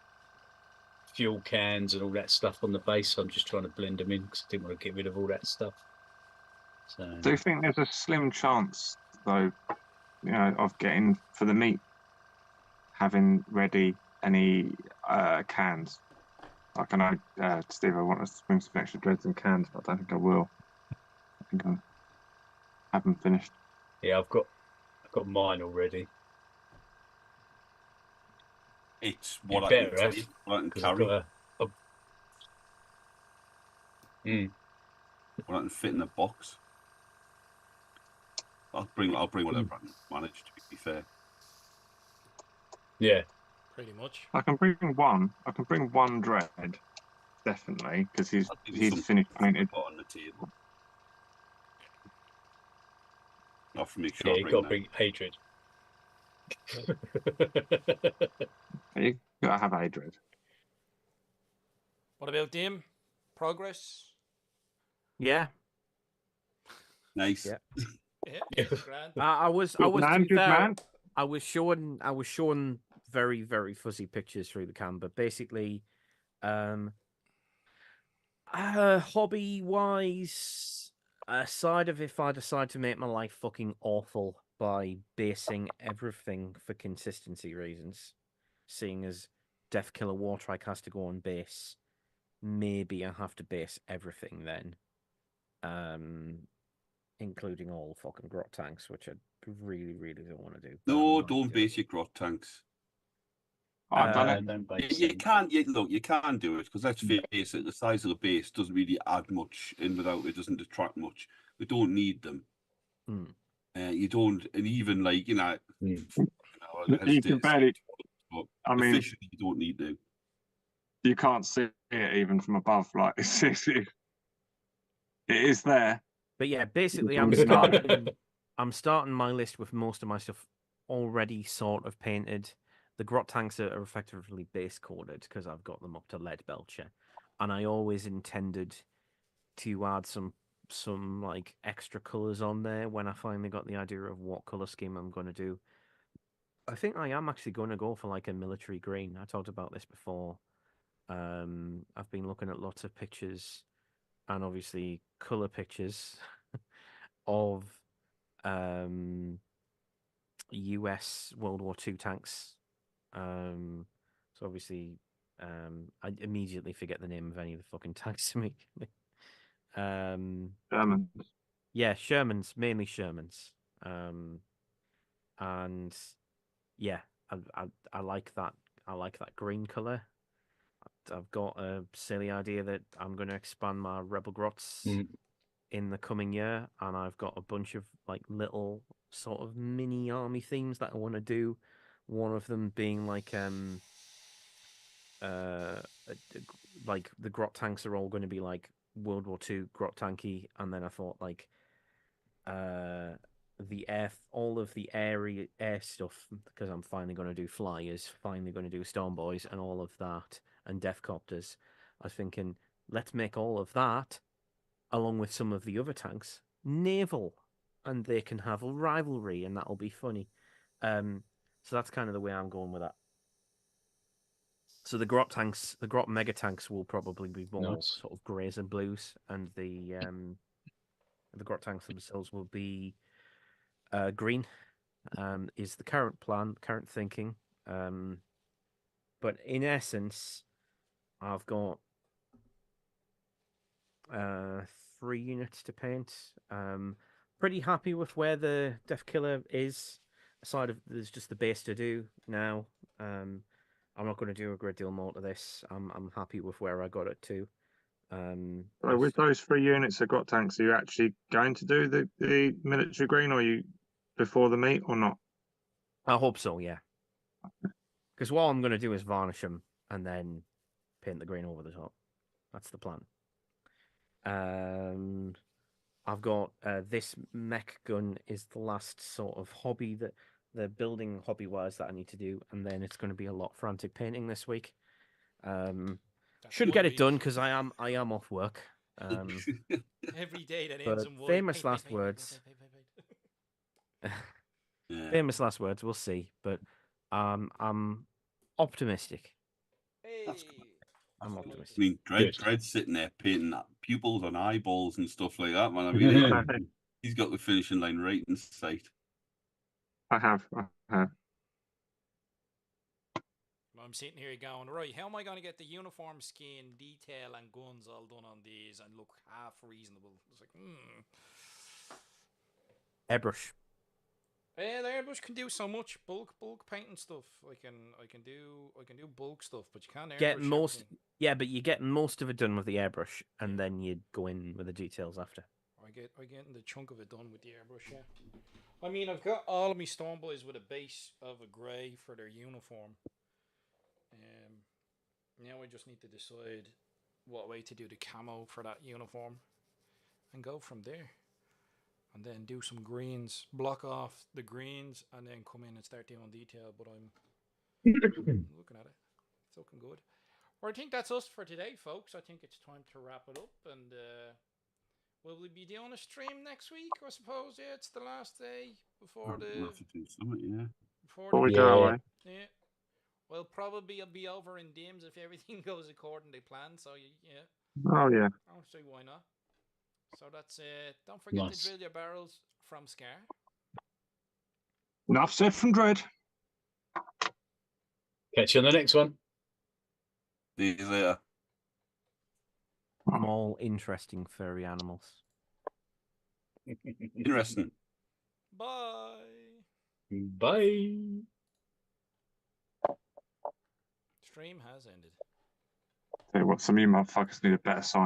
fuel cans and all that stuff on the base. So I'm just trying to blend them in because I didn't want to get rid of all that stuff. So, do you think there's a slim chance, though, of getting for the meat, having ready any cans? Like I know, Steve, I want to bring some extra dreads and cans, but I don't think I will. I think I haven't finished. Yeah, I've got mine already. It's what I can take, what I can carry. What I can fit in the box. I'll bring whatever I can manage, to be fair. Yeah. Pretty much. I can bring one dread, definitely, because he's finished painted. On the table. I have to make sure you got to bring hatred. You gotta have hatred. What about Dim? Progress? Yeah. Nice. Yeah. Yeah. Grand. I was showing very, very fuzzy pictures through the cam, but basically, hobby wise, aside of if I decide to make my life fucking awful by basing everything for consistency reasons, seeing as Death Killer Wartrike has to go on base, maybe I have to base everything then. Including all fucking grot tanks, which I really, really don't want to do. No, don't base your grot tanks. I've done it. You can't do it because let's face it, the size of the base doesn't really add much in without it doesn't detract much. We don't need them. You don't, and even like you can barely. But I mean, officially, you don't need to. You can't see it even from above. Like it is there. But yeah, basically, I'm starting my list with most of my stuff already sort of painted. The grot tanks are effectively base coded because I've got them up to lead belcher, and I always intended to add some like extra colors on there when I finally got the idea of what color scheme I'm going to do. I think I am actually going to go for like a military green. I talked about this before. I've been looking at lots of pictures and obviously color pictures of US World War II tanks. So obviously, I immediately forget the name of any of the fucking tanks immediately. Shermans. Yeah, Shermans, mainly Shermans. And yeah, I like that. I like that green color. I've got a silly idea that I'm going to expand my Rebel Grots in the coming year, and I've got a bunch of like little sort of mini army themes that I want to do. One of them being like like the Grot tanks are all going to be like World War II Grot tanky, and then I thought like all of the air stuff, because I'm finally going to do flyers, finally going to do Storm Boys and all of that, and Deathcopters. I was thinking, let's make all of that, along with some of the other tanks, naval, and they can have a rivalry, and that'll be funny. So that's kind of the way I'm going with that. So the Grot tanks, the Grot mega tanks, will probably be more sort of greys and blues, and the Grot tanks themselves will be green. Is the current plan, current thinking. But in essence, I've got 3 units to paint. Pretty happy with where the Death Killer is. Aside of there's just the base to do now. I'm not going to do a great deal more to this. I'm happy with where I got it to. So with those 3 units of Grot tanks, are you actually going to do the military green, or are you before the meet, or not? I hope so, yeah. Because what I'm going to do is varnish them and then paint the green over the top. That's the plan. I've got this mech gun is the last sort of hobby that the building hobby wise that I need to do, and then it's going to be a lot frantic painting this week. Should get it done because I am off work. Every day that ends in famous last words. Famous last words. We'll see, but I'm optimistic. I'm optimistic. I mean, Dread's sitting there painting pupils on eyeballs and stuff like that, man. I mean, he's got the finishing line right in sight. I have. I'm sitting here going, right, how am I going to get the uniform skin, detail, and guns all done on these and look half reasonable? It's like, Airbrush. Yeah, the airbrush can do so much bulk painting stuff. I can do bulk stuff, but you can't airbrush everything. Yeah, but you get most of it done with the airbrush, and then you go in with the details after. I get the chunk of it done with the airbrush. Yeah, I mean, I've got all of my Storm Boys with a base of a grey for their uniform. Now I just need to decide what way to do the camo for that uniform, and go from there. And then do some greens, block off the greens, and then come in and start doing detail. But I'm looking at it. It's looking good. Well, I think that's us for today, folks. I think it's time to wrap it up. And will we be doing a stream next week? I suppose. Yeah, it's the last day before We'll have to do something, yeah. Before we go away. Yeah. Well, probably I'll be over in Dims if everything goes according to plan. So yeah. Oh yeah. I don't see why not. So that's it. Don't forget to drill your barrels from Scar. Enough said from Dread. Catch you on the next one. See you later. Small, interesting furry animals. Interesting. Bye. Bye. Stream has ended. Tell you what, some of you motherfuckers need a better sign.